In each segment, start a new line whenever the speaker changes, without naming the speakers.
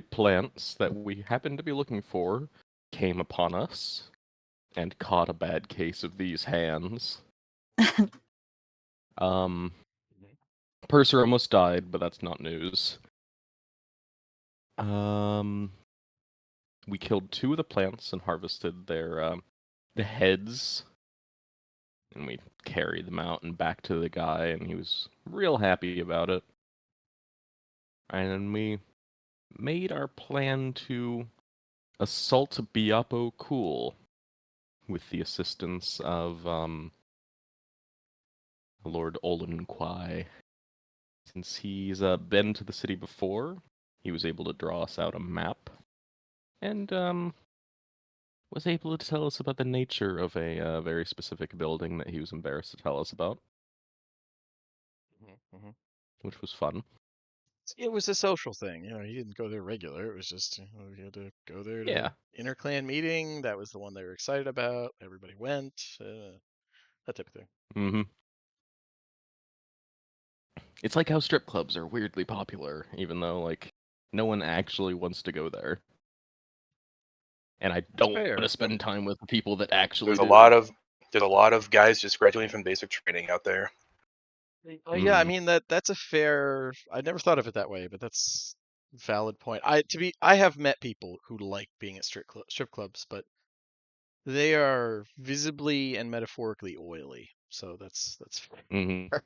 plants that we happened to be looking for came upon us and caught a bad case of these hands. Purser almost died, but that's not news. We killed 2 of the plants and harvested their the heads, and we carried them out and back to the guy, and he was real happy about it. And then we made our plan to assault Biapo Cool with the assistance of Lord Olenquai. Since he's been to the city before, he was able to draw us out a map, and was able to tell us about the nature of a very specific building that he was embarrassed to tell us about, which was fun.
It was a social thing, you didn't go there regular. It was just, you had to go there to
Yeah.
interclan meeting. That was the one they were excited about. Everybody went, that type of thing.
Mm-hmm. It's like how strip clubs are weirdly popular, even though, like, no one actually wants to go there. And I
It's
don't want
fair.
to spend time with the people that actually
There's
do.
a lot of guys just graduating from basic training out there.
Yeah, I mean that's a fair. I never thought of it that way, but that's a valid point. I have met people who like being at strip clubs, but they are visibly and metaphorically oily. So that's
Mm-hmm.
fair.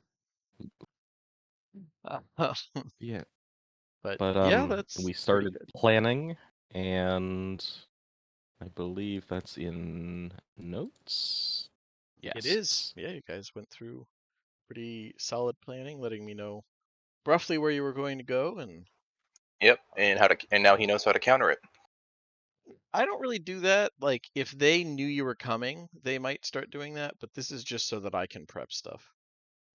Yeah.
But
But
yeah,
we
that's pretty
started
good.
planning, and I believe that's in notes.
It
Yes.
is. Yeah, you guys went through pretty solid planning, letting me know roughly where you were going to go, and
Yep, and now he knows how to counter it.
I don't really do that. Like, if they knew you were coming, they might start doing that, but this is just so that I can prep stuff.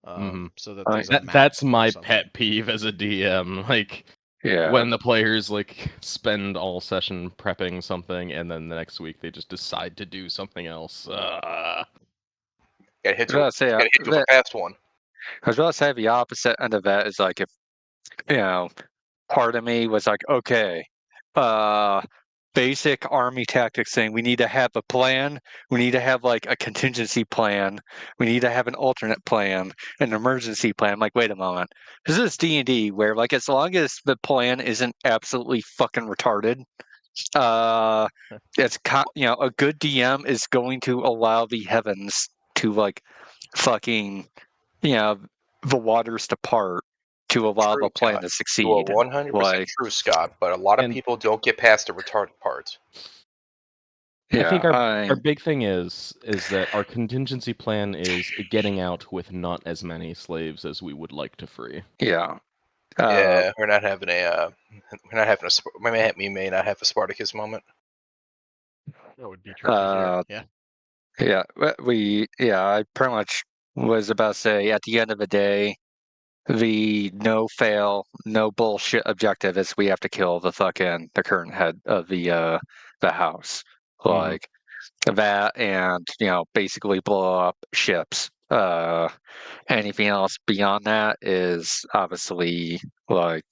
Mm-hmm.
So that there's a map
That's
or
my
something.
pet peeve as a DM. Like,
Yeah.
when the players like spend all session prepping something, and then the next week they just decide to do something else.
Gotta hit
I was
you.
about to say,
Gotta hit you with a fast one.
I was about to say the opposite end of that is like if part of me was like, okay, uh, basic army tactics thing. We need to have a plan. We need to have like a contingency plan. We need to have an alternate plan, an emergency plan. I'm like, wait a moment. This is D&D where like as long as the plan isn't absolutely fucking retarded, it's a good DM is going to allow the heavens to like fucking the waters to part to allow the
True,
plan
Scott.
to
You are
succeed.
100%
Like,
true, Scott. But a lot of
And
people don't get past the retarded part.
I think our
I
big thing is that our contingency plan is getting out with not as many slaves as we would like to free.
yeah.
Yeah, we're not having we may not have a Spartacus moment.
That would be true to hear. Yeah.
Yeah, I pretty much was about to say at the end of the day, the no fail, no bullshit objective is we have to kill the current head of the house.
Mhm.
Like that and basically blow up ships. Anything else beyond that is obviously like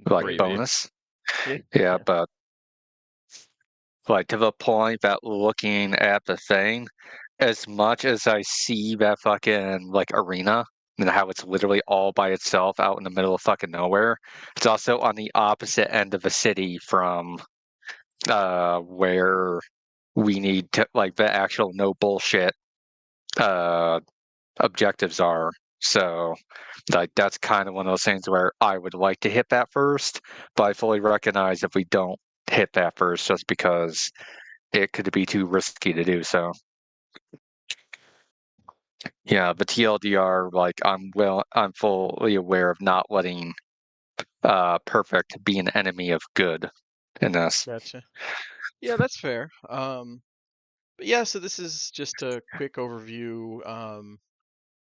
Gravy.
bonus.
Yeah.
Yeah, but like to the point that looking at the thing, as much as I see that fucking like arena and how it's literally all by itself out in the middle of fucking nowhere, it's also on the opposite end of the city from where we need to like the actual no bullshit uh objectives are. So like that's kind of one of those things where I would like to hit that first, but I fully recognize if we don't hit that first just because it could be too risky to do so. Yeah, the TLDR, like I'm fully aware of not letting perfect be an enemy of good in this.
Gotcha. Yeah, that's fair. But yeah, so this is just a quick overview.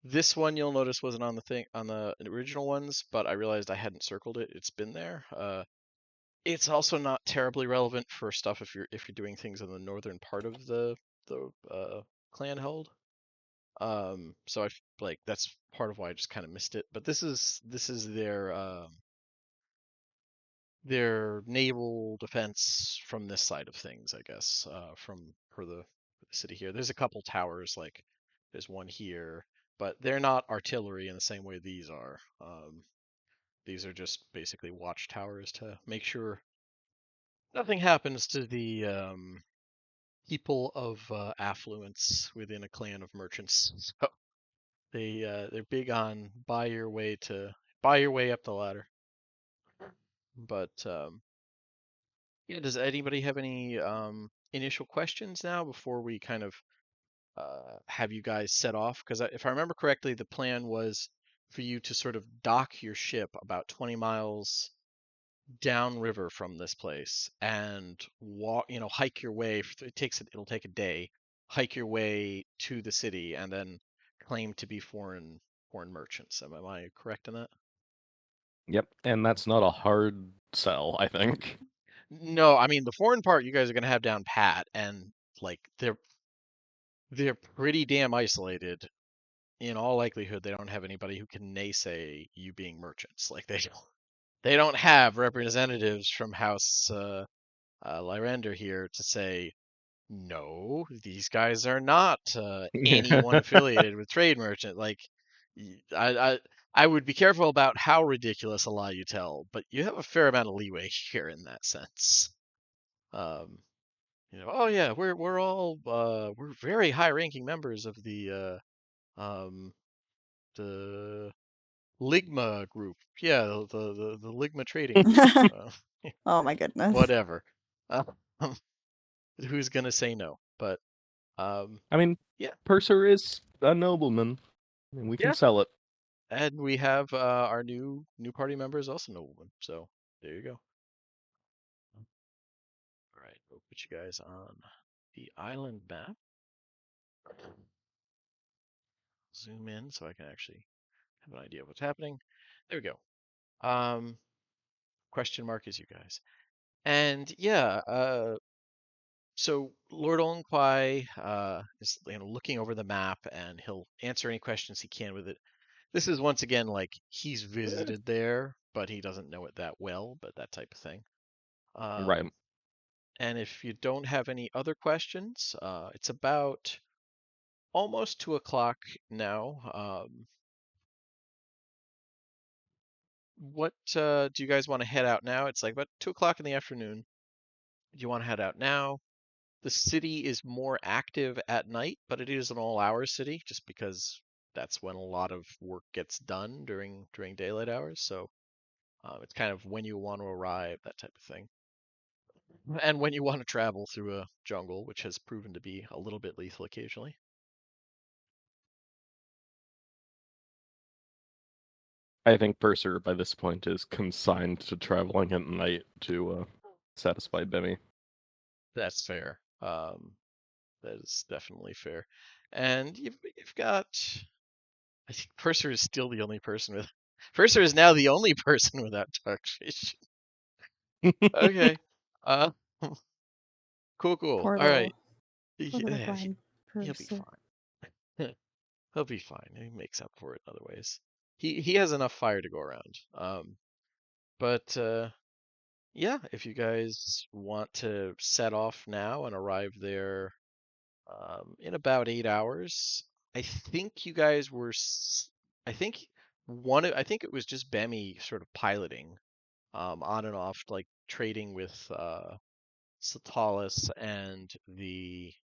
This one you'll notice wasn't on the original ones, but I realized I hadn't circled it. It's been there. It's also not terribly relevant for stuff if you're doing things in the northern part of the clan held. So like that's part of why I just kind of missed it. But this is their their naval defense from this side of things, I guess, for the city here. There's a couple towers, like there's one here, but they're not artillery in the same way these are. These are just basically watchtowers to make sure nothing happens to the people of affluence within a clan of merchants. So they're big on buy your way up the ladder. But yeah, does anybody have any initial questions now before we kind of have you guys set off? Because if I remember correctly, the plan was for you to sort of dock your ship about 20 miles downriver from this place and walk, hike your way. It'll take a day. Hike your way to the city and then claim to be foreign merchants. Am I correct in that?
Yep, and that's not a hard sell, I think.
No, I mean the foreign part you guys are gonna have down pat, and like they're pretty damn isolated. In all likelihood, they don't have anybody who can naysay you being merchants. Like they don't have representatives from House Lyrander here to say no, these guys are not anyone affiliated with trade merchant. Like I would be careful about how ridiculous a lie you tell, but you have a fair amount of leeway here in that sense. Um, oh yeah, we're very high-ranking members of um the Ligma group. Yeah, the Ligma trading group.
Oh my goodness.
Whatever. Uh, who's gonna say no? But
I mean,
yeah,
Purser is a nobleman, and we can
yeah.
sell it.
And we have our new party member is also nobleman. So there you go. All right, we'll put you guys on the island map. Zoom in so I can actually have an idea of what's happening. There we go. Question mark is you guys. And yeah, so Lord Olenquai is looking over the map and he'll answer any questions he can with it. This is once again like he's visited there, but he doesn't know it that well, but that type of thing.
Right.
And if you don't have any other questions, it's about almost 2 o'clock now. What do you guys want to head out now? It's like about 2 o'clock in the afternoon. Do you want to head out now? The city is more active at night, but it is an all-hour city just because that's when a lot of work gets done during daylight hours. So it's kind of when you want to arrive, that type of thing, and when you want to travel through a jungle, which has proven to be a little bit lethal occasionally.
I think Purser, by this point, is consigned to traveling at night to satisfy Demi.
That's fair. That is definitely fair. And you've got. I think Purser is still the only person with. Purser is now the only person without taxation. Okay. Uh, cool, cool.
Poor
All right.
little
Yeah,
blind
he'll be
person.
fine. He'll be fine. He makes up for it in other ways. He has enough fire to go around. But yeah, if you guys want to set off now and arrive there in about 8 hours, I think you guys were. I think I think it was just Bemi sort of piloting on and off, like trading with Satalis and the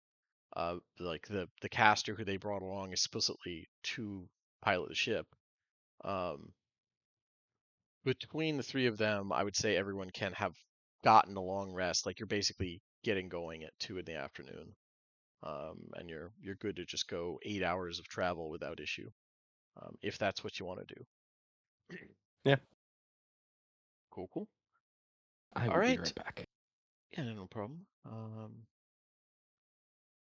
caster who they brought along explicitly to pilot the ship. Um, between the three of them, I would say everyone can have gotten a long rest. Like you're basically getting going at 2 in the afternoon, and you're good to just go 8 hours of travel without issue, if that's what you want to do.
Yeah,
Cool, cool.
I
All
will be
right.
right back.
Yeah, no problem.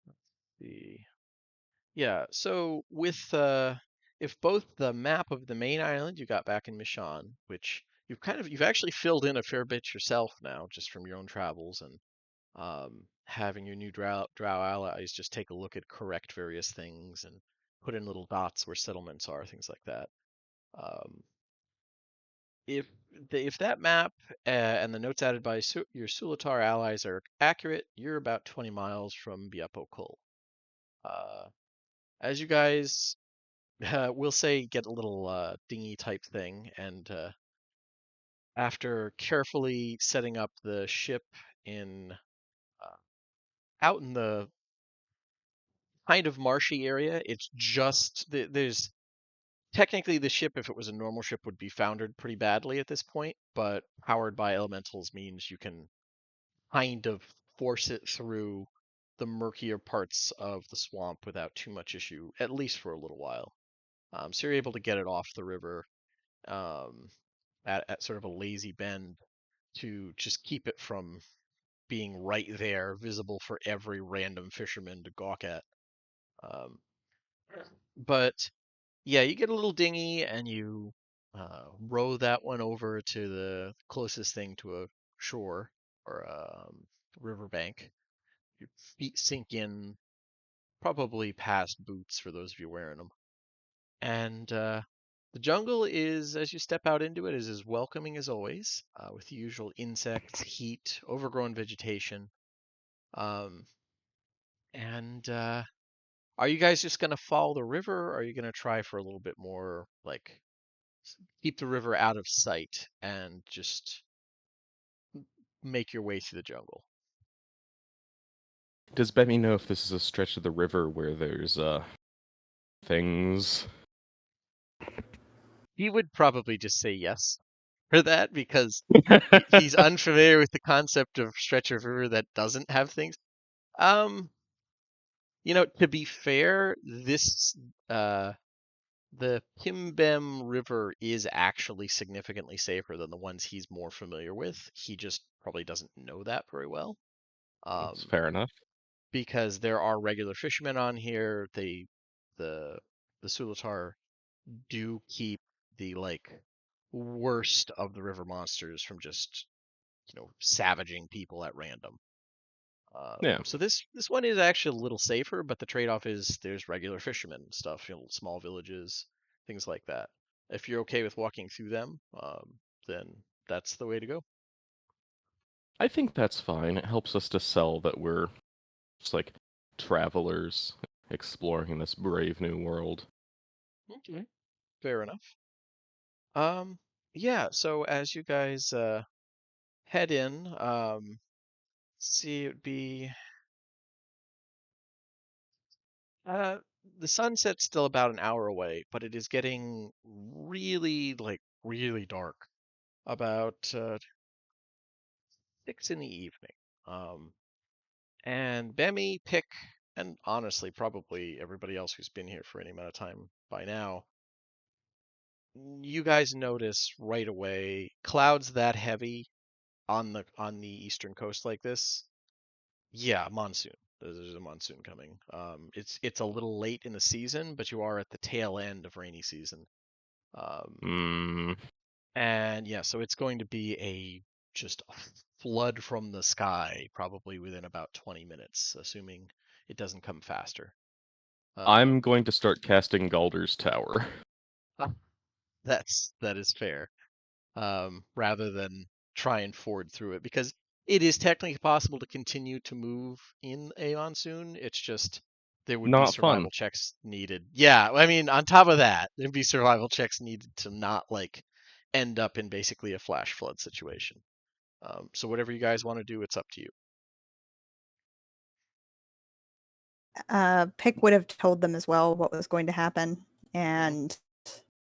Let's see. Yeah, so with if both the map of the main island you got back in Mishann, which you've actually filled in a fair bit yourself now, just from your own travels and having your new drow allies just take a look at correct various things and put in little dots where settlements are, things like that. Um, if that map and the notes added by your Sulatar allies are accurate, you're about 20 miles from Biapo Kul. As you guys, we'll say, get a little dinghy type thing, and after carefully setting up the ship in out in the kind of marshy area, it's just there's technically the ship, if it was a normal ship, would be foundered pretty badly at this point, but powered by elementals means you can kind of force it through the murkier parts of the swamp without too much issue, at least for a little while. So you're able to get it off the river um, at sort of a lazy bend to just keep it from being right there, visible for every random fisherman to gawk at. Um, but yeah, you get a little dinghy and you row that one over to the closest thing to a shore or a riverbank. Your feet sink in, probably past boots for those of you wearing them. And the jungle is, as you step out into it, is as welcoming as always, with the usual insects, heat, overgrown vegetation. Um, and are you guys just going to follow the river, or are you going to try for a little bit more, like, keep the river out of sight and just make your way through the jungle?
Does Bemmy know if this is a stretch of the river where there's things?
He would probably just say yes for that because he's unfamiliar with the concept of stretch of river that doesn't have things. To be fair, this the Pimbem River is actually significantly safer than the ones he's more familiar with. He just probably doesn't know that very well.
That's fair enough.
Because there are regular fishermen on here. The Sulatar do keep the worst of the river monsters from just savaging people at random.
Yeah.
So this one is actually a little safer, but the trade-off is there's regular fishermen stuff, small villages, things like that. If you're okay with walking through them, then that's the way to go.
I think that's fine. It helps us to sell that we're just like travelers exploring this brave new world.
Okay, fair enough. Yeah. So as you guys head in, see, it'd be uh, the sunset's still about an hour away, but it is getting really, really dark. About 6 in the evening. And Bemmy, Pick, and honestly, probably everybody else who's been here for any amount of time by now, you guys notice right away clouds that heavy on the eastern coast like this. Yeah, monsoon. There's a monsoon coming. It's a little late in the season, but you are at the tail end of rainy season.
Mm,
And yeah, so it's going to be just a flood from the sky, probably within about 20 minutes, assuming it doesn't come faster.
I'm
Um,
going to start casting Galder's Tower.
that is fair. Rather than try and ford through it, because it is technically possible to continue to move in a monsoon. It's just there would be
Not fun.
survival checks needed. Yeah, I mean, on top of that, there'd be survival checks needed to not end up in basically a flash flood situation. So whatever you guys want to do, it's up to you.
Pick would have told them as well what was going to happen and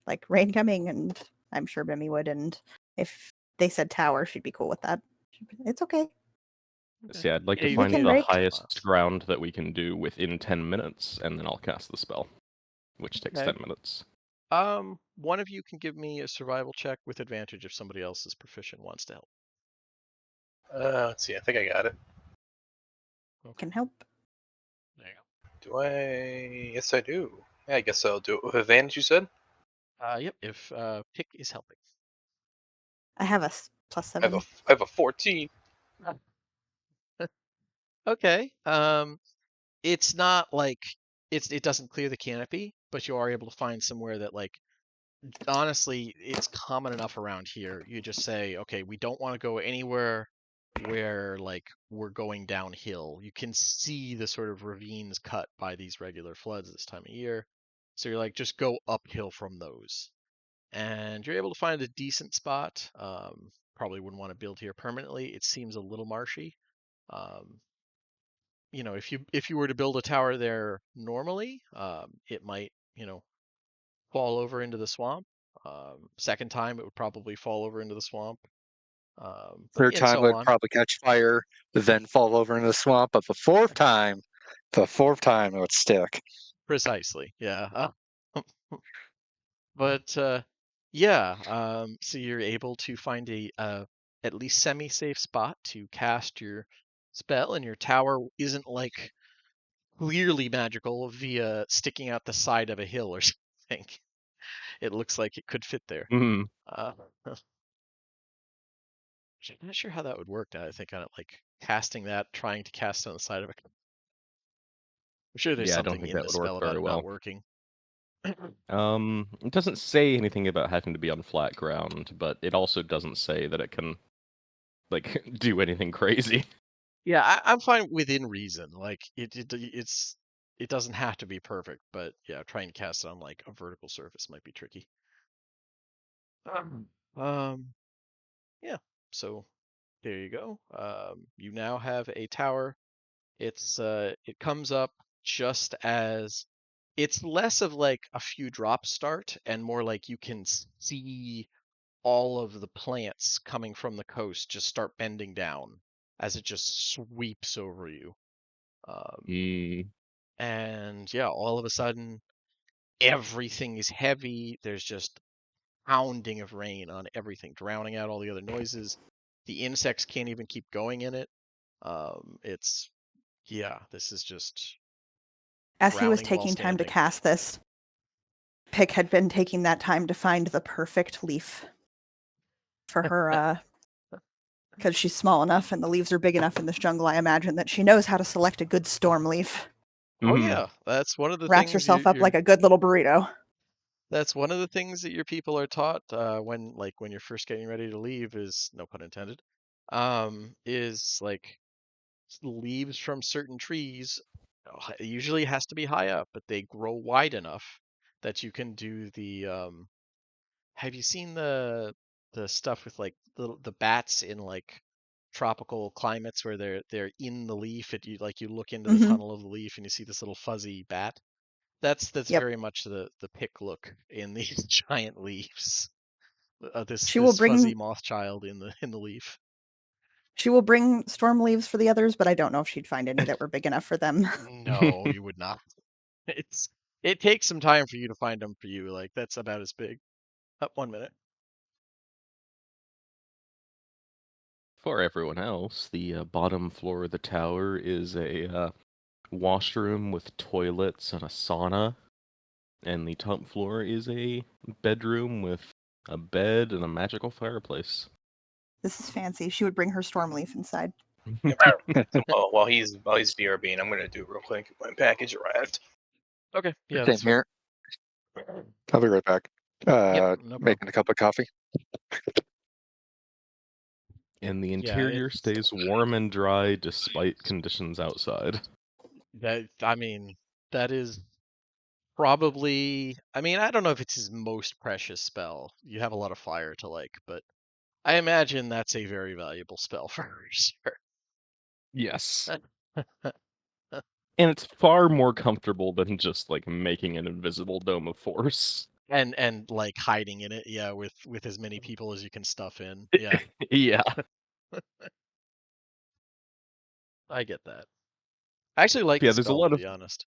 like rain coming, and I'm sure Bimmy would. And if they said tower, she'd be cool with that. It's okay.
So yeah, I'd like
Yeah,
to
you
find
can
the
break.
highest ground that we can do within 10 minutes, and then I'll cast the spell, which takes
Okay.
10 minutes.
One of you can give me a survival check with advantage if somebody else is proficient wants to help.
Let's see. I think I got it.
Okay.
Can help.
There you
Do I? Yes, I do. Yeah, I guess I'll do it with advantage. You said.
go. Yep. If Pick is helping.
I have a +7.
I have a 14.
Okay. It's not like it doesn't clear the canopy, but you are able to find somewhere that honestly, it's common enough around here. You just say, okay, we don't want to go anywhere where like we're going downhill. You can see the sort of ravines cut by these regular floods this time of year. So you're like, just go uphill from those. And you're able to find a decent spot. Probably wouldn't want to build here permanently. It seems a little marshy. Um, if you were to build a tower there normally, it might, fall over into the swamp. Second time, it would probably fall over into the swamp.
Third
And
time
so
would
on.
probably catch fire, then fall over in the swamp. But the fourth time it would stick.
Precisely, yeah. But yeah, so you're able to find a at least semi-safe spot to cast your spell, and your tower isn't like clearly magical via sticking out the side of a hill or something. It looks like it could fit there.
Mhm.
I'm not sure how that would work now. I think on it, like casting that, trying to cast it on the side of a. I'm sure there's
Yeah, I don't
something
think
in
that
the
would work
spell about
very
it not
well.
working.
It doesn't say anything about having to be on flat ground, but it also doesn't say that it can, like, do anything crazy.
Yeah, I'm fine within reason. Like it doesn't have to be perfect, but yeah, trying to cast it on like a vertical surface might be tricky. Um, yeah. So there you go. You now have a tower. It comes up just as it's less of like a few drops start and more like you can see all of the plants coming from the coast just start bending down as it just sweeps over you.
Mm.
And yeah, all of a sudden everything is heavy. There's just pounding of rain on everything, drowning out all the other noises. The insects can't even keep going in it. It's yeah, this is just
As he was
drowning while
taking time to
standing.
cast this, Pick had been taking that time to find the perfect leaf for her, because she's small enough and the leaves are big enough in this jungle, I imagine that she knows how to select a good storm leaf.
Oh
Mhm.
yeah, that's one of the
Wraps
things
herself up like a good little burrito.
that's one of the things that your people are taught when you're first getting ready to leave is no pun intended. Is like leaves from certain trees it usually has to be high up, but they grow wide enough that you can do the have you seen the stuff with like the bats in like tropical climates where they're in the leaf you like you look into the
Mm-hmm.
tunnel of the leaf and you see this little fuzzy bat. That's
Yep.
very much the pick look in these giant leaves. This
She will
fuzzy
bring
moth child in the leaf.
storm leaves for the others, but I don't know if she'd find any that were big enough for them.
No, you would not. It's it takes some time for you to find them for you. Like that's about as big. Up 1 minute.
For everyone else, the bottom floor of the tower is a washroom with toilets and a sauna, and the top floor is a bedroom with a bed and a magical fireplace.
This is fancy. She would bring her storm leaf inside.
So while he's BRBing, I'm gonna do real quick. My package arrived.
Okay, yeah,
Same
that's fair.
here. I'll be right back.
Yep, no problem.
Making a cup of coffee.
And the
Yeah,
interior stays warm and dry despite conditions outside.
I mean, that is probably. I mean, I don't know if it's his most precious spell. You have a lot of fire to like, but I imagine that's a very valuable spell for her, sure.
Yes. And it's far more comfortable than just, like, making an invisible dome of force.
And like hiding in it, yeah, with as many people as you can stuff in. Yeah,
Yeah.
I get that. I actually like
Yeah,
the spell, to be honest.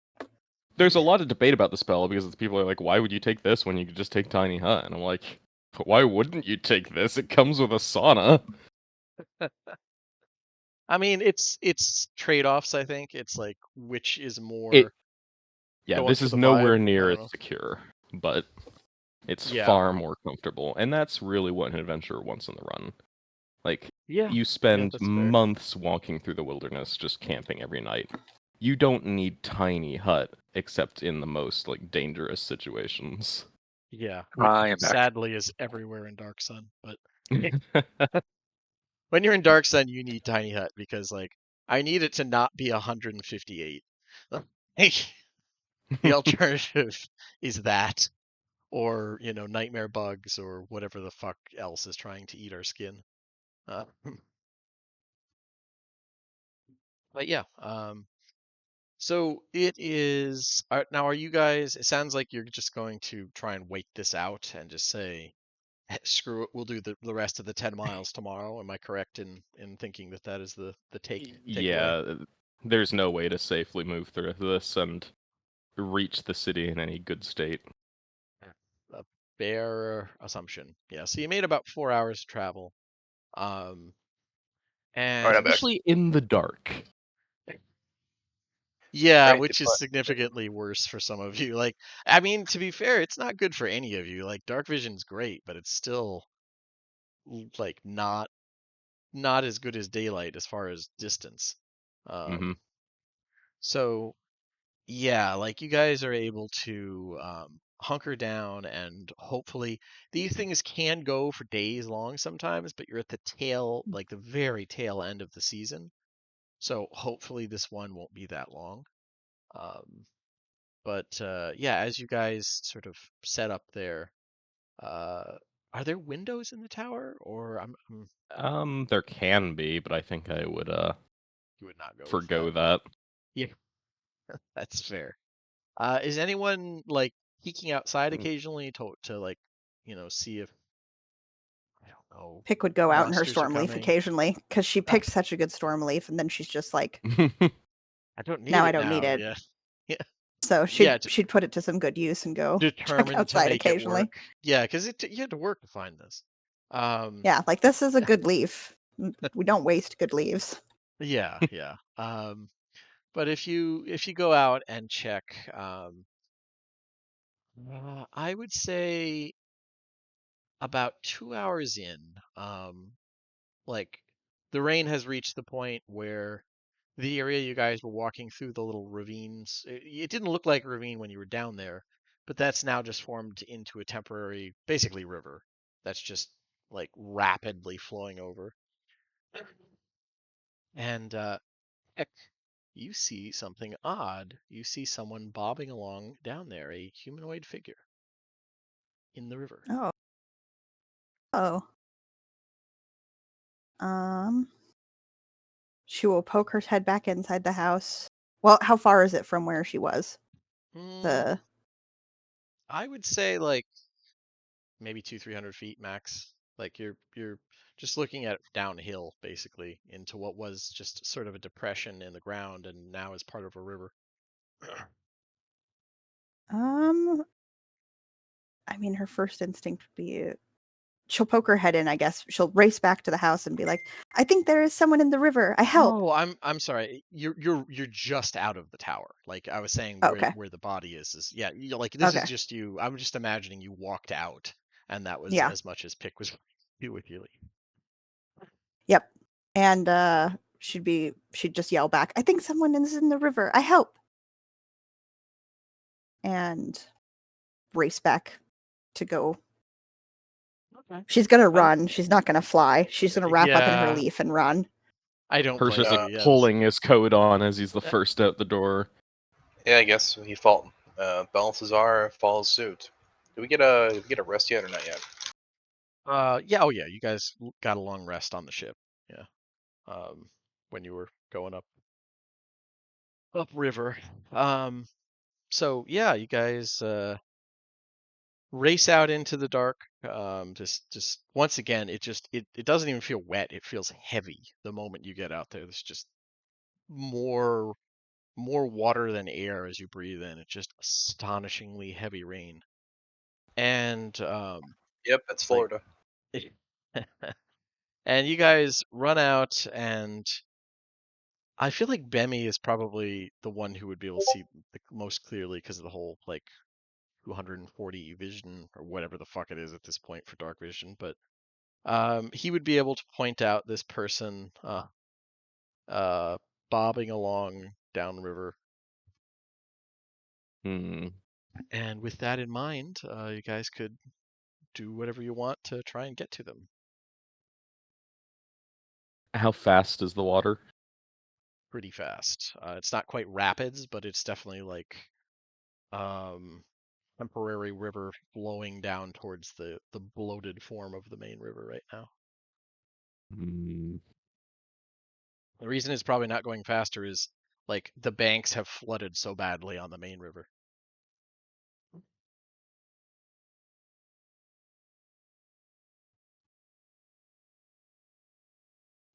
there's a lot of debate about the spell because people are like, why would you take this when you could just take Tiny Hut? And I'm like, but why wouldn't you take this? It comes with a sauna.
I mean, it's trade-offs, I think. It's like which is
It,
more
yeah,
going
this
for
is
the vibe.
nowhere
I
near
don't
as
know.
secure, but it's
Yeah.
far more comfortable. And that's really what an adventurer wants in the run. Like,
Yeah.
you
Yeah,
spend
that's fair.
months walking through the wilderness just camping every night. You don't need Tiny Hut except in the most, like, dangerous situations.
Yeah,
I
which
am back.
sadly is everywhere in Dark Sun. But when you're in Dark Sun, you need Tiny Hut because, like, I need it to not be 158. The alternative is that, or nightmare bugs, or whatever the fuck else is trying to eat our skin. Uh, but yeah, so it is now. Are you guys? It sounds like you're just going to try and wait this out and just say, screw it, we'll do the rest of the 10 miles tomorrow. Am I correct in thinking that that is the takeaway?
Yeah, there's no way to safely move through this and reach the city in any good state.
A fair assumption. Yeah. So you made about 4 hours travel. Um,
All right,
and
I'm back.
Especially in the dark.
yeah,
Great,
which is
but
significantly worse for some of you. Like, I mean, to be fair, it's not good for any of you. Like, dark vision's great, but it's still like not as good as daylight as far as distance.
Hmm.
So yeah, like you guys are able to hunker down, and hopefully these things can go for days long sometimes, but you're at the tail, like the very tail end of the season. So hopefully this one won't be that long. Um, but yeah, as you guys sort of set up there, uh, are there windows in the tower, or
There can be, but I think I would
you would not go with
forgo
that?
that.
Yeah, that's fair. Is anyone like peeking outside occasionally to like, see if, I don't know,
Pick would go out in her
monsters are
storm leaf
coming?
occasionally because she
Ah,
picked such a good storm leaf, and then she's just like,
I don't need
now I
it
don't need
now.
it.
Yeah. Yeah.
So
Yeah,
she'd put it to some good use and go check
determined to
outside
make it
occasionally.
work. Yeah, because you had to work to find this.
Yeah, like this is a good leaf. We don't waste good leaves.
Yeah, yeah. But if you go out and check, I would say about 2 hours in, like the rain has reached the point where the area you guys were walking through, the little ravines, it didn't look like a ravine when you were down there, but that's now just formed into a temporary, basically, river that's just like rapidly flowing over. And heck, you see something odd. You see someone bobbing along down there, a humanoid figure in the river.
Oh. Oh. She will poke her head back inside the house. Well, how far is it from where she was?
Mm,
The
I would say like maybe 200-300 feet max. Like you're just looking at it downhill basically into what was just sort of a depression in the ground and now is part of a river.
um I mean her first instinct would be she'll poke her head in, I guess. She'll race back to the house and be like, "I think there is someone in the river. I help."
Oh, I'm sorry. You're just out of the tower. Like I was saying, where
Okay.
where the body is yeah. Like this is
Okay.
just you. I'm just imagining you walked out, and that was
Yeah.
as much as Pick was do with you.
Yep. And she'd just yell back, "I think someone is in the river. I help." And race back to go.
Okay.
She's going to
Um,
run. She's not going to fly. She's going to wrap up in her
yeah,
leaf and run.
I don't
Hirsch
blame
is
you. Yeah,
pulling his coat on as he's the first out the door.
yeah, I guess he Balthazar follows suit. Did we get a rest yet or not yet?
yeah, oh yeah, you guys got a long rest on the ship. Yeah. When you were going upriver. So yeah, you guys race out into the dark. Just once again, it doesn't even feel wet. It feels heavy the moment you get out there. There's just more more water than air as you breathe in. It's just astonishingly heavy rain. And
Yep, that's
like
Florida.
and you guys run out, and I feel like Bemi is probably the one who would be able to see the most clearly because of the whole like 240 vision or whatever the fuck it is at this point for dark vision. But he would be able to point out this person uh, bobbing along downriver.
Hmm.
And with that in mind, you guys could do whatever you want to try and get to them.
How fast is the water?
Pretty fast. It's not quite rapids, but it's definitely like temporary river flowing down towards the bloated form of the main river right now.
Hmm.
The reason it's probably not going faster is like the banks have flooded so badly on the main river.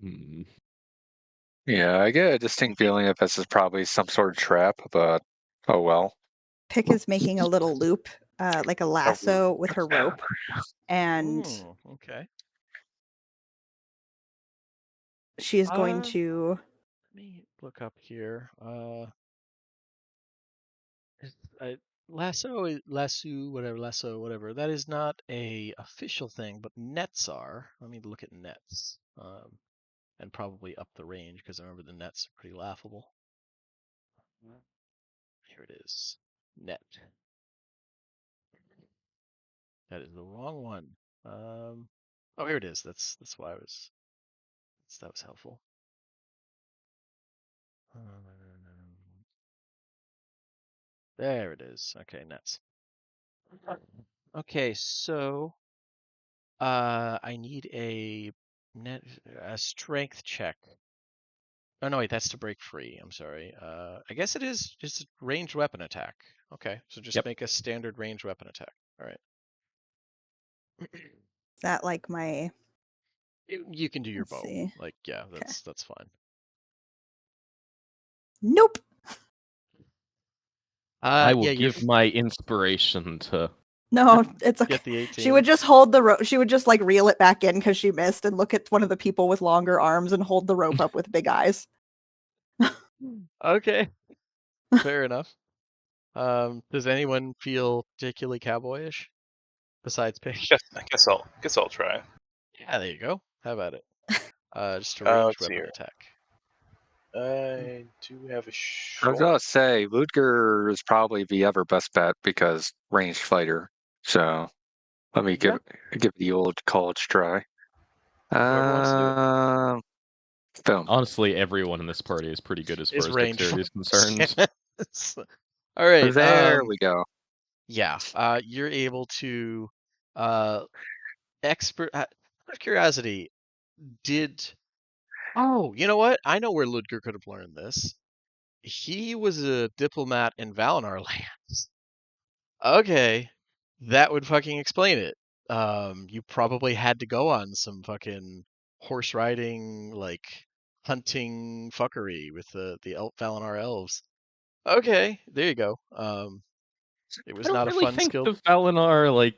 Hmm.
Yeah, I get a distinct feeling that this is probably some sort of trap, but oh well.
Pick is making a little loop, like a lasso with her rope, and
Okay.
she is going
Uh,
to.
Let me look up here. Lasso, whatever. That is not a official thing, but nets are. Let me look at nets. And probably up the range because I remember the nets are pretty laughable. Here it is. Net. That is the wrong one. Oh, here it is. That's why that was helpful. There it is. Okay, nets. Okay, so I need a strength check. Oh no, wait, that's to break free. I'm sorry. I guess it is just a ranged weapon attack. Okay, so just
Yep.
make a standard ranged weapon attack. All right.
Is that like my?
You can do your
Let's
bow.
see.
Like, yeah,
Okay.
that's fine.
Nope.
I will
Yeah,
give my inspiration to.
No, it's okay.
get the
She would
18.
just hold the rope. She would just like reel it back in because she missed, and look at one of the people with longer arms and hold the rope up with big eyes.
Okay, fair enough. Does anyone feel particularly cowboyish besides Pig?
I guess I'll try.
Yeah, there you go. How about it? Just a ranged
Let's see
weapon
here.
attack.
I do have a
I was
short.
gonna say Ludger is probably the ever best bet because ranged fighter. So let me give the old college try.
Whoever wants to do it.
Boom.
Honestly, everyone in this party is pretty good as far
Is
as
ranged.
dexterity is concerned.
All right.
There we go.
Yeah. You're able to expert. Out of curiosity, did. Oh, you know what? I know where Ludger could have learned this. He was a diplomat in Valinor lands. Okay, that would fucking explain it. You probably had to go on some fucking horse riding, like hunting fuckery with the Valinor elves. Okay, there you go. It
I
was
don't
not a
really
fun
think
skill.
the Valinar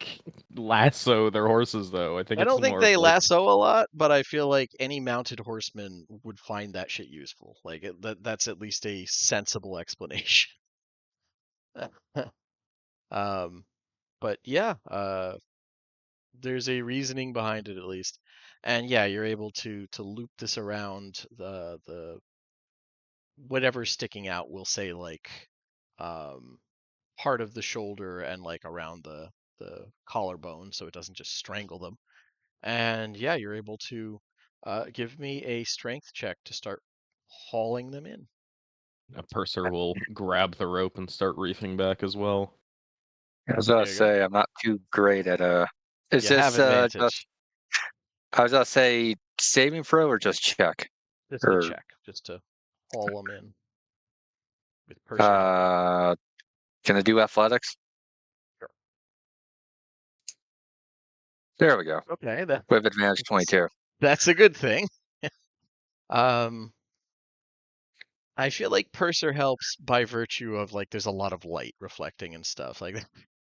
lasso their horses, though. I think
I
it's
don't think
more of
they
like
lasso a lot, but I feel like any mounted horseman would find that shit useful. Like that's at least a sensible explanation. um, but yeah, there's a reasoning behind it at least, and yeah, you're able to loop this around the whatever's sticking out. We'll say like um, part of the shoulder and like around the collarbone, so it doesn't just strangle them. And yeah, you're able to give me a strength check to start hauling them in.
a purser will grab the rope and start reefing back as well.
I was gonna
There you go.
say I'm not too great at Is
You have
this just?
advantage.
I was gonna say saving throw or just check
Just a
or
check, just to haul them in with purser helping.
uh can I do athletics?
Sure.
There we go.
Okay,
With advantage 22.
that's a good thing. Um, I feel like Purser helps by virtue of like there's a lot of light reflecting and stuff like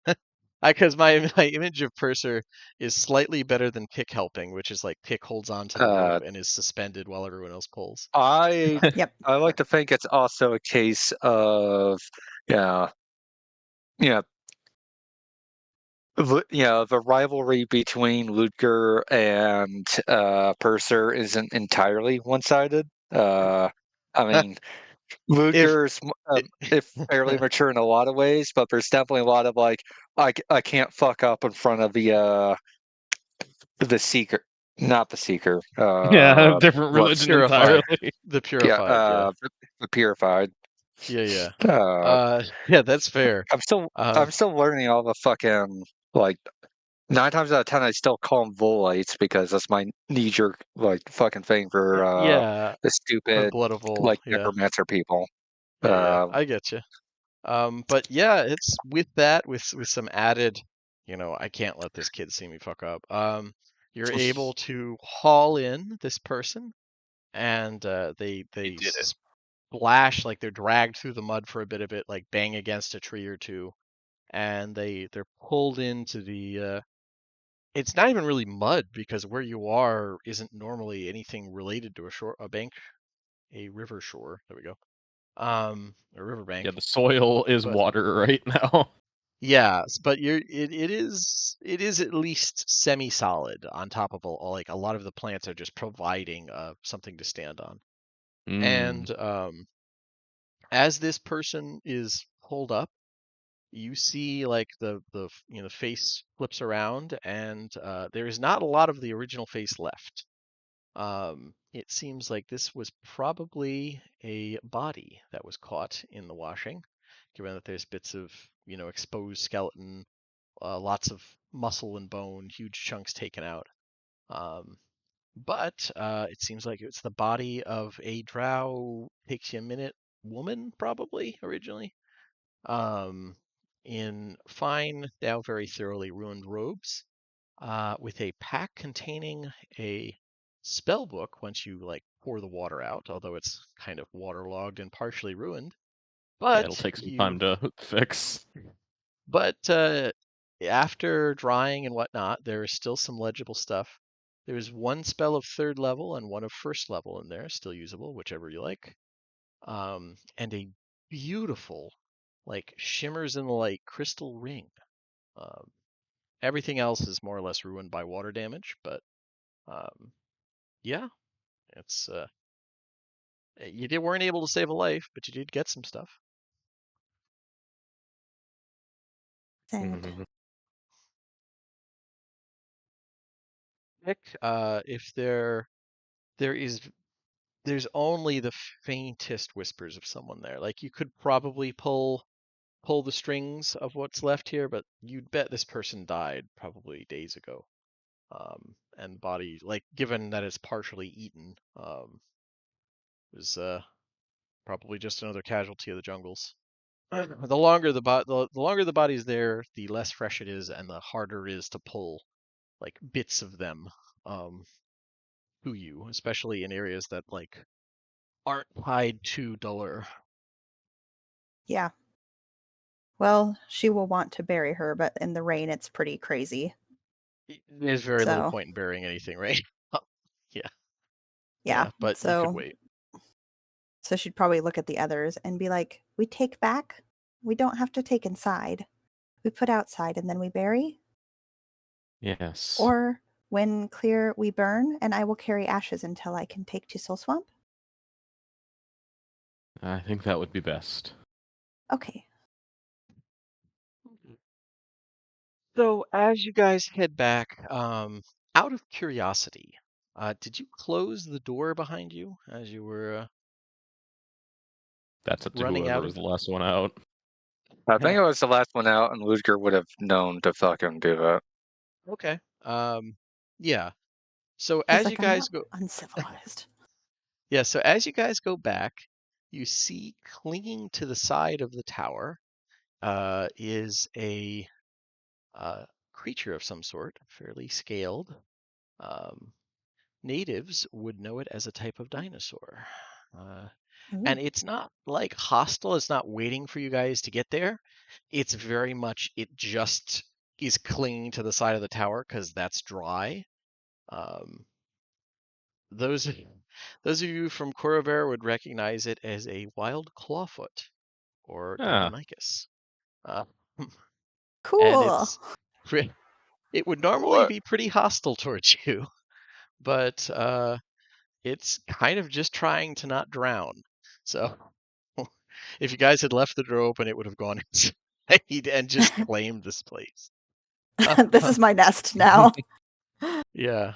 that. Because my image of Purser is slightly better than Pick helping, which is like Pick holds on to the rope
Uh,
and is suspended while everyone else pulls.
I
Yep.
I like to think it's also a case of yeah, yeah, the rivalry between Ludger and Purser isn't entirely one-sided. I mean, Luger's if
if
fairly mature in a lot of ways, but there's definitely a lot of like I can't fuck up in front of the seeker, not the seeker.
Yeah, different
What's
religion
purified,
entirely.
the
yeah,
purified, yeah,
the purified.
yeah.
Uh,
Yeah, that's fair.
I'm still learning all the fucking like 9 times out of 10 I still call them volates because that's my knee jerk like fucking thing for
Yeah,
the
for
stupid
blood of Vol,
like
yeah,
necromancer people.
yeah,
Uh,
I get you. But yeah, it's with that, with some added, I can't let this kid see me fuck up. You're able to haul in this person, and
You
they
did it.
splash like they're dragged through the mud for a bit of it, like bang against a tree or two, and they're pulled into the. It's not even really mud because where you are isn't normally anything related to a bank, a river shore. There we go. A riverbank,
Yeah, the soil is
but
water right now.
yeah, but it is at least semi-solid on top of like a lot of the plants are just providing something to stand on.
Mm.
And as this person is pulled up, you see like the face flips around, and there is not a lot of the original face left. It seems like this was probably a body that was caught in the washing, given that there's bits of exposed skeleton, lots of muscle and bone, huge chunks taken out. Um, but it seems like it's the body of a drow takes you a minute woman, probably originally, um, in fine, now very thoroughly ruined robes, with a pack containing a spell book once you like pour the water out, although it's kind of waterlogged and partially ruined.
Yeah, it'll
But
take some time to fix.
But after drying and whatnot, there is still some legible stuff. There is one spell of third level and one of first level in there, still usable, whichever you like. And a beautiful, like shimmers in the light crystal ring. Um, Everything else is more or less ruined by water damage, but um, yeah, it's weren't able to save a life, but you did get some stuff.
Sad.
Mhm.
Nick, if there is there's only the faintest whispers of someone there. Like you could probably pull the strings of what's left here, but you'd bet this person died probably days ago. And the body, like given that it's partially eaten, was probably just another casualty of the jungles. The longer the body's there, the less fresh it is, and the harder it is to pull like bits of them um, to you, especially in areas that like aren't tied to duller.
Yeah. Well, she will want to bury her, but in the rain, it's pretty crazy.
There's very little
So,
point in burying anything, right? Yeah,
yeah.
but you could
So,
wait.
so she'd probably look at the others and be like, "We take back. We don't have to take inside. We put outside and then we bury.
Yes,
Or when clear, we burn, and I will carry ashes until I can take to Soul Swamp."
I think that would be best.
Okay.
So as you guys head back, out of curiosity, did you close the door behind you as you were
That's up to
running
whoever
out
was
of?
the last one out.
I think it was the last one out, and Ludger would have known to fucking do that.
Okay. Yeah. So
He's
as you
like, "I'm
guys
not
go,
uncivilized."
yeah. So as you guys go back, you see clinging to the side of the tower, is a creature of some sort, fairly scaled. Um, Natives would know it as a type of dinosaur. Uh, and
Ooh.
it's not like hostile, it's not waiting for you guys to get there. It's very much, it just is clinging to the side of the tower because that's dry. Um, those those of you from Corvair would recognize it as a wild clawfoot or
Ah,
Deinonychus. Uh, and
Cool.
it would normally
What?
be pretty hostile towards you, but it's kind of just trying to not drown. So If you guys had left the door open, it would have gone inside and just claimed this place.
This is my nest now.
Yeah.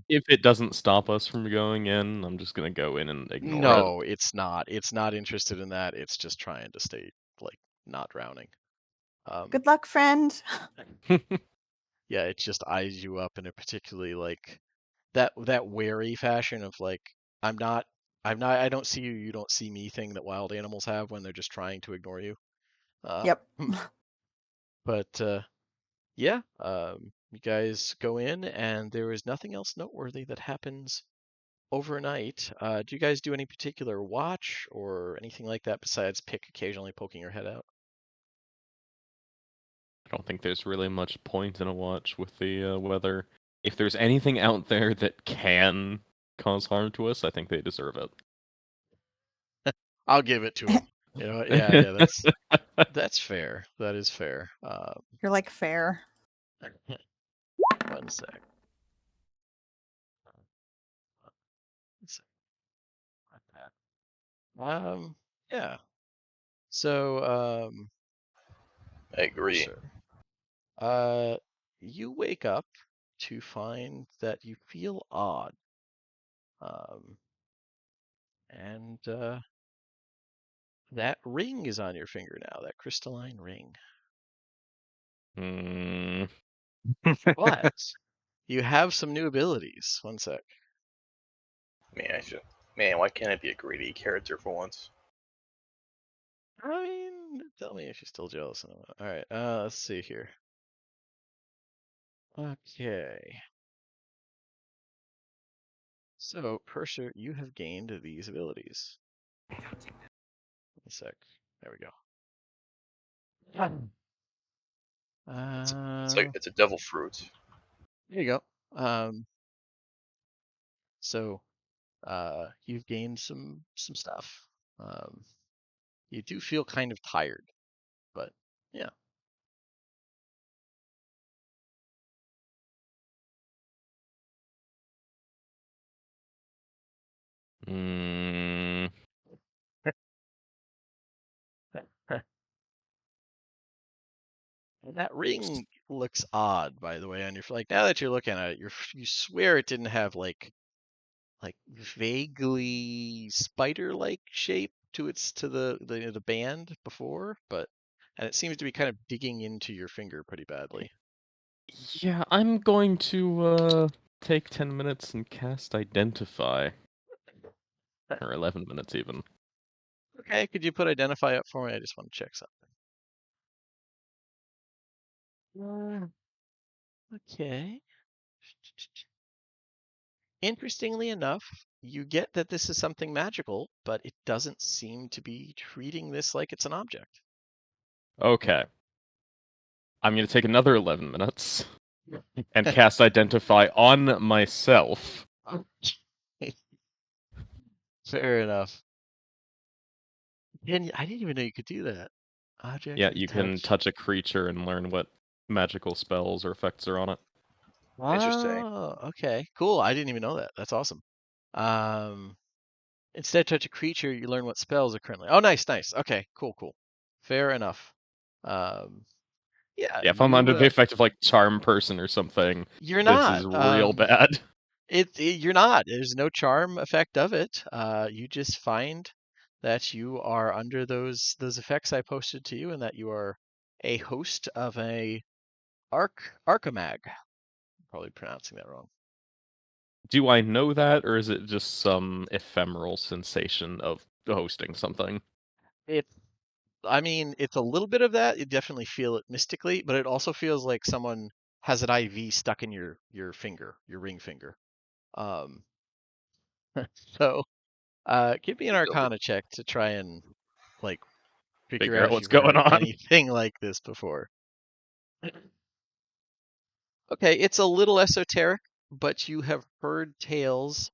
If it doesn't stop us from going in, I'm just gonna go in and ignore
No, it's not. It's not interested in that. It's just trying to stay like not drowning.
Good luck, friend.
it.
Yeah, it just eyes you up in a particularly like that wary fashion of like I don't see you, you don't see me thing that wild animals have when they're just trying to ignore you.
Yep.
But yeah, you guys go in and there is nothing else noteworthy that happens overnight. Do you guys do any particular watch or anything like that besides Pick occasionally poking your head out?
I don't think there's really much point in a watch with the weather. If there's anything out there that can cause harm to us, I think they deserve
I'll give it to him. You know, yeah,
it.
that's fair. That is fair.
You're like fair.
1 sec. 1 sec. Yeah. So,
I agree.
sure. You wake up to find that you feel odd. Um, and that ring is on your finger now, that crystalline ring.
Hmm.
But you have some new abilities. 1 sec.
Man, why can't I be a greedy character for once?
I mean, tell me if you're still jealous. All right, let's see here. Okay. So, Purser, you have gained these abilities. 1 sec. There we go.
It's a devil fruit.
There you go. So you've gained some stuff. You do feel kind of tired, but yeah.
Mm,
And that ring looks odd, by the way, on your like now that you're looking at it, you swear it didn't have like vaguely spider-like shape to the band before, but and it seems to be kind of digging into your finger pretty badly.
yeah, I'm going to take 10 minutes and cast Identify. Or 11 minutes even.
Okay, could you put identify up for me? I just want to check something. Okay. Interestingly enough, you get that this is something magical, but it doesn't seem to be treating this like it's an object.
Okay. I'm going to take another 11 minutes and cast Identify on myself.
Fair enough. And I didn't even know you could do that. Object
Yeah, you can touch a creature and learn what magical spells or effects are on it.
Interesting.
Oh, okay. Cool. I didn't even know that. That's awesome. Um, Instead of touch a creature, you learn what spells are currently. Oh, nice, nice. Okay, cool, cool. Fair enough. Um, yeah,
Yeah, if I'm under the effect of like Charm Person or something,
you're
this
not.
is real bad.
You're not. There's no charm effect of it. You just find that you are under those effects I posted to you, and that you are a host of a Archimag. Probably pronouncing that wrong.
Do I know that, or is it just some ephemeral sensation of hosting something?
It's I mean, it's a little bit of that. You definitely feel it mystically, but it also feels like someone has an IV stuck in your finger, your ring finger. Um, so give me an Arcana check to try and like figure
Figure
out
out
if
what's
you've
going
heard
on.
anything like this before. Okay, it's a little esoteric, but you have heard tales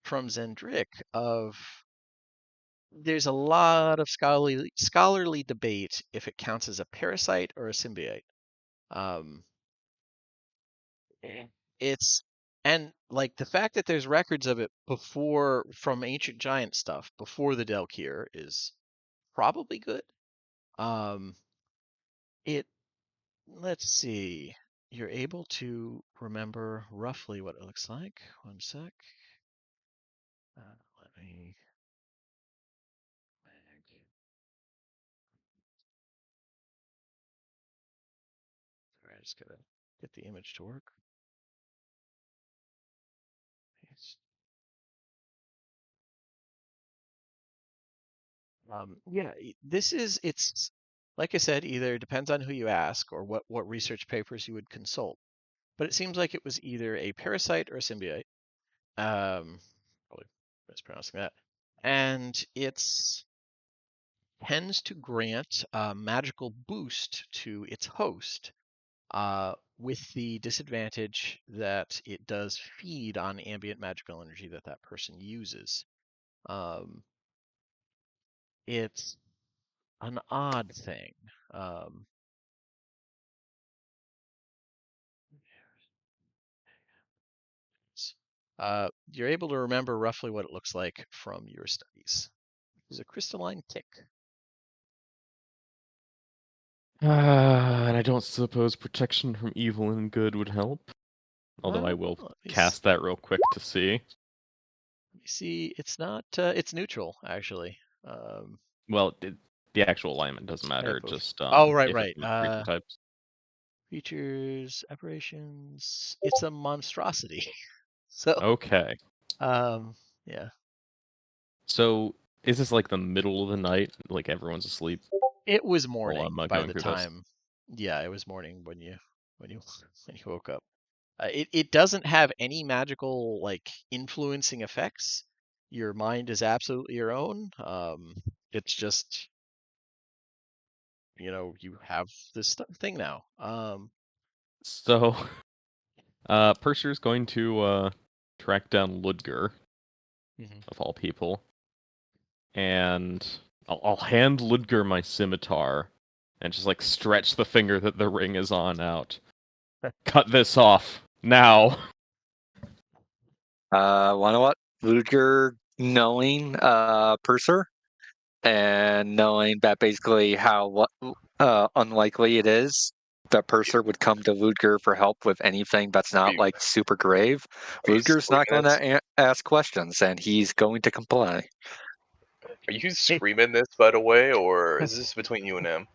from Zendrick of there's a lot of scholarly debate if it counts as a parasite or a symbiote. Um, it's and like the fact that there's records of it before from ancient giant stuff before the Delkir is probably good. Let's see. You're able to remember roughly what it looks like. One sec. Let me. Sorry, I just gotta get the image to work. Yeah, it's like I said, either depends on who you ask or what research papers you would consult. But it seems like it was either a parasite or a symbiote. Probably mispronouncing that. And it's tends to grant a magical boost to its host, with the disadvantage that it does feed on ambient magical energy that that person uses. It's an odd thing. You're able to remember roughly what it looks like from your studies. It's a crystalline tick.
And I don't suppose protection from evil and good would help. Although I will
Let me
cast that real quick to see.
Let me see. It's not. It's neutral, actually.
Well, the actual alignment doesn't matter.
Type of-
Just
Oh, right,
if
right.
it's not creature types.
Features, aberrations. It's a monstrosity. So,
Okay.
yeah.
So is this like the middle of the night? Like everyone's asleep?
It was
while
morning
I'm
by
going
the
through this?
time. Yeah, it was morning when you when you woke up. It doesn't have any magical like influencing effects. Your mind is absolutely your own. It's just you have this thing now.
So, Purser's going to track down Ludger, of all people, and I'll hand Ludger my scimitar, and just like stretch the finger that the ring is on out. Cut this off now.
Wanna what? Luger knowing Purser and knowing that basically how unlikely it is that Purser would come to Ludger for help with anything that's not like super grave.
Are you
Ludger's not going
screaming
to ask questions, and he's going to comply.
Are you screaming this, by the way, or is this between you and him?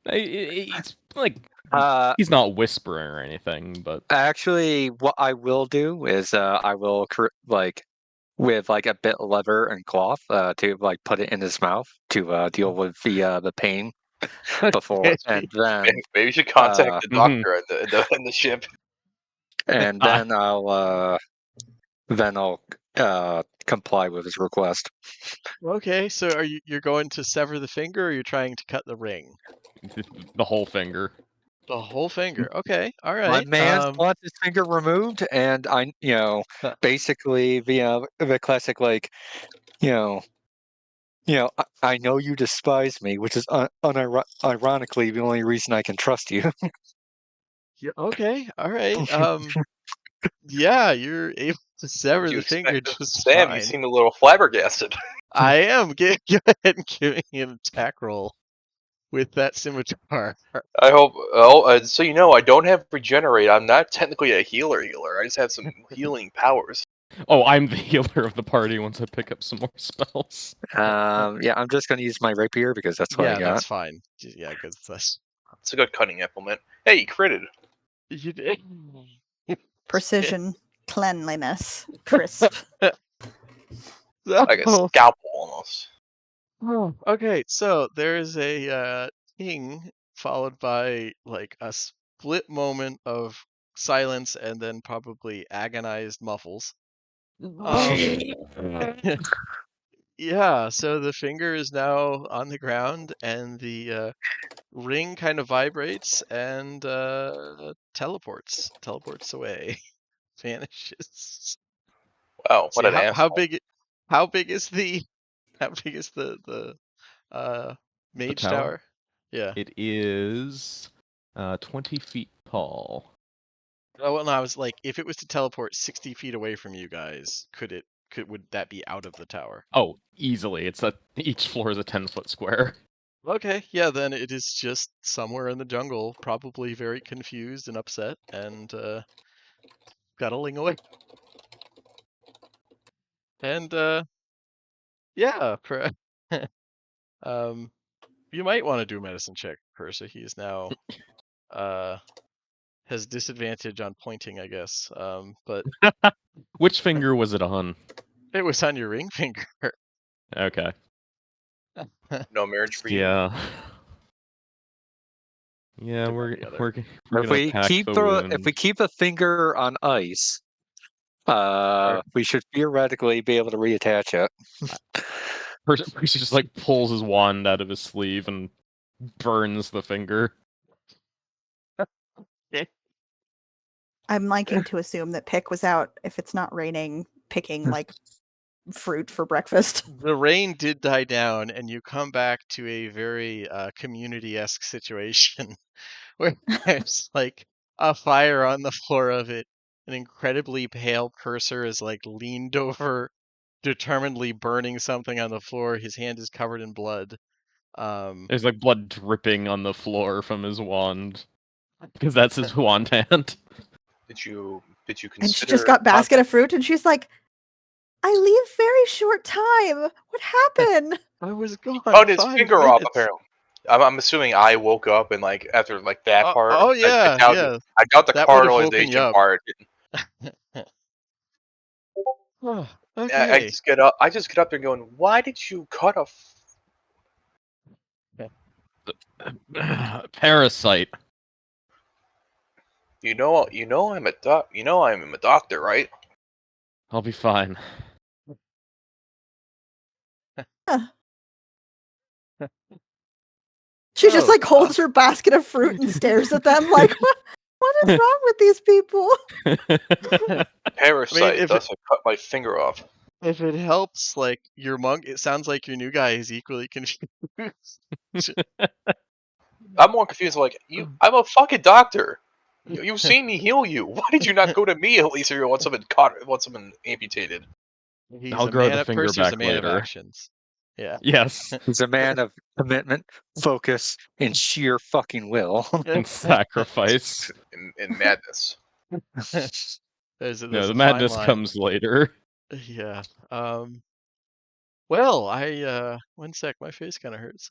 It's like
Uh,
he's not whispering or anything, but
Actually, what I will do is I will like with like a bit of leather and cloth to like put it in his mouth to deal with the pain before, and then
Maybe you should contact the
mhm.
doctor in the ship.
and then I'll comply with his request.
Okay, so you're going to sever the finger, or you're trying to cut the ring?
The whole finger.
The whole finger. Okay, all
My
right.
man wants his finger removed, and basically the classic like, you know, I know you despise me, which is ironically the only reason I can trust you.
Yeah, okay, all right. Yeah, you're able to sever
You
the finger
expect
just
Sam? You
fine.
seem a little flabbergasted.
I am. Go ahead and give me an attack roll with that scimitar.
I hope. Oh, so you know, I don't have regenerate. I'm not technically a healer. I just have some healing powers.
Oh, I'm the healer of the party once I pick up some more spells.
Yeah, I'm just gonna use my rapier because that's what I
Yeah,
got.
that's fine. Yeah, because that's
It's a good cutting implement. Hey, you critted.
you did.
Precision, cleanliness, crisp.
Like a scalpel almost.
Okay, so there's a ting followed by like a split moment of silence and then probably agonized muffles. Yeah, so the finger is now on the ground and the ring kind of vibrates and teleports away, vanishes.
Wow, what
See
an asshole.
how big is the mage
tower?
tower? Yeah.
It is 20 feet tall.
Oh, well, no, I was like, if it was to teleport 60 feet away from you guys, could it would that be out of the tower?
Oh, easily. Each floor is a 10-foot square.
Okay, yeah, then it is just somewhere in the jungle, probably very confused and upset, and scuttling away. And yeah, you might want to do a medicine check, Persa. He is now has disadvantage on pointing, I guess. But
Which finger was it on?
it was on your ring finger.
Okay.
No marriage for you.
Yeah. Yeah,
Took on
we're
the other.
we're we're
If
gonna
we
pack
keep
the
if we
wound.
keep the finger on ice, we should theoretically be able to reattach it.
Percy just like pulls his wand out of his sleeve and burns the finger.
I'm liking to assume that Pick was out, if it's not raining, picking like fruit for breakfast.
The rain did die down, and you come back to a very community-esque situation where there's like a fire on the floor of it. An incredibly pale Cursor is like leaned over, determinedly burning something on the floor. His hand is covered in blood.
There's like blood dripping on the floor from his wand. Because that's his wand hand.
Did you consider?
And she just got basket of fruit, and she's like, "I leave very short time. What happened?"
I was gone.
Cut his
5
finger off.
minutes.
Apparently, I'm assuming I woke up and like after like that part.
Oh yeah, yeah.
I got the
That would have woken you
carnalization
up.
part.
Oh,
I
okay.
just get up. I just get up there going, "Why did you cut a?"
Parasite.
You know I'm a I'm a doctor, right?
I'll be fine.
She just
Oh,
like holds her basket of fruit and stares at them like, what is wrong with these people?
Parasite.
if
Thus, I cut my finger off.
If it helps, like your monk, it sounds like your new guy is equally confused.
I'm more confused. Like I'm a fucking doctor. You've seen me heal you. Why did you not go to me at least if you want someone amputated?
He's
I'll
a
grow
man
the
of
finger
Percy's a
back
man of
later.
actions. Yeah.
Yes.
He's a man of commitment, focus, and sheer fucking will.
And sacrifice.
In madness.
There's
No,
a
the
fine
madness
line.
comes later.
Yeah. Well, one sec, my face kind of hurts.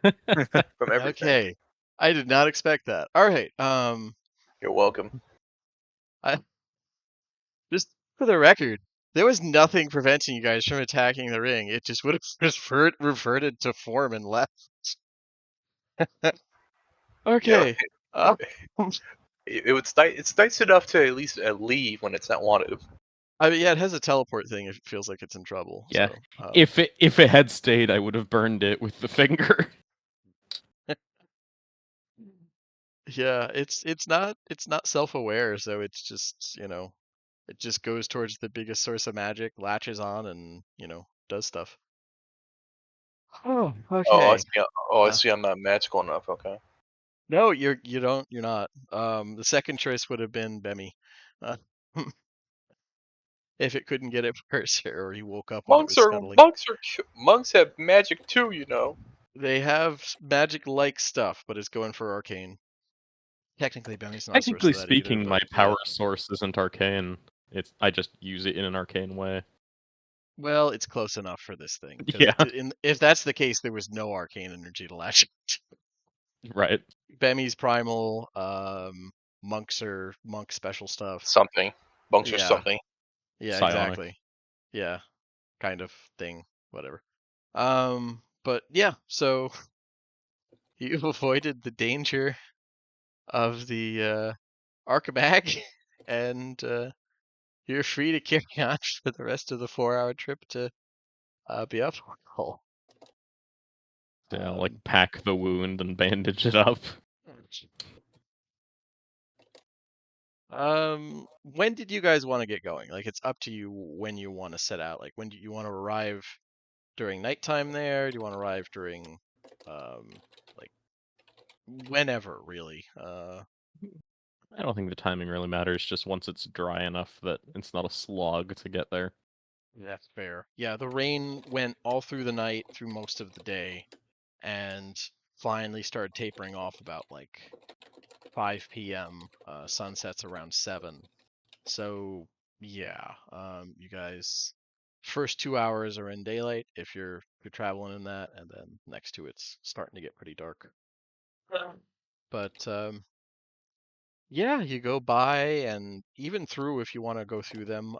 From everything.
Okay. I did not expect that. All right.
You're welcome.
Just for the record, there was nothing preventing you guys from attacking the ring. It just would have reverted to form and left. Okay.
It's nice enough to at least leave when it's not wanted.
I mean, yeah, it has a teleport thing if it feels like it's in trouble.
Yeah.
So,
If it had stayed, I would have burned it with the finger.
yeah, it's not self-aware, so it's just it just goes towards the biggest source of magic, latches on, and does stuff. Oh, okay.
I see. I'm not magical enough. Okay.
No, you're not. The second choice would have been Bemi. If it couldn't get it first, or he woke up when it was scuttling.
Monks have magic too, you know.
They have magic-like stuff, but it's going for arcane. Technically, Bemi's not a source
Technically
of that either,
speaking,
but
my
yeah.
power source isn't arcane. I just use it in an arcane way.
Well, it's close enough for this thing.
Yeah.
If that's the case, there was no arcane energy to latch.
Right.
Bemi's primal, monks are monk special stuff.
Something. Monks or
Yeah.
something.
Yeah,
Psionic.
exactly. Yeah, kind of thing. Whatever. But yeah, so you've avoided the danger of the Archimag, and you're free to carry on for the rest of the 4-hour trip to be up.
Yeah, like pack the wound and bandage it up.
When did you guys want to get going? Like, it's up to you when you want to set out. Like, when do you want to arrive during nighttime there? Do you want to arrive during, like, whenever, really?
I don't think the timing really matters. Just once it's dry enough that it's not a slog to get there.
That's fair. Yeah, the rain went all through the night, through most of the day, and finally started tapering off about like 5 p.m. Sunsets around 7. So yeah, you guys, first 2 hours are in daylight if you're traveling in that, and then next to it's starting to get pretty dark. But yeah, you go by and even through if you want to go through them,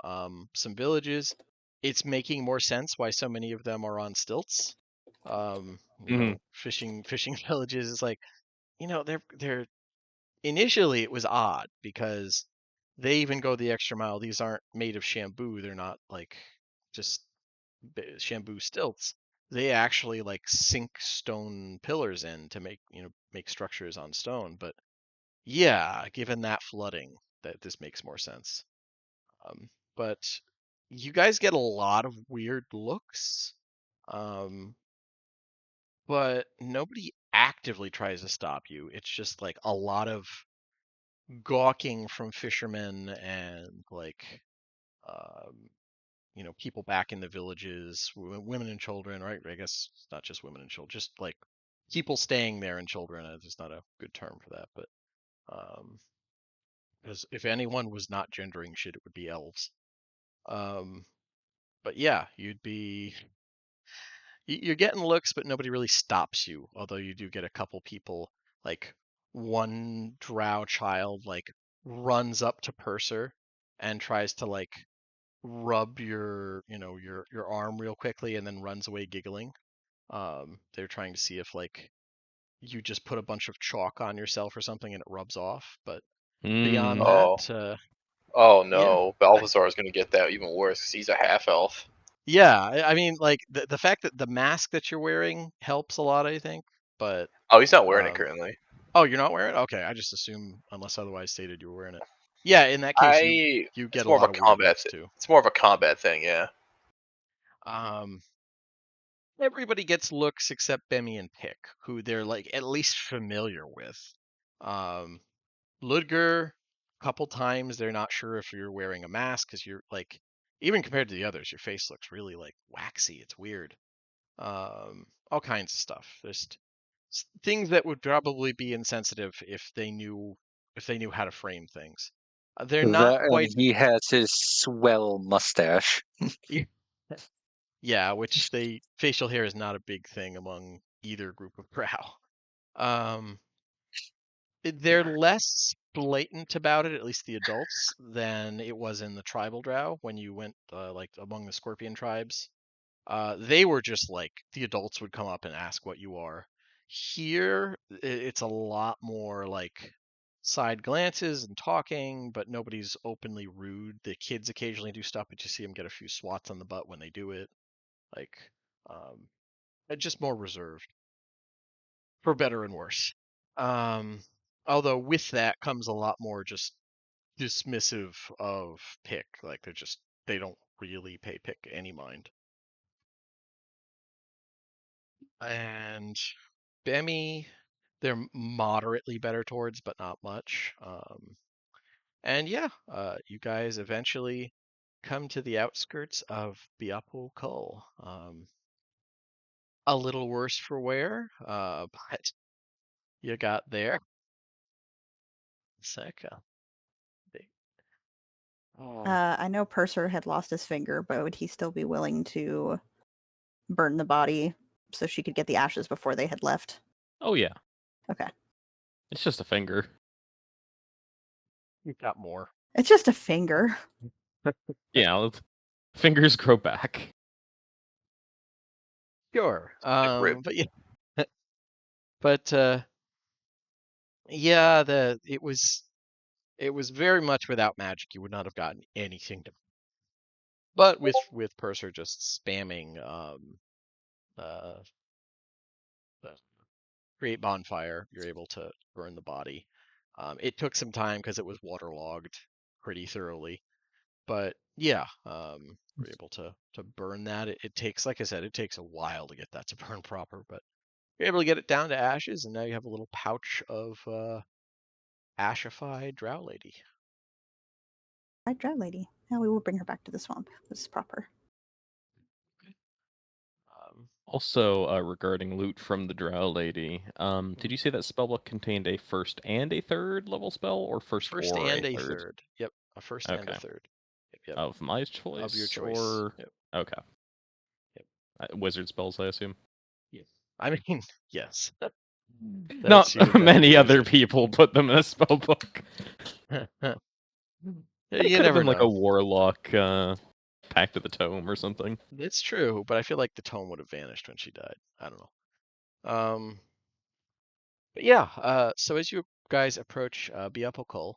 some villages. It's making more sense why so many of them are on stilts. Fishing villages is like, they're initially it was odd because they even go the extra mile. These aren't made of bamboo. They're not like just bamboo stilts. They actually like sink stone pillars in to make structures on stone. But yeah, given that flooding, that this makes more sense. But you guys get a lot of weird looks, um, but nobody actively tries to stop you. It's just like a lot of gawking from fishermen and like um, people back in the villages, women and children, right? I guess it's not just women and children, just like people staying there and children. It's not a good term for that, but because if anyone was not gendering shit, it would be elves. Um, but yeah, you're getting looks, but nobody really stops you. Although you do get a couple people, like one drow child, like runs up to Purser and tries to like rub your arm real quickly, and then runs away giggling. They're trying to see if like you just put a bunch of chalk on yourself or something and it rubs off. But beyond that,
Oh. Oh
yeah.
no, Balthazar is going to get that even worse because he's a half elf.
Yeah, I mean, like the fact that the mask that you're wearing helps a lot, I think. But
Oh, he's not wearing it
um,
currently.
oh, you're not wearing it? Okay, I just assume unless otherwise stated you were wearing it. Yeah, in that case, you get
It's
a
more of a
lot of weird
combat.
looks too.
It's more of a combat thing, yeah.
Um, Everybody gets looks except Bemmy and Pick, who they're like at least familiar with. Um, Ludger, a couple times they're not sure if you're wearing a mask because you're like, even compared to the others, your face looks really like waxy. It's weird. All kinds of stuff. Just things that would probably be insensitive if they knew how to frame things. They're not
That and
quite.
he has his swell mustache.
Yeah, which facial hair is not a big thing among either group of drow. Um, they're less blatant about it, at least the adults, than it was in the tribal drow when you went like among the scorpion tribes. They were just like the adults would come up and ask what you are. Here, it's a lot more like side glances and talking, but nobody's openly rude. The kids occasionally do stuff, but you see them get a few swats on the butt when they do it. Like, um, just more reserved, for better and worse. Um, Although with that comes a lot more just dismissive of Pick. Like they don't really pay Pick any mind. And Bemmy, they're moderately better towards, but not much. And yeah, you guys eventually come to the outskirts of Biapo Kull. A little worse for wear, but you got there. Second.
I know Purser had lost his finger, but would he still be willing to burn the body so she could get the ashes before they had left?
Oh yeah,
Okay.
it's just a finger.
You've got more.
It's just a finger.
Yeah, fingers grow back.
Sure.
Like rib.
But yeah, but yeah, it was very much without magic. You would not have gotten anything to. But with Purser just spamming uh, create bonfire, you're able to burn the body. It took some time because it was waterlogged pretty thoroughly, but yeah, we're able to burn that. It takes, like I said, it takes a while to get that to burn proper, but you're able to get it down to ashes, and now you have a little pouch of ashified drow lady.
Right, drow lady. Now we will bring her back to the swamp. This is proper.
Also, regarding loot from the drow lady, did you say that spellbook contained a first and a third level spell, or first
First
or
and
a
a
third?
third. Yep, a first and a
Okay.
third. Yep.
Of my
Of your
choice,
choice.
or
Yep.
okay.
Yep.
Wizard spells, I assume.
Yes. I mean, yes.
Not
your
many other
wizard.
people put them in a spellbook. It
You
could have
never
been like a
know.
warlock Pact of the Tome or something.
It's true, but I feel like the tome would have vanished when she died. I don't know. But yeah, so as you guys approach Biapokul,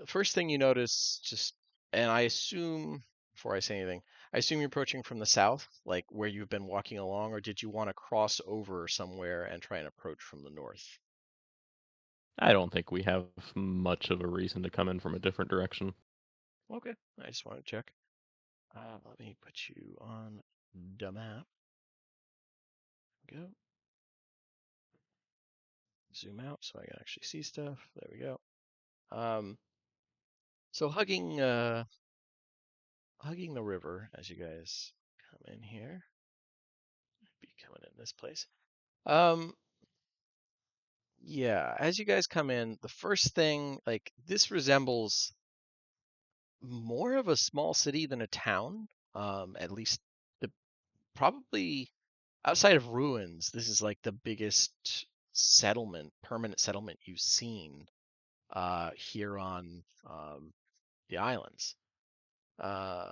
first thing you notice, and I assume, before I say anything, I assume you're approaching from the south, like where you've been walking along, or did you want to cross over somewhere and try and approach from the north?
I don't think we have much of a reason to come in from a different direction.
Okay, I just want to check. Let me put you on the map. Go. Zoom out so I can actually see stuff. There we go. So hugging the river as you guys come in here. Be coming in this place. Yeah, as you guys come in, the first thing, like, this resembles more of a small city than a town. At least the probably outside of ruins, this is like the biggest permanent settlement you've seen here on the islands. Uh,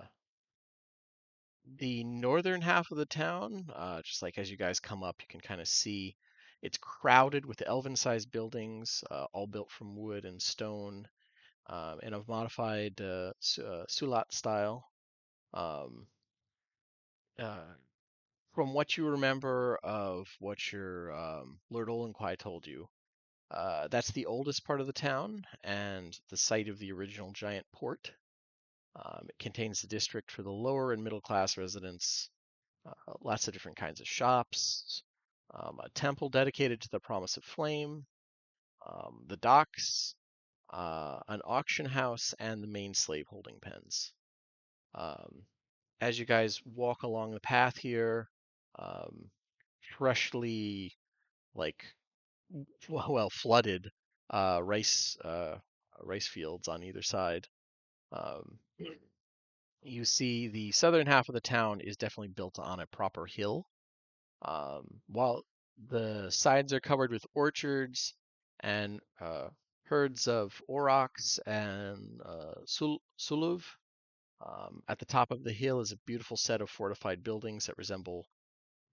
the northern half of the town, just like as you guys come up, you can kind of see it's crowded with elven-sized buildings, all built from wood and stone, in a modified Sulat style. Um, uh, from what you remember of what your Lord Olenquai told you, that's the oldest part of the town and the site of the original giant port. It contains the district for the lower and middle class residents, lots of different kinds of shops, a temple dedicated to the promise of flame, the docks, an auction house, and the main slave holding pens. Um, as you guys walk along the path here, um, freshly, like, well, flooded rice fields on either side. Um, you see the southern half of the town is definitely built on a proper hill, while the sides are covered with orchards and herds of aurochs and suluv. At the top of the hill is a beautiful set of fortified buildings that resemble,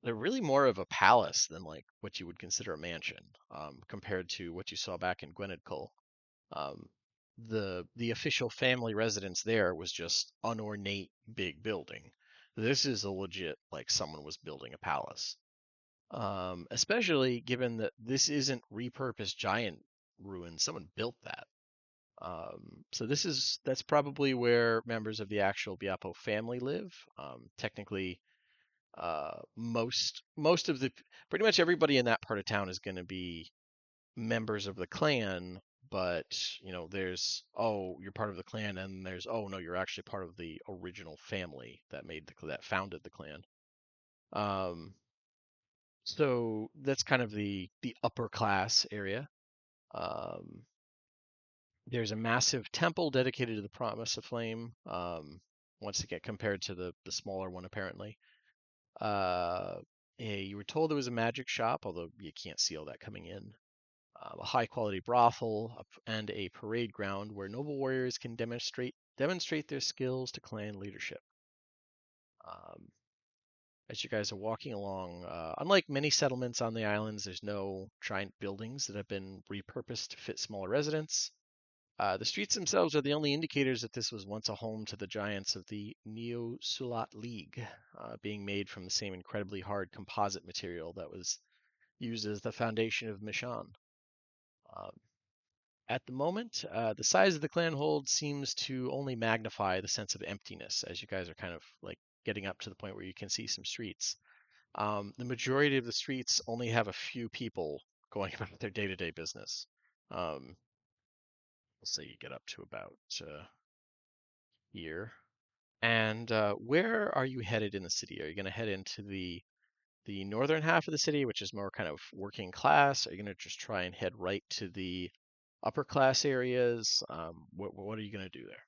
they're really more of a palace than like what you would consider a mansion, compared to what you saw back in Gwenedcull. Um, the official family residence there was just an ornate big building. This is a legit, like, someone was building a palace. Especially given that this isn't repurposed giant ruins. Someone built that. So that's probably where members of the actual Biapo family live. Technically, most of the pretty much everybody in that part of town is going to be members of the clan. But there's, oh, you're part of the clan, and there's, oh no, you're actually part of the original family that founded the clan. So that's kind of the upper class area. Um, there's a massive temple dedicated to the promise of flame. Once again, compared to the smaller one, apparently. Uh, you were told there was a magic shop, although you can't see all that coming in. A high quality brothel, and a parade ground where noble warriors can demonstrate their skills to clan leadership. Um, as you guys are walking along, unlike many settlements on the islands, there's no giant buildings that have been repurposed to fit smaller residents. The streets themselves are the only indicators that this was once a home to the giants of the Neo-Sulat League, being made from the same incredibly hard composite material that was used as the foundation of Mishann. Um, at the moment, the size of the clan hold seems to only magnify the sense of emptiness as you guys are kind of like getting up to the point where you can see some streets. The majority of the streets only have a few people going about their day-to-day business. Um, we'll say you get up to about here. And where are you headed in the city? Are you going to head into the northern half of the city, which is more kind of working class? Are you going to just try and head right to the upper class areas? What are you going to do there?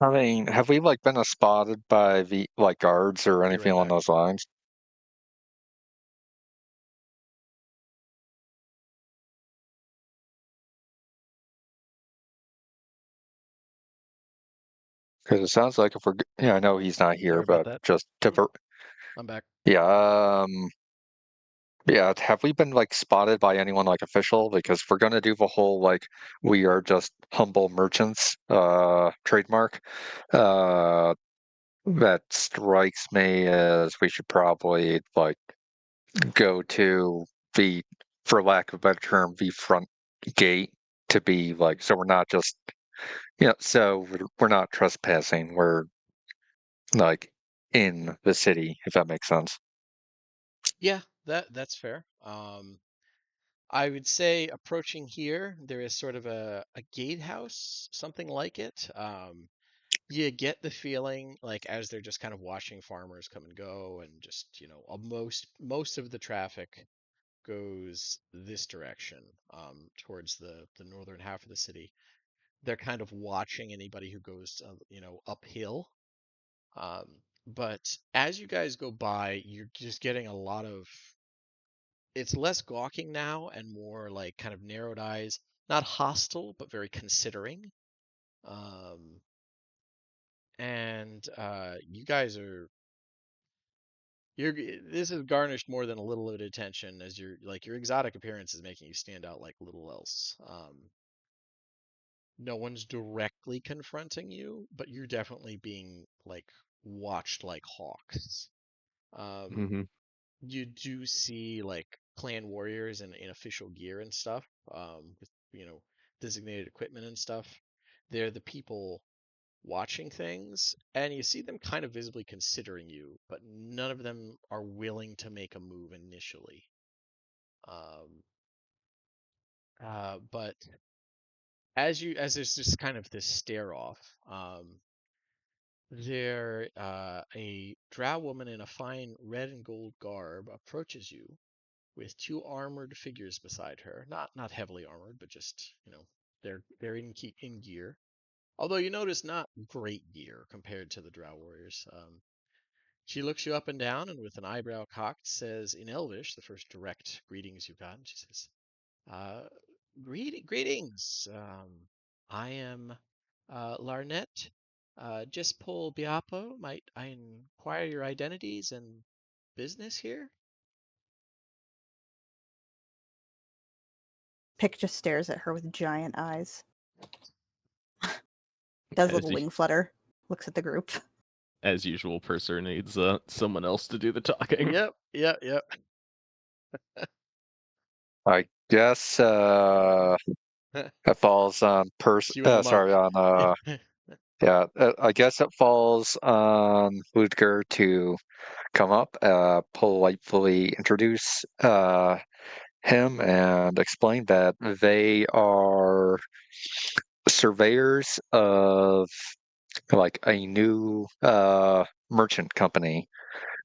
I mean, have we like been spotted by the like guards or
Be
anything
right
along
back.
those lines? Because it sounds like if we're, I know he's not here,
Sorry about
but
that.
just
I'm back.
yeah, yeah. Have we been like spotted by anyone like official? Because if we're gonna do the whole like we are just humble merchants trademark, uh, that strikes me as we should probably like go to the, for lack of a better term, the front gate to be like, so we're not just, so we're not trespassing. We're like in the city, if that makes sense.
Yeah, that's fair. I would say approaching here, there is sort of a gatehouse, something like it. You get the feeling like as they're just kind of watching farmers come and go, and just most of the traffic goes this direction, towards the northern half of the city. They're kind of watching anybody who goes, uphill. Um, but as you guys go by, you're just getting a lot of. It's less gawking now and more like kind of narrowed eyes, not hostile, but very considering. Um, and you guys are this has garnished more than a little bit of attention, as your exotic appearance is making you stand out like little else. No one's directly confronting you, but you're definitely being like watched like hawks. Um,
Mm-hmm.
you do see like clan warriors in official gear and stuff, with designated equipment and stuff. They're the people watching things, and you see them kind of visibly considering you, but none of them are willing to make a move initially. Um, but as there's just kind of this stare off, there a drow woman in a fine red and gold garb approaches you with two armored figures beside her. Not heavily armored, but just they're in gear. Although you notice not great gear compared to the drow warriors. She looks you up and down, and with an eyebrow cocked says in Elvish, the first direct greetings you've gotten, she says, uh, greetings. I am Larnette. Just Pol Biapo. Might I inquire your identities and business here?
Pick just stares at her with giant eyes. Does a
As,
little wing flutter. Looks at the group.
as usual, Purser needs someone else to do the talking.
Yep.
I guess it falls on
Cue the monk.
sorry, on yeah, I guess it falls on Ludger to come up, politely introduce him and explain that they are surveyors of like a new merchant company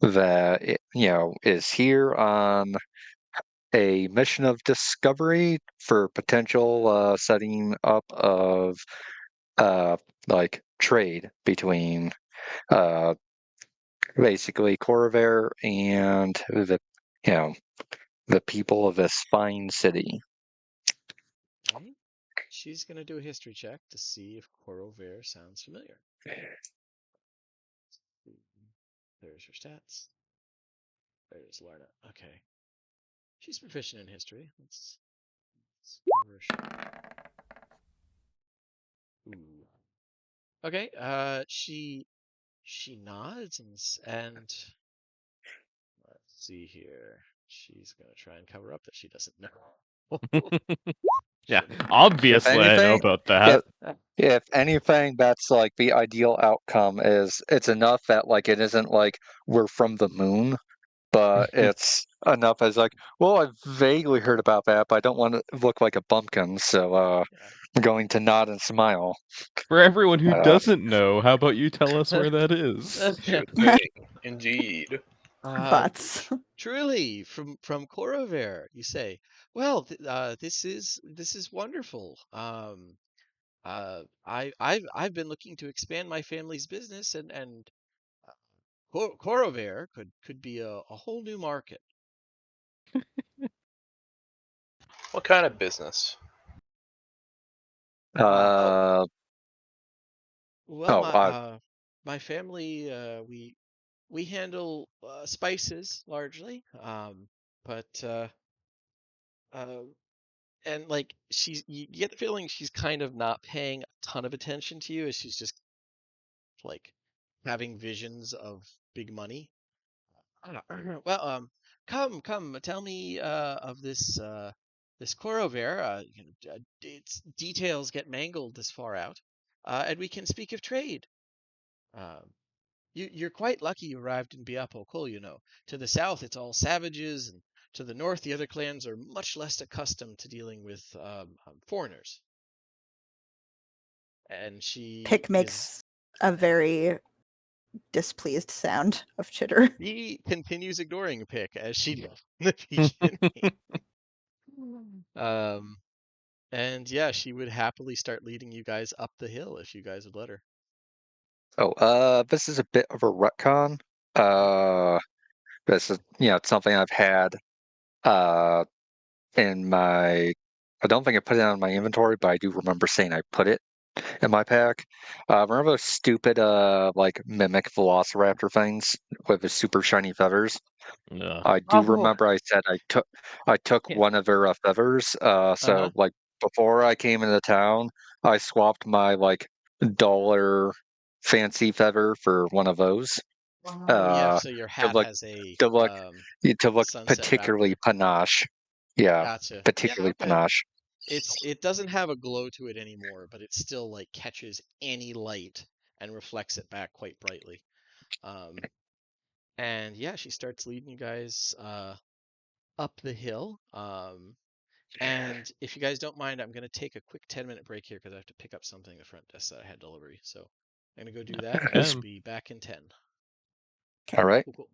that is here on a mission of discovery for potential setting up of uh like trade between uh basically Corvair and you know the people of this fine city.
Okay. She's gonna do a history check to see if Corover sounds familiar. There's her stats. There's Larna. Okay. She's proficient in history. Let's give her a shot. Ooh. Okay. She nods and let's see here. She's gonna try and cover up that she doesn't know.
Yeah,
Shouldn't.
If
obviously I know
anything,
about
if
that.
if anything, that's like the ideal outcome is it's enough that like it isn't like we're from the moon but it's enough as like, well, I've vaguely heard about that, but I don't want to look like a bumpkin, so
Yeah.
I'm going to nod and smile.
For everyone who
Uh,
doesn't know, how about you tell us where that is?
Sure thing. Indeed.
Butts.
Truly, from Corover, you say, well, this is wonderful. I've been looking to expand my family's business, and Corover could be a whole new market.
What kind of business?
uh,
Well,
oh,
my family, we handle spices largely, but uh, and like you get the feeling she's kind of not paying a ton of attention to you, as she's just like having visions of big money. Ah, well, come, tell me of this Corover. Its details get mangled this far out, and we can speak of trade. Um, you're quite lucky you arrived in Biapo Kul, you know. To the south, it's all savages, and to the north, the other clans are much less accustomed to dealing with foreigners. And she
Pick
is
makes a very displeased sound of chitter.
he continues ignoring Pick as she did in the beginning. Um, and yeah, she would happily start leading you guys up the hill if you guys would let her.
this is a bit of a retcon. This is, it's something I've had uh in my. I don't think I put it on my inventory, but I do remember saying I put it in my pack. Remember those stupid like mimic velociraptor things with the super shiny feathers?
Ugh.
I do remember I said I took
Yeah.
one of their feathers.
Uh-huh.
So like before I came into town, I swapped my like dollar fancy feather for one of those.
Oh yeah,
Uh,
so your
to
hat
look
has a
to look to look
sunset
particularly
raptor.
panache. Yeah,
Gotcha. Yeah,
particularly
okay.
panache.
It doesn't have a glow to it anymore, but it still like catches any light and reflects it back quite brightly. Um, and yeah, she starts leading you guys up the hill. And if you guys don't mind, I'm gonna take a quick 10-minute break here because I have to pick up something at the front desk that I had delivery. So I'm gonna go do that, and I'll
Okay.
be back in 10.
All right.
Cool, cool.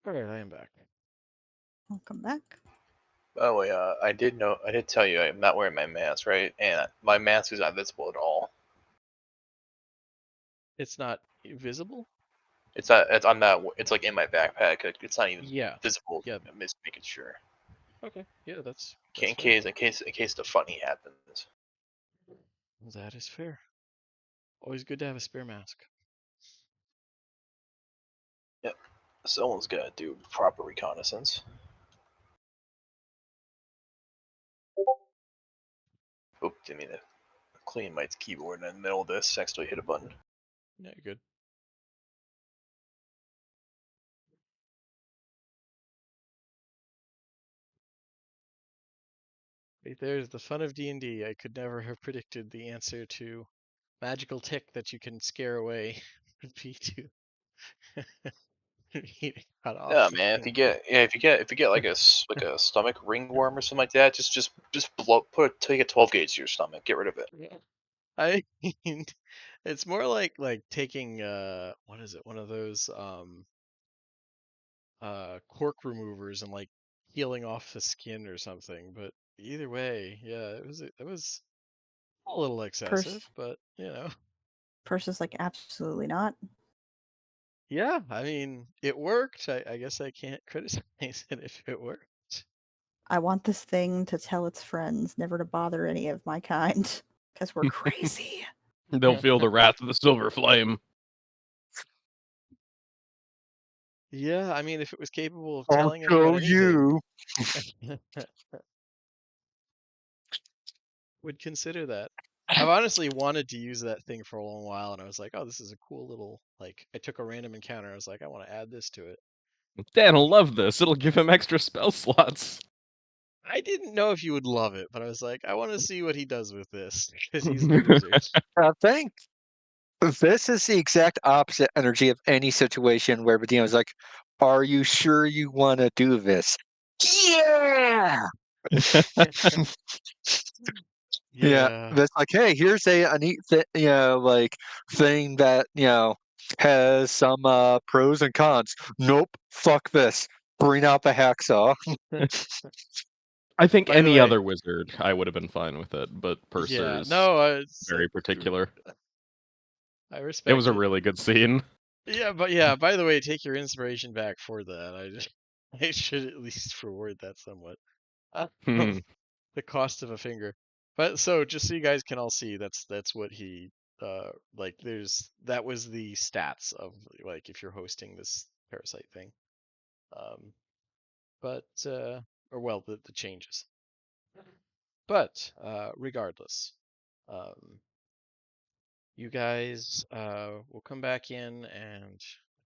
All right, I am back.
Welcome back.
By the way, I did tell you I'm not wearing my mask, right? And my mask is not visible at all.
It's not visible?
It's not. I'm not. It's like in my backpack. It's not even
Yeah.
visible.
Yeah.
I'm just making sure.
Okay. Yeah, that's
In
fair.
case the funny happens.
That is fair. Always good to have a spare mask.
Yep. Someone's gotta do proper reconnaissance. Oop, didn't mean to clean my keyboard in the middle of this. Actually hit a button.
Yeah, good. Right there's the fun of D&D. I could never have predicted the answer to magical tick that you can scare away would be to cut off.
Yeah,
the
man.
thing.
If you get like a stomach ringworm or something like that, just take a 12 gauge to your stomach. Get rid of it.
I mean, it's more like taking what is it? One of those cork removers and like peeling off the skin or something. But either way, yeah, it was a little excessive, but you know.
Purse is like, absolutely not.
Yeah, I mean, it worked. I guess I can't criticize it if it worked.
I want this thing to tell its friends never to bother any of my kind, because we're crazy.
They'll feel the wrath of the silver flame.
Yeah, I mean, if it was capable of
I'll
telling anyone
show
anything,
you.
would consider that. I've honestly wanted to use that thing for a long while, and I was like, oh, this is a cool little, like, I took a random encounter. I was like, I want to add this to it.
Dan will love this. It'll give him extra spell slots.
I didn't know if you would love it, but I was like, I want to see what he does with this because he's the wizard.
I think this is the exact opposite energy of any situation where the DM is like, "Are you sure you want to do this?" Yeah. Yeah,
Yeah.
that's like, hey, here's a neat like thing that has some pros and cons. Nope, fuck this. Bring out the hacksaw.
I think
By the
any
way,
other wizard, I would have been fine with it, but
yeah,
Purser's
no, it's
very particular.
I
It was
respect
a
it.
really good scene.
Yeah, but yeah, by the way, take your inspiration back for that. I should at least reward that somewhat.
Hmm.
The cost of a finger. But so just so you guys can all see, that's what he like that was the stats of like if you're hosting this parasite thing. But or well the changes. But regardless, um you guys will come back in and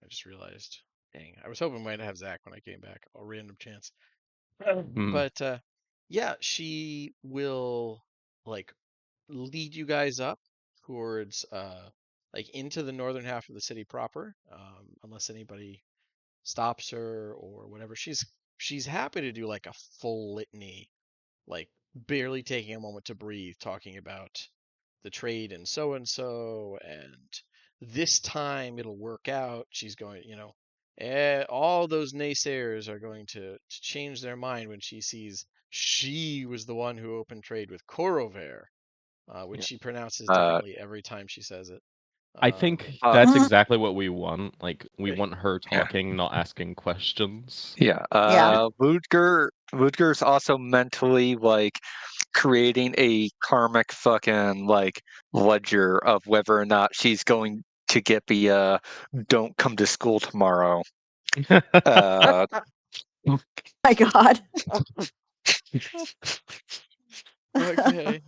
I just realized, dang, I was hoping we might have Zach when I came back, a random chance.
Hmm.
But yeah, she will like lead you guys up towards like into the northern half of the city proper, unless anybody stops her or whatever. She's happy to do like a full litany, like barely taking a moment to breathe, talking about the trade and so, and this time it'll work out. She's going, all those naysayers are going to change their mind when she sees she was the one who opened trade with Korover, which
Yeah.
she pronounces differently every time she says it.
I think
Uh,
that's exactly what we want. Like, we want her
Yeah.
talking, not asking questions.
Yeah.
Yeah.
Woodger's also mentally like creating a karmic fucking like ledger of whether or not she's going to get the don't come to school tomorrow. Uh,
My God.
Okay.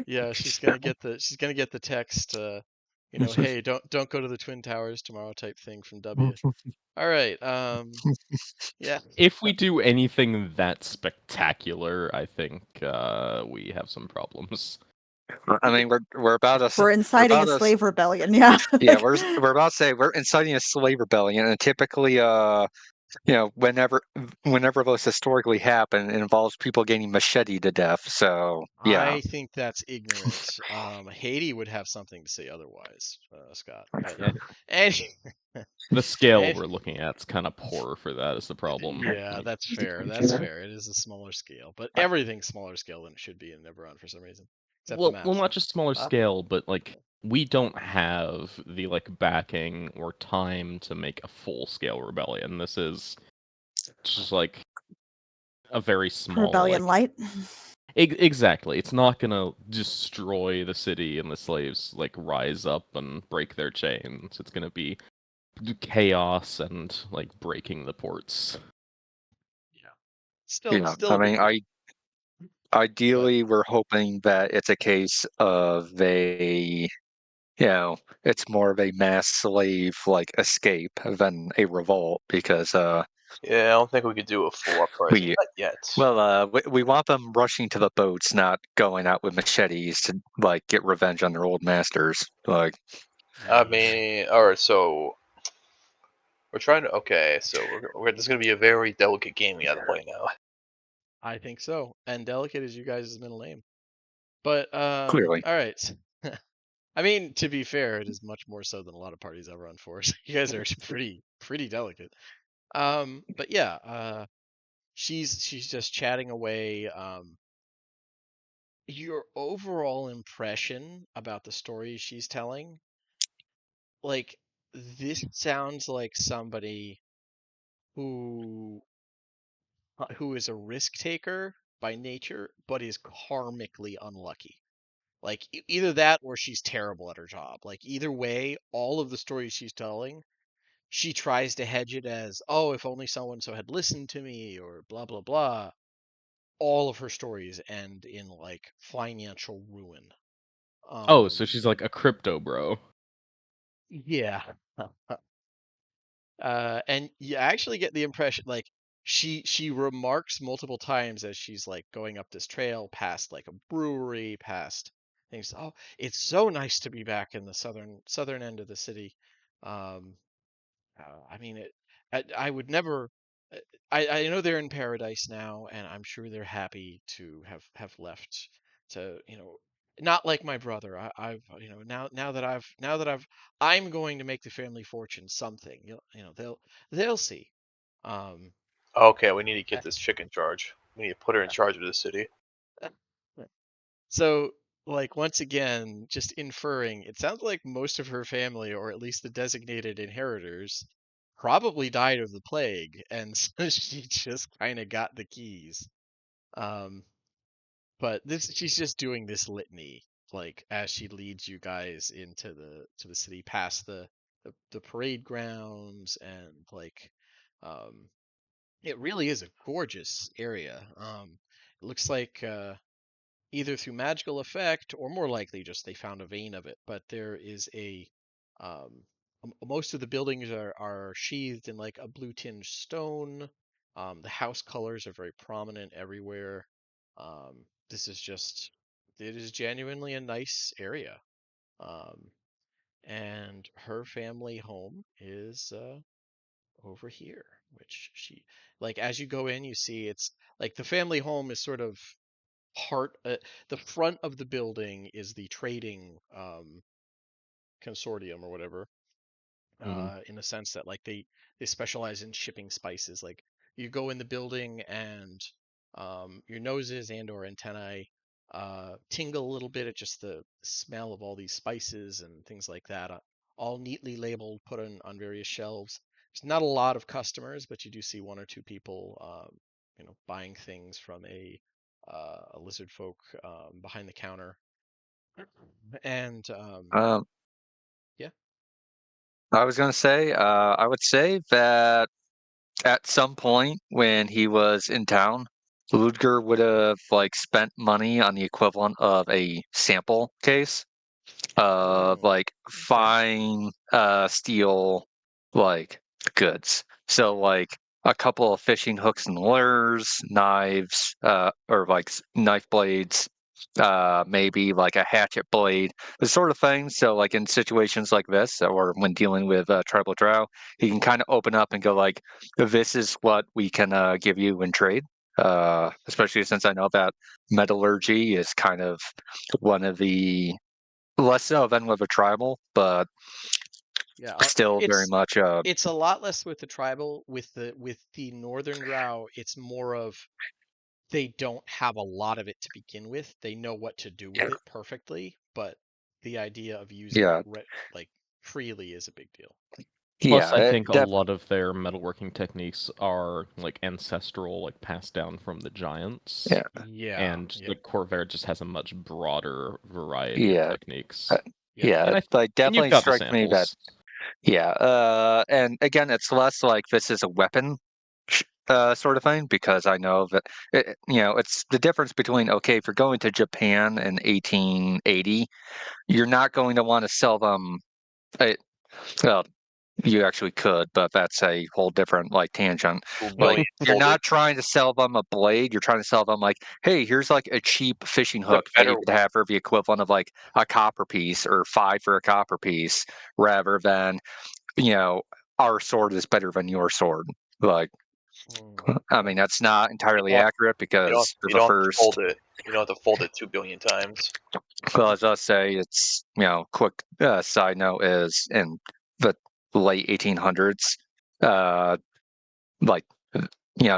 Yeah, she's gonna get the text, hey, don't go to the Twin Towers tomorrow type thing from W. All right. Yeah.
If we do anything that spectacular, I think we have some problems.
I mean, we're about to
We're inciting a slave rebellion. Yeah.
yeah, we're about to say we're inciting a slave rebellion, and typically, whenever those historically happen, it involves people getting macheted to death. So yeah,
I think that's ignorant. Haiti would have something to say otherwise, Scott. But
Yeah.
any-
The scale
And-
we're looking at is kind of poor for that. Is the problem?
Yeah,
Like,
that's fair. That's fair. It is a smaller scale, but everything's smaller scale than it should be in Eberron for some reason, except the
well,
maps.
not just smaller
Uh,
scale, but like we don't have the like backing or time to make a full scale rebellion. This is just like a very small
Rebellion
like,
light.
Exactly. It's not gonna destroy the city and the slaves like rise up and break their chains. It's gonna be chaos and like breaking the ports.
Still,
I
still a big
mean,
deal.
ideally, we're hoping that it's a case of it's more of a mass slave like escape than a revolt because
Yeah, I don't think we could do a full uprising.
we
Not yet.
we want them rushing to the boats, not going out with machetes to like get revenge on their old masters. Like,
I mean, all right. So we're trying to. Okay, so this is gonna be a very delicate game we got to play now.
I think so. And delicate is you guys' middle name. But
clearly.
all right. I mean, to be fair, it is much more so than a lot of parties I've run for. So you guys are pretty delicate. But yeah, she's just chatting away. Your overall impression about the story she's telling, like this sounds like somebody who who is a risk taker by nature, but is karmically unlucky. Like either that or she's terrible at her job. Like either way, all of the stories she's telling, she tries to hedge it as, oh, if only someone so had listened to me or blah blah blah. All of her stories end in like financial ruin.
Oh, so
Um,
she's like a crypto bro.
yeah. And you actually get the impression like she remarks multiple times as she's like going up this trail past like a brewery, past things. Oh, it's so nice to be back in the southern end of the city. Um, I mean, I would never. uh, I know they're in paradise now, and I'm sure they're happy to have left to not like my brother. I've I'm going to make the family fortune something. They'll see. Um,
Okay, we need to
eh,
get this chick in charge. We need to put her in charge of the city.
eh, so like once again, just inferring, it sounds like most of her family, or at least the designated inheritors, probably died of the plague, and so she just kind of got the keys. Um, but this she's just doing this litany, like as she leads you guys into the city, past the parade grounds, and like, um, it really is a gorgeous area. It looks like either through magical effect or more likely just they found a vein of it. But there is um, most of the buildings are sheathed in like a blue tinged stone. The house colors are very prominent everywhere. This is just, it is genuinely a nice area. Um, and her family home is over here, which she, like, as you go in, you see it's like the family home is sort of the front of the building is the trading consortium or whatever,
Hmm.
in the sense that like they specialize in shipping spices. Like you go in the building and your noses and or antennae tingle a little bit at just the smell of all these spices and things like that, all neatly labeled, put on various shelves. There's not a lot of customers, but you do see one or two people buying things from a lizard folk behind the counter. And
Um,
yeah.
I was gonna say, I would say that at some point when he was in town, Ludger would have like spent money on the equivalent of a sample case of like
Okay.
fine steel like goods. So like a couple of fishing hooks and lures, knives, or like knife blades, maybe like a hatchet blade, the sort of thing. So like in situations like this, or when dealing with tribal drow, he can kind of open up and go like, "This is what we can give you in trade." Especially since I know that metallurgy is kind of one of the less so than with a tribal, but
Yeah,
still very much
it's a lot less with the tribal. With the northern drow, it's more of they don't have a lot of it to begin with. They know what to do with it perfectly, but the idea of using
yeah,
it like freely is a big deal.
Plus, I
yeah,
think a lot of their metalworking techniques are like ancestral, like passed down from the giants.
yeah,
Yeah,
And
yeah,
the Corvair just has a much broader variety of
yeah,
techniques.
yeah.
yeah.
And
Like
and you've
definitely
got the
strikes me that
samples.
yeah, and again, it's less like this is a weapon sort of thing because I know that it's the difference between okay, if you're going to Japan in 1880, you're not going to want to sell them. Uh, well, you actually could, but that's a whole different like tangent.
2
Like
billion
you're
folded.
not trying to sell them a blade. You're trying to sell them like, hey, here's like a cheap fishing
The
hook that you
better
could have for the equivalent of like a copper piece or 5 for a copper piece, rather than you know our sword is better than your sword. Like, I mean, that's not
you
entirely
don't
accurate because they're
you
the
don't have to
first.
fold it. You don't have to fold it 2 billion times.
Well, as I say, it's quick side note is in the late 1800s, uh, like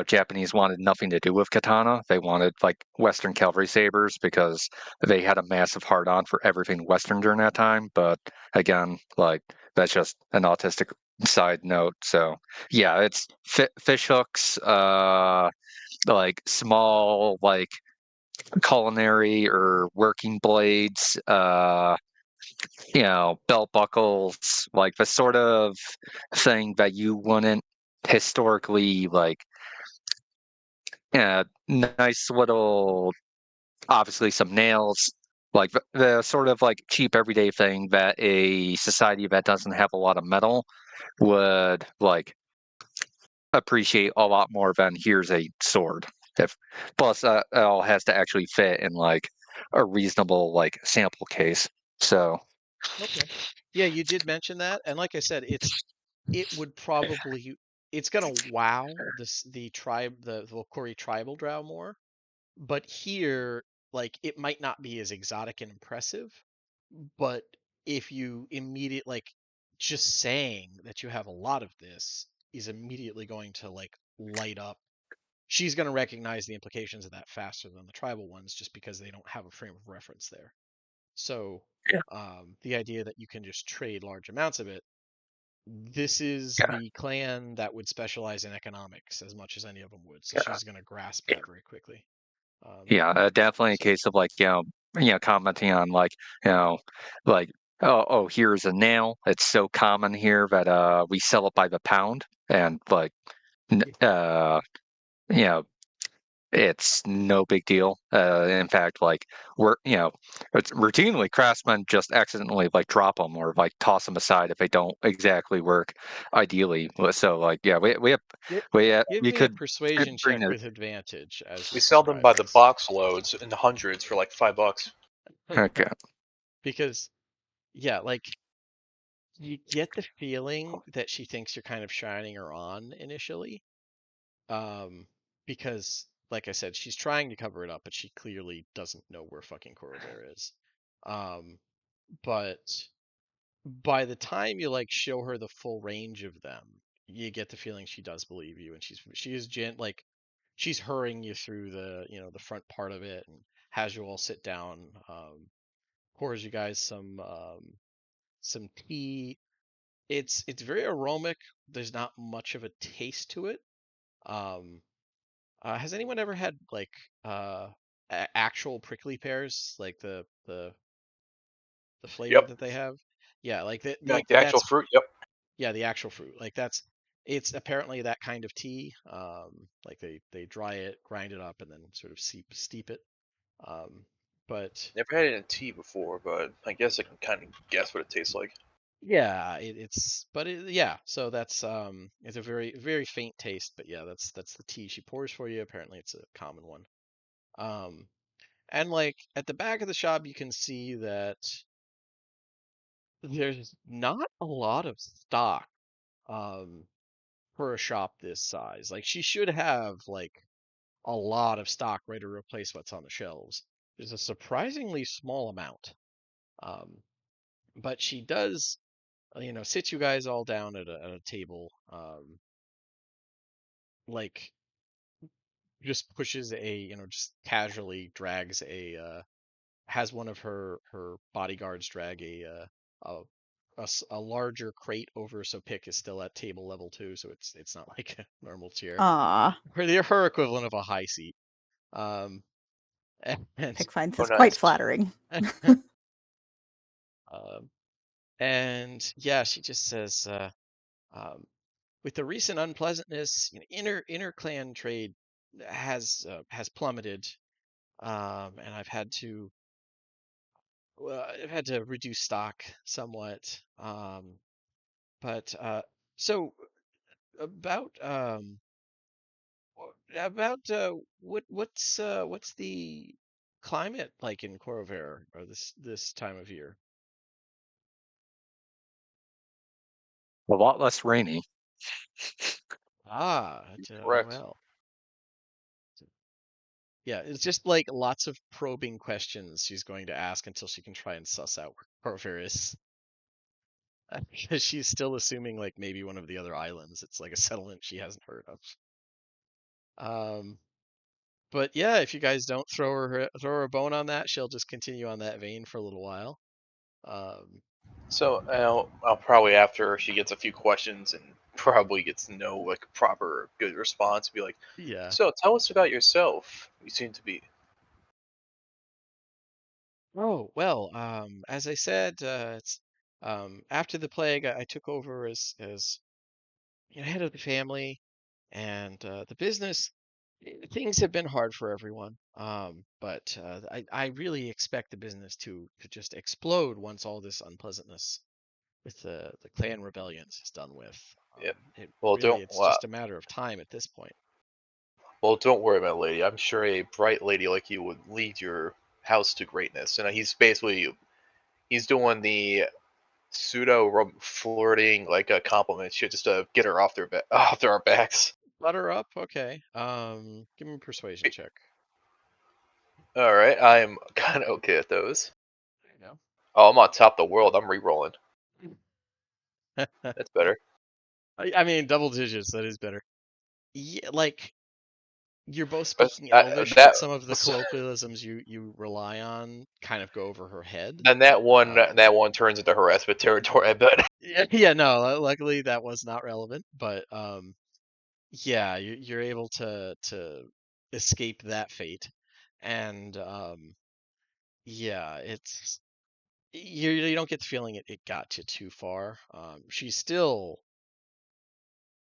Japanese wanted nothing to do with katana. They wanted like Western cavalry sabers because they had a massive hard on for everything Western during that time. But again, like that's just an autistic side note. So yeah, it's fish hooks, like small like culinary or working blades, belt buckles, like the sort of thing that you wouldn't historically like. Yeah, nice little, obviously some nails, like the sort of like cheap everyday thing that a society that doesn't have a lot of metal would like appreciate a lot more than here's a sword. If plus it all has to actually fit in like a reasonable like sample case. So
Okay. Yeah, you did mention that, and like I said, it would probably it's gonna wow the tribe the Volcori tribal drow more, but here like it might not be as exotic and impressive, but if you immediate like just saying that you have a lot of this is immediately going to like light up. She's going to recognize the implications of that faster than the tribal ones just because they don't have a frame of reference there. So
yeah,
the idea that you can just trade large amounts of it, this is
yeah,
the clan that would specialize in economics as much as any of them would. So
yeah.
she's going to grasp that very quickly.
Yeah, definitely a
So
case of like, commenting on like, you know, like, oh, here's a nail. It's so common here that we sell it by the pound, and like, n-
yeah,
uh, you know, it's no big deal. In fact, like it's routinely craftsmen just accidentally like drop them or like toss them aside if they don't exactly work ideally. So like, yeah,
give, give
we
me a
could
persuasion
bring
check
it.
with advantage as
We
to
sell them by the
surprises.
box loads in the hundreds for like $5.
Okay.
Because yeah, like you get the feeling that she thinks you're kind of shining her on initially. Um, because like I said, she's trying to cover it up, but she clearly doesn't know where fucking Corvair is. Um, but by the time you like show her the full range of them, you get the feeling she does believe you, and she is like she's hurrying you through the the front part of it and has you all sit down. Pours you guys some tea. It's very aromatic. There's not much of a taste to it. Um, has anyone ever had like actual prickly pears, like the flavor
Yep.
that they have? Yeah, like that.
Like the actual
That's
fruit. Yep.
yeah, the actual fruit. Like that's it's apparently that kind of tea. Like they dry it, grind it up, and then sort of steep it. Um, but
Never had it in tea before, but I guess I can kind of guess what it tastes like.
yeah, yeah. So that's it's a very faint taste, but yeah, that's the tea she pours for you. Apparently, it's a common one. Um, and like at the back of the shop, you can see that there's not a lot of stock um for a shop this size. Like she should have like a lot of stock ready to replace what's on the shelves. There's a surprisingly small amount. Um, but she does sit you guys all down at a table, like just pushes just casually drags has one of her bodyguards drag a larger crate over, so Pick is still at table level 2, so it's not like a normal chair.
Ah,
Her equivalent of a high seat. And
Pick finds
Oh,
this quite
nice.
flattering.
and yeah, she just says, with the recent unpleasantness, inter clan trade has plummeted, and I've had to reduce stock somewhat. But so about what's the climate like in Corvair or this time of year?
A lot less rainy.
Correct.
Well, yeah, it's just like lots of probing questions she's going to ask until she can try and suss out where Corvair is. Because she's still assuming like maybe one of the other islands. It's like a settlement she hasn't heard of. But yeah, if you guys don't throw her a bone on that, she'll just continue on that vein for a little while.
So I'll probably, after she gets a few questions and probably gets no like proper good response, be like,
Yeah.
so tell us about yourself. You seem to be.
Oh well, as I said, it's after the plague, I took over as head of the family, and the business. Things have been hard for everyone, but I really expect the business to just explode once all this unpleasantness with the clan rebellions is done with.
Yeah.
It
Well,
really, it's just a matter of time at this point.
Well, don't worry, my lady. I'm sure a bright lady like you would lead your house to greatness. And he's doing the pseudo flirting like a compliment shit just to get her off off our backs.
Butter up, okay. Give me a persuasion check.
All right, I'm kind of okay at those.
There you
Oh, I'm on top of the world. I'm re-rolling.
go.
That's better.
I mean, double digits. That is better. Yeah, like you're both
But
speaking Elvish, but some of the colloquialisms you rely on kind of go over her head.
Then that one turns into harassment territory. I bet.
Yeah, no. Luckily, that was not relevant, but yeah, you're able to escape that fate, and yeah, you don't get the feeling it got you too far. She's still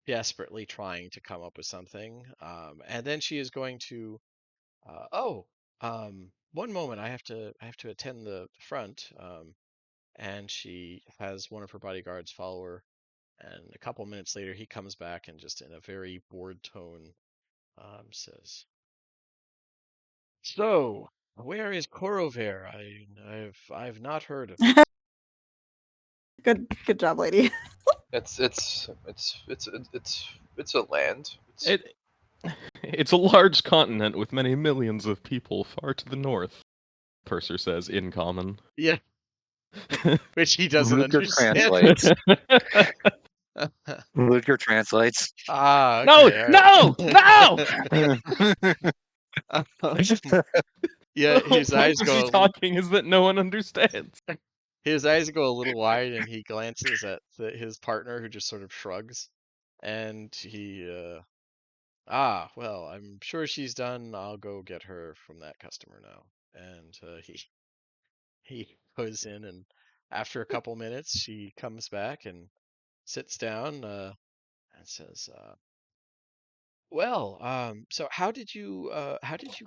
desperately trying to come up with something, and then she is going to one moment, I have to attend the front, and she has one of her bodyguards follow her, and a couple minutes later he comes back and just in a very bored tone says, "So, where is Korover? I've not heard of it."
Good job, lady.
It's a land.
It's a large continent with many millions of people far to the north, Purser says in common.
Yeah, which he doesn't
Luger
understand.
translates. Luger translates.
Ah,
No,
okay, all right.
no!
Yeah,
The whole
his
point
eyes
of
go
you talking is that no one understands.
his eyes go a little wide, and he glances at his partner, who just sort of shrugs, and he well, I'm sure she's done. I'll go get her from that customer now. And he goes in, and after a couple minutes, she comes back and sits down and says, "Well, so how did you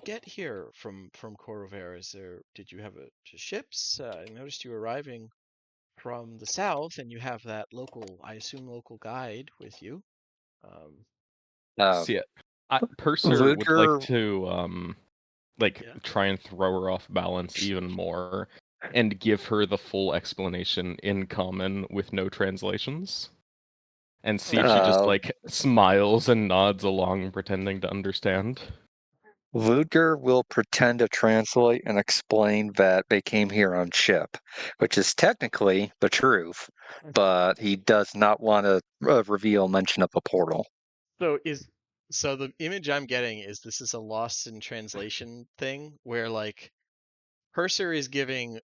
get here from Corvair? Did you have ships? I noticed you arriving from the south, and you have that I assume local guide with you." Um,
See, Purser would
Luger.
like to
Yeah.
try and throw her off balance even more and give her the full explanation in common with no translations. And see if she just smiles and nods along, pretending to understand.
Luger will pretend to translate and explain that they came here on ship, which is technically the truth. but he does not want to reveal mention of a portal.
So the image I'm getting is this is a lost in translation thing where like Purser is giving,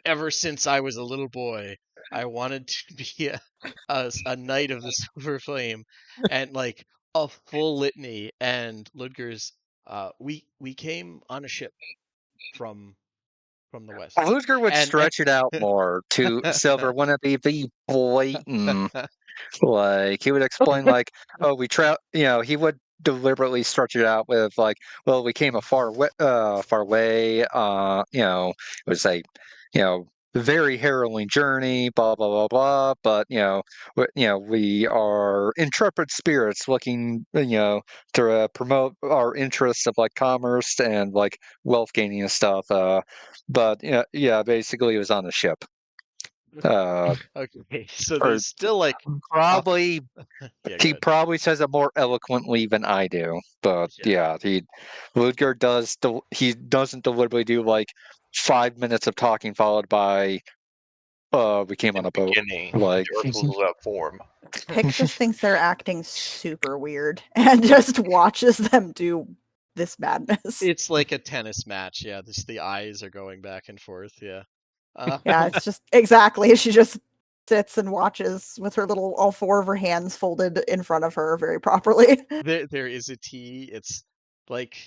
ever since I was a little boy, I wanted to be a knight of the silver flame, and like a full litany. And Ludger's, we came on a ship from the west,
Ludger would
and
stretch it out more to Silver wouldn't be blatant. Like he would explain, like, "Oh, he would deliberately stretch it out with like, "Well, we came a far way. It was a, very harrowing journey. Blah blah blah blah. But we are intrepid spirits looking, to promote our interests of like commerce and like wealth gaining and stuff. But yeah, basically, it was on a ship.
Okay, so
Or
there's still like
probably
yeah,
he
good.
probably says it more eloquently than I do, but
Yeah.
Ludger he doesn't deliberately do like 5 minutes of talking followed by we came
In
on
the
a boat.
beginning,
Like
the Earth was without form.
Pick just thinks they're acting super weird and just watches them do this madness.
It's like a tennis match. Yeah, the eyes are going back and forth. Yeah.
Yeah, it's just exactly. She just sits and watches with her all four of her hands folded in front of her very properly.
there is a tea. It's like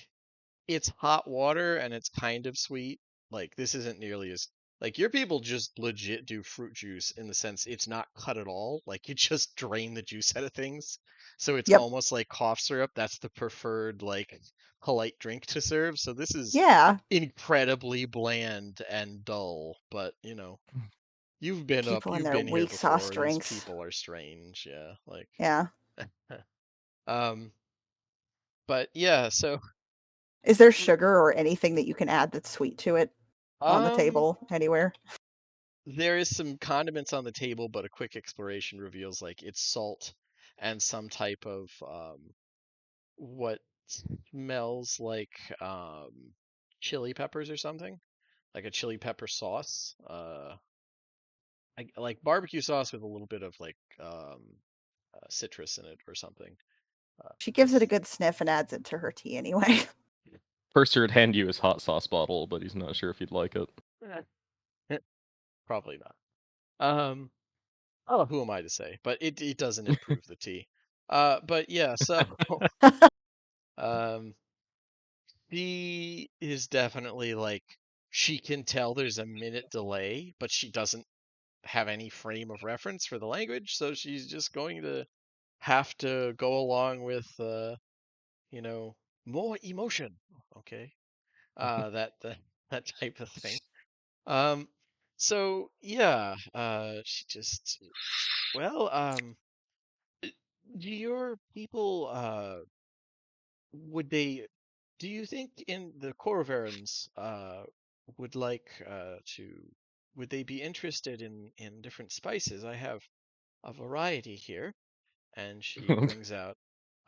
it's hot water and it's kind of sweet. Like this isn't nearly as like your people just legit do fruit juice in the sense it's not cut at all. Like you just drain the juice out of things. So it's
Yep.
almost like cough syrup. That's the preferred like polite drink to serve. So this is
Yeah.
incredibly bland and dull, but you've been
People in
you've
their
been here
weak sauce
before. These
drinks.
people are strange, yeah. Like
Yeah.
um but yeah, so
Is there sugar or anything that you can add that's sweet to it on the
um
table anywhere?
there is some condiments on the table, but a quick exploration reveals like it's salt and some type of what smells like chili peppers or something, like a chili pepper sauce. Like barbecue sauce with a little bit of like citrus in it or something.
She gives it a
It's
good sniff and adds it to her tea anyway.
Purser would hand you his hot sauce bottle, but he's not sure if you'd like it.
probably not. Oh, who am I to say? But it doesn't improve the tea. But yeah, so um, she is definitely like she can tell there's a minute delay, but she doesn't have any frame of reference for the language, so she's just going to have to go along with you know, more emotion. Okay, that type of thing. Um, so yeah, she just well, do your people would they do you think in the Corvarans would like to would they be interested in different spices? I have a variety here, and she brings out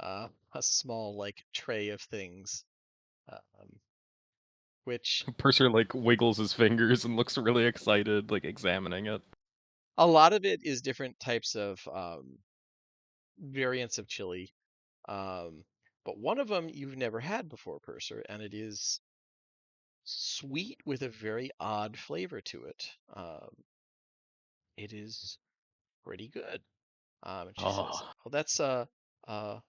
a small like tray of things, um, which
Purser like wiggles his fingers and looks really excited, like examining it.
a lot of it is different types of variants of chili. Um, but one of them you've never had before, Purser, and it is sweet with a very odd flavor to it. It is pretty good. And she says,
Oh,
"Oh, that's uh, tolatol,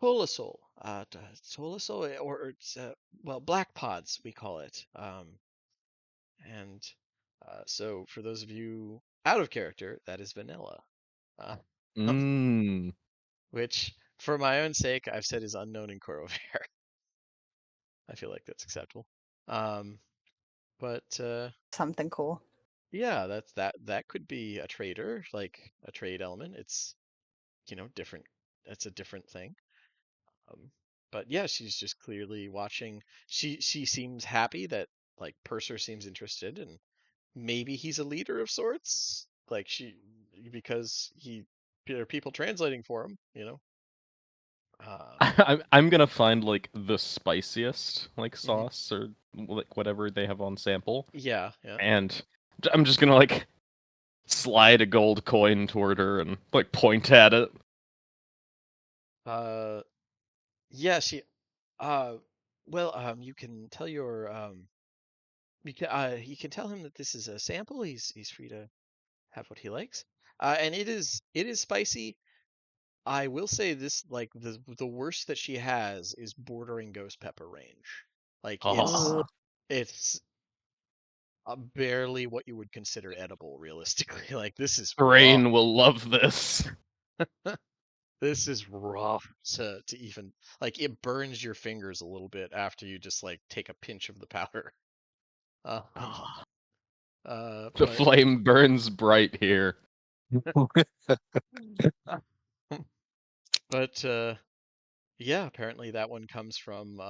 tolasol, tolasol, or it's well, black pods we call it." And so for those of you out of character, that is vanilla. Uh,
mmm.
which for my own sake, I've said is unknown in Corover. I feel like that's acceptable. Um, but
Something cool.
yeah, that could be a trader, like a trade element. It's different. It's a different thing. Um, but yeah, she's just clearly watching. She seems happy that like Purser seems interested, and maybe he's a leader of sorts. Like because there are people translating for him. Um,
I'm gonna find like the spiciest like
mhm.
sauce or like whatever they have on sample,
Yeah, yeah.
and I'm just gonna like slide a gold coin toward her and like point at it.
Yeah, she. Well, you can tell you can tell him that this is a sample. He's free to have what he likes. And it is spicy. I will say this, like the worst that she has is bordering ghost pepper range. Like
Oh.
it's barely what you would consider edible realistically. Like this is rough.
Brain will love this.
This is rough to even like it burns your fingers a little bit after you just like take a pinch of the powder. Uh,
The
but
flame burns bright here.
but yeah, apparently that one comes from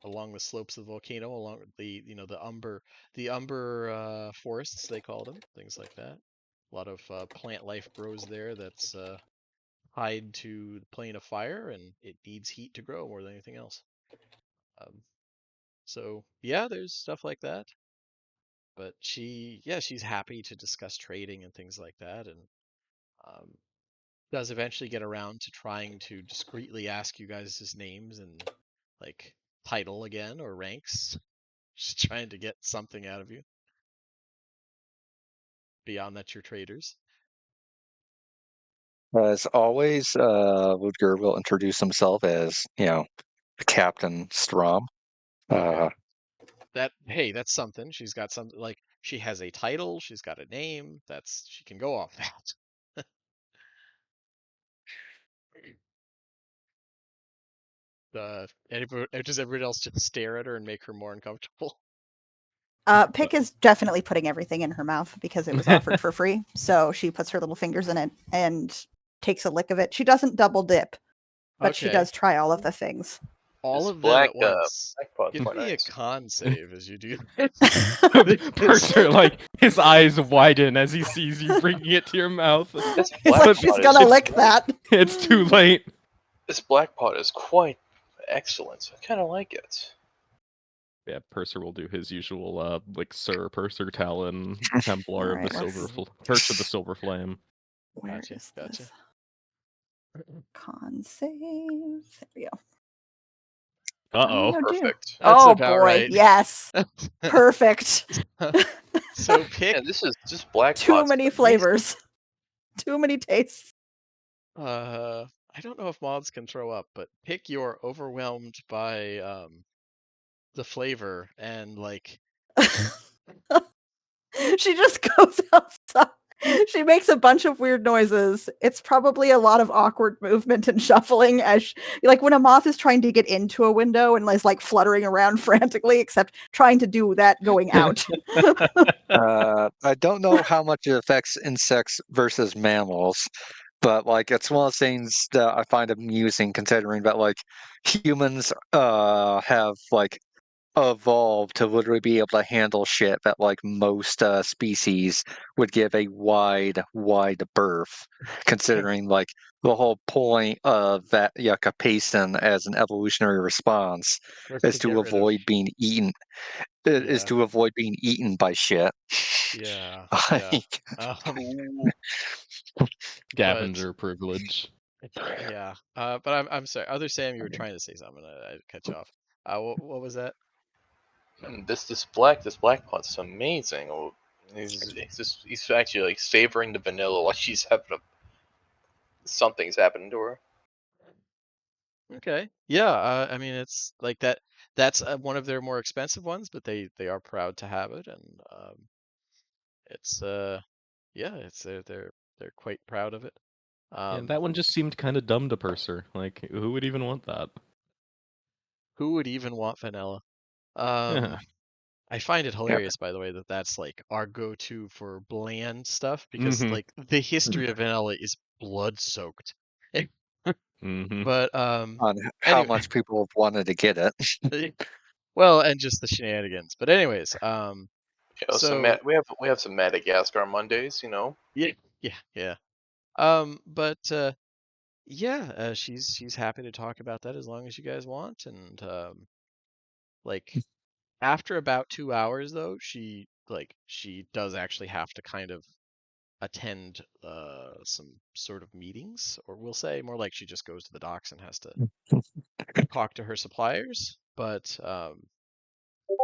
along the slopes of the volcano, along the the umber forests they call them, things like that. A lot of plant life grows there that's tied to the plane of fire, and it needs heat to grow more than anything else. Um, so yeah, there's stuff like that. But she's happy to discuss trading and things like that, and um, does eventually get around to trying to discreetly ask you guys' names and like title again or ranks. Just trying to get something out of you beyond that you're traders.
As always, Ludger will introduce himself as, Captain Strom.
Okay. That's something. She's got something like she has a title, she's got a name. She can go off that. Does everybody else just stare at her and make her more uncomfortable?
Pick is definitely putting everything in her mouth because it was offered for free. So she puts her little fingers in it and takes a lick of it. She doesn't double dip, but she
Okay.
does try all of the things.
All
This
of them at
black
once.
pot's
Give
quite
me a
nice.
con save as you do this.
Purser, like his eyes widen as he sees you bringing it to your mouth.
This
He's
black
like, she's
pot
gonna
is
lick that.
It's too late.
This black pot is quite excellent. I kind of like it.
Yeah, Purser will do his usual, like Sir Purser Talon, Templar of the
Alright,
Silver,
let's-
Church of the Silver Flame.
Where
Gotcha,
is
gotcha.
this? Con save. There we go.
Uh-oh.
No, do.
Perfect.
That's
Oh
about
boy,
right.
yes. Perfect.
So pick
And this is just black
Too
pot's
many
amazing.
flavors. Too many tastes.
I don't know if mods can throw up, but pick you're overwhelmed by the flavor and like
She just goes outside. She makes a bunch of weird noises. It's probably a lot of awkward movement and shuffling like when a moth is trying to get into a window and is like fluttering around frantically, except trying to do that going out.
I don't know how much it affects insects versus mammals, but like it's one of those things that I find amusing considering that like humans have like evolved to literally be able to handle shit that like most species would give a wide berth, considering like the whole point of that capacin as an evolutionary response
was
is
to get
to
rid of
avoid being eaten is
yeah,
to avoid being eaten by shit.
yeah.
Like,
Um
Cool.
but
Scavenger privilege.
yeah. But I'm sorry. Other Sam, you were trying to say something. I cut you off. What was that?
This black pot's amazing. Oh, he's actually like savoring the vanilla like she's having something's happening to her.
Okay. Yeah. I mean, it's like that. That's one of their more expensive ones, but they are proud to have it, and it's yeah, it's they're quite proud of it.
Yeah,
Um,
that one just seemed kind of dumb to Purser. Like, who would even want that?
who would even want vanilla?
Yeah.
I find it
Yep.
hilarious, by the way, that that's like our go-to for bland stuff because
Mm-hmm.
like the history of vanilla is blood-soaked.
Mm-hmm.
But
on how
anyway,
much people have wanted to get it.
well, and just the shenanigans. But anyways,
You know,
so
we have some Madagascar Mondays. You know,
yeah, yeah. But yeah, she's happy to talk about that as long as you guys want, and like after about 2 hours though, she like she does actually have to kind of attend some sort of meetings, or we'll say more like she just goes to the docks and has to talk to her suppliers. But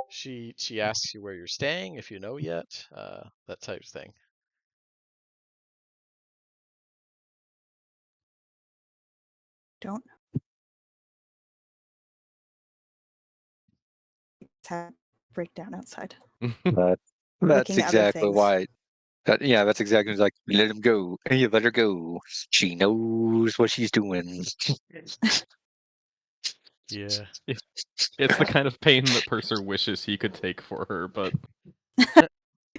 she asks you where you're staying, if you know yet, that type of thing.
Don't have breakdown outside.
But that's
Looking at other
exactly
things.
why. Yeah, that's exactly like let him go. You let her go. She knows what she's doing.
Yeah.
It's the kind of pain that Purser wishes he could take for her, but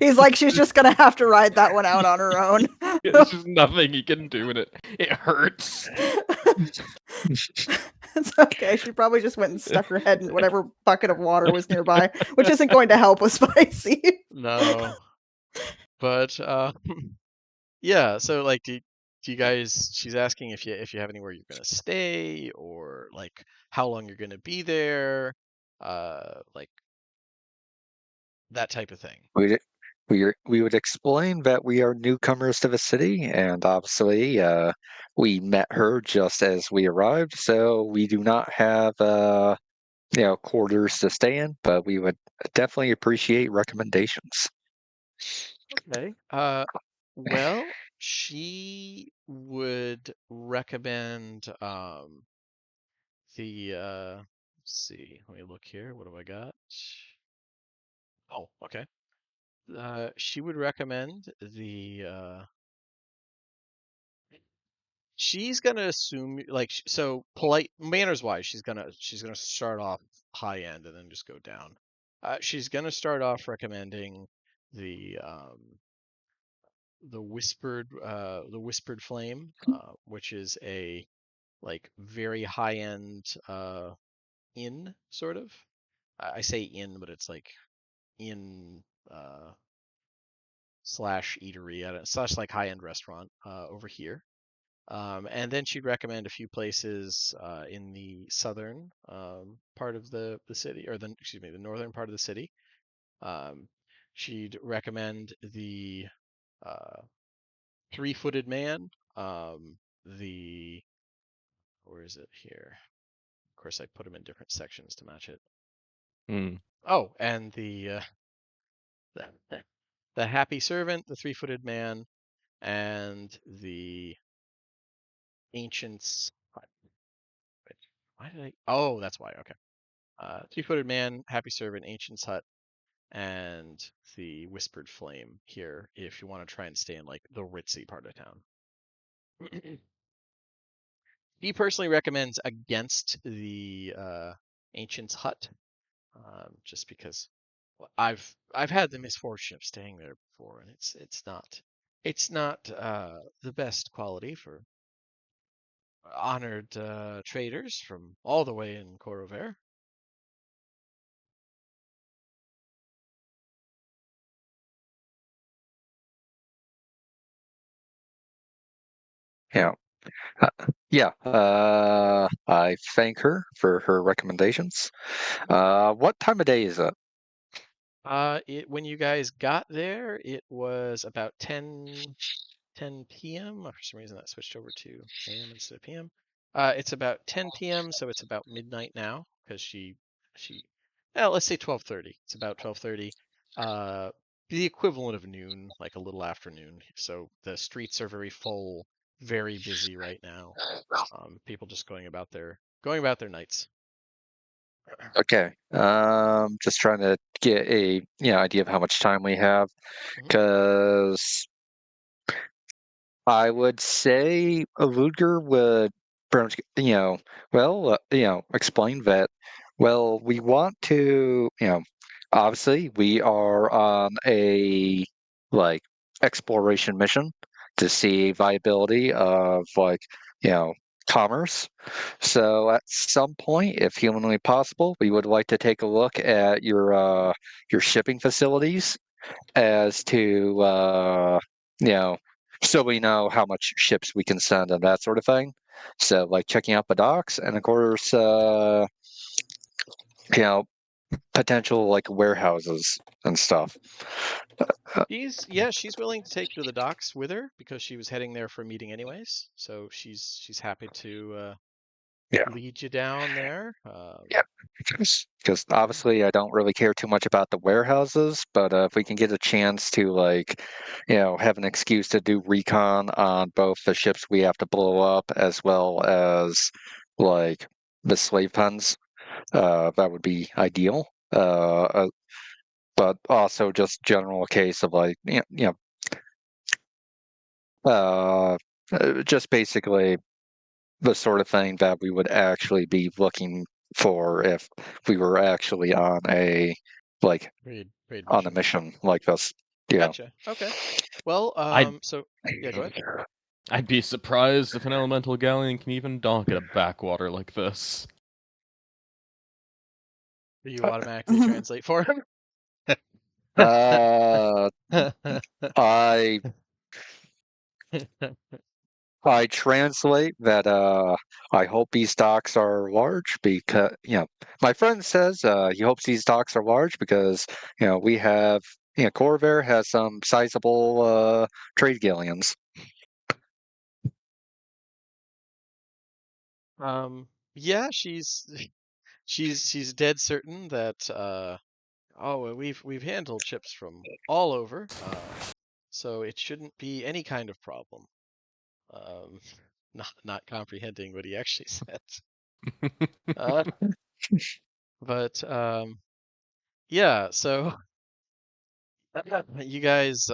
He's like, she's just gonna have to ride that one out on her own.
there's just nothing he can do in it. It hurts.
It's okay. She probably just went and stuck her head in whatever bucket of water was nearby, which isn't going to help with Spicy.
No. But yeah, so like do you guys, she's asking if you have anywhere you're gonna stay, or like how long you're gonna be there, like that type of thing.
We would explain that we are newcomers to the city, and obviously, we met her just as we arrived, so we do not have quarters to stay in, but we would definitely appreciate recommendations.
Okay. Well, she would recommend the let's see, let me look here. What have I got? Oh, okay. She would recommend the she's gonna assume like so polite manners wise, she's gonna start off high end and then just go down. She's gonna start off recommending the the whispered flame, which is a like very high end inn sort of. I say inn, but it's like inn slash eatery slash like high end restaurant over here. And then she'd recommend a few places in the southern part of the city, or the excuse me, the northern part of the city. Um, she'd recommend the uh, three-footed man, the where is it here? Of course, I put them in different sections to match it.
Hmm.
Oh, and the, the happy servant, the three-footed man, and the ancient's. Why did I? Oh, that's why. Okay. Three-footed man, happy servant, ancient's hut, and the whispered flame here. If you want to try and stay in like the ritzy part of town. He personally recommends against the ancient's hut, just because I've had the misfortune of staying there before, and it's not the best quality for honored traders from all the way in Corover.
Yeah. I thank her for her recommendations. What time of day is it?
When you guys got there, it was about 10 p.m. For some reason that switched over to a.m. instead of p.m. It's about 10 p.m., so it's about midnight now because well, let's say 12:30. It's about 12:30. The equivalent of noon, like a little afternoon. So the streets are very full, very busy right now. People just going about their nights.
Okay. Just trying to get a idea of how much time we have,
Mhm.
because I would say a Ludger would, pretty much, explain that. Well, we want to, obviously we are on a like exploration mission to see viability of commerce. So at some point, if humanly possible, we would like to take a look at your shipping facilities as to you know so we know how much ships we can send and that sort of thing. So like checking out the docks, and of course you know potential like warehouses and stuff.
She's willing to take you to the docks with her because she was heading there for a meeting anyways. So she's happy to
Yeah.
lead you down there.
Yeah. Because obviously I don't really care too much about the warehouses, but if we can get a chance to like, have an excuse to do recon on both the ships we have to blow up as well as like the slave pens, that would be ideal. But also just general case of like, uh, just basically the sort of thing that we would actually be looking for if we were actually on a
raid
on a
mission.
mission like this. Yeah.
Gotcha. Okay. Well,
I'd
so yeah, go ahead.
I'd be surprised if an elemental galleon can even dock at a backwater like this.
You automatically translate for him.
Uh, I I translate that I hope these docks are large because my friend says he hopes these docks are large because we have Corvair has some sizable trade galleons.
Yeah, she's dead certain that we've handled ships from all over, so it shouldn't be any kind of problem. Um, not comprehending what he actually said. Uh, but yeah, so you guys,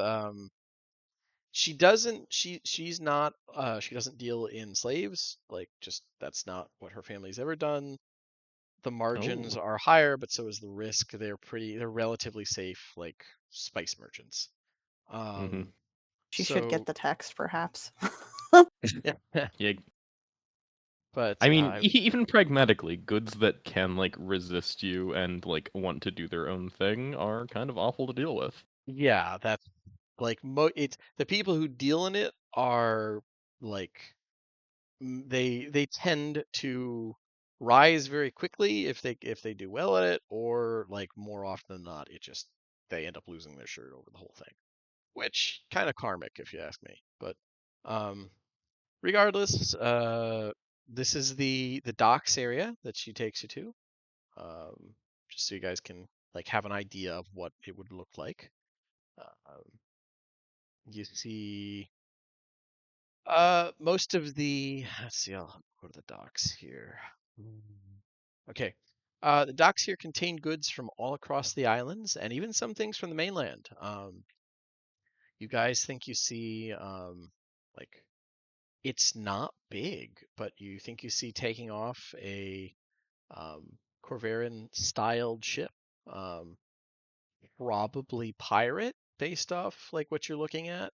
she's not she doesn't deal in slaves, like just that's not what her family's ever done. The margins
Oh.
are higher, but so is the risk. They're relatively safe, like spice merchants.
Hmm.
She should get
So
the text, perhaps.
yeah,
Yeah.
but
I mean, even pragmatically, goods that can like resist you and like want to do their own thing are kind of awful to deal with.
yeah, that's like it's the people who deal in it are like they tend to rise very quickly if they do well at it, or like more often than not, it just they end up losing their shirt over the whole thing, which kind of karmic if you ask me. But um, regardless, this is the docks area that she takes you to, just so you guys can like have an idea of what it would look like. Um, you see, most of the let's see, I'll go to the docks here. Okay. The docks here contain goods from all across the islands and even some things from the mainland. You guys think you see like it's not big, but you think you see taking off a Corvarin styled ship. Um, Probably pirate based off like what you're looking at.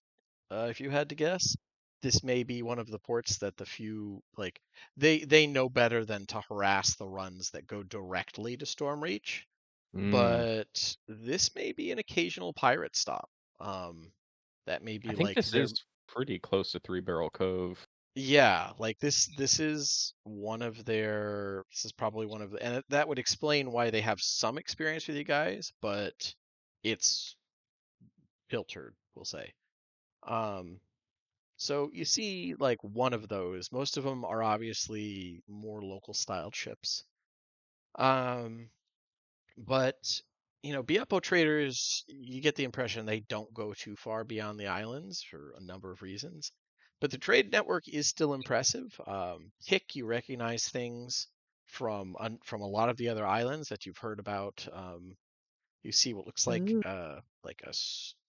If you had to guess, this may be one of the ports that the few like they know better than to harass the runs that go directly to Stormreach,
Mm.
but this may be an occasional pirate stop. Um, that may
I
be
think
like
this
their
is pretty close to Three Barrel Cove.
yeah, like this is one of their this is probably one of the and that would explain why they have some experience with you guys, but it's filtered, we'll say. Um, so you see like one of those. Most of them are obviously more local styled ships. Um, but Biapo traders, you get the impression they don't go too far beyond the islands for a number of reasons. But the trade network is still impressive. Hick, you recognize things from a lot of the other islands that you've heard about. You see what looks
Ooh.
like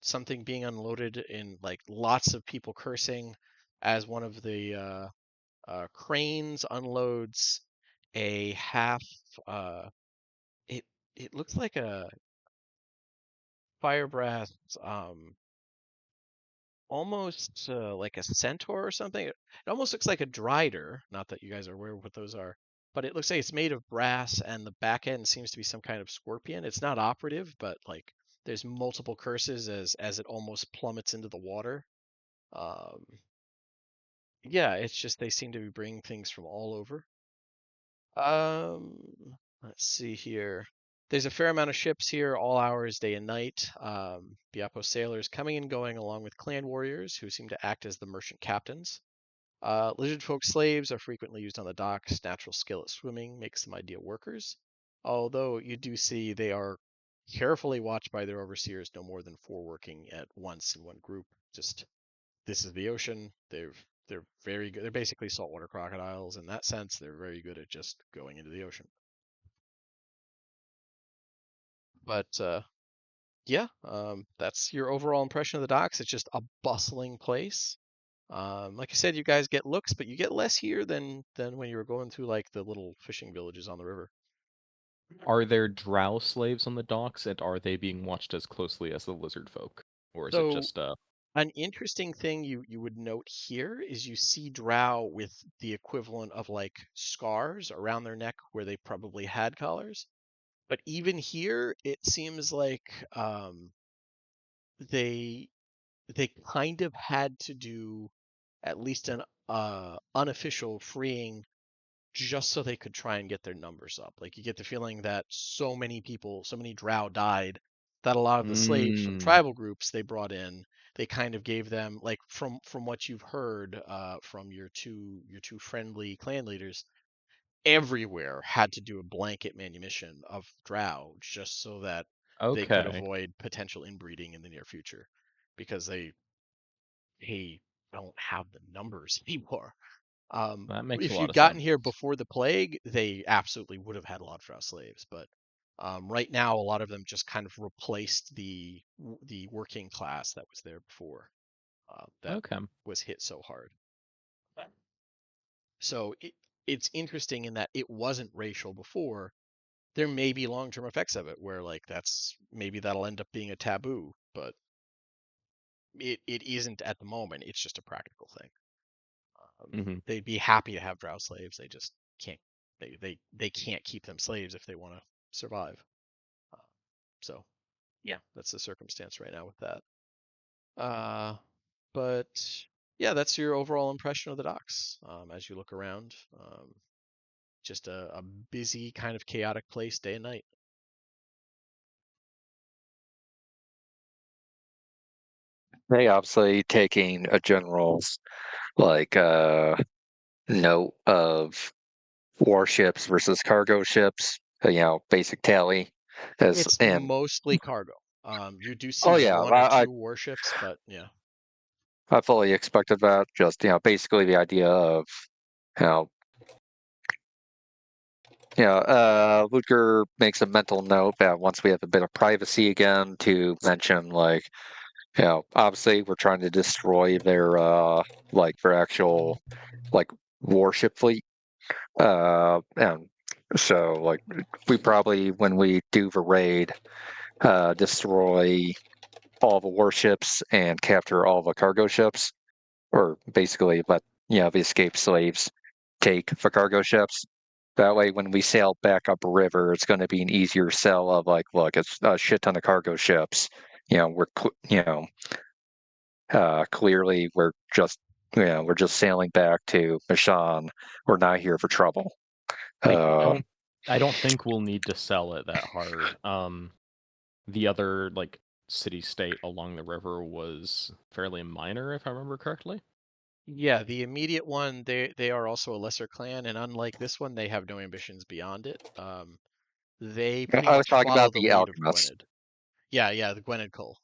something being unloaded in like lots of people cursing as one of the cranes unloads a half. Uh, it it looks like a firebrass, almost like a centaur or something. It almost looks like a drider. Not that you guys are aware of what those are, but it looks like it's made of brass, and the back end seems to be some kind of scorpion. It's not operative, but like there's multiple curses as it almost plummets into the water. Um, yeah, it's just they seem to be bringing things from all over. Um, let's see here. There's a fair amount of ships here, all hours, day and night. Biapo sailors coming and going along with clan warriors who seem to act as the merchant captains. Lizard folk slaves are frequently used on the docks. Natural skill at swimming makes them ideal workers. Although you do see they are carefully watched by their overseers, no more than 4 working at once in one group. Just this is the ocean. They're very good. They're basically saltwater crocodiles in that sense. They're very good at just going into the ocean. But yeah, that's your overall impression of the docks. It's just a bustling place. Like I said, you guys get looks, but you get less here than when you were going through like the little fishing villages on the river.
Are there drow slaves on the docks, and are they being watched as closely as the lizard folk? Or is it
So
just
an interesting thing you would note here is you see drow with the equivalent of like scars around their neck where they probably had collars. But even here, it seems like they they kind of had to do at least an unofficial freeing just so they could try and get their numbers up. Like you get the feeling that so many people, so many drow died that a lot of the slaves from
mm,
tribal groups they brought in, they kind of gave them like from what you've heard from your two friendly clan leaders, everywhere had to do a blanket manumission of drow just so that they could
okay.
avoid potential inbreeding in the near future because they don't have the numbers anymore.
That makes a
If
lot
you'd
of
gotten
sense.
here before the plague, they absolutely would have had a lot of drow slaves. But right now, a lot of them just kind of replaced the working class that was there before that
Okay.
was hit so hard. So it's interesting in that it wasn't racial before. There may be long-term effects of it where like that's maybe that'll end up being a taboo, but it isn't at the moment. It's just a practical thing.
hmm
They'd be happy to have drow slaves. They just can't. They can't keep them slaves if they want to survive. Uh, so yeah, that's the circumstance right now with that. But yeah, that's your overall impression of the docks as you look around. Just a busy, kind of chaotic place day and night.
They obviously taking a general's like note of warships versus cargo ships, basic tally as
It's
and
mostly cargo. You do see
oh yeah,
one or two warships, but yeah.
I fully expected that. Just basically the idea of you know Ludger makes a mental note that once we have a bit of privacy again to mention like obviously we're trying to destroy their their actual like warship fleet. And so like we probably when we do the raid, destroy all the warships and capture all the cargo ships, or basically let the escaped slaves take the cargo ships. That way, when we sail back up river, it's going to be an easier sell of like, look, it's a shit ton of cargo ships. Clearly we're just sailing back to Mishann. We're not here for trouble.
I
Uh,
don't I don't think we'll need to sell it that hard. The other like city state along the river was fairly minor, if I remember correctly.
Yeah, the immediate one, they are also a lesser clan, and unlike this one, they have no ambitions beyond it. They pretty
I was
much
talking
follow
about
the
the
lead of
alchemists.
Gwynedd. Yeah, the Gwynedd Cult.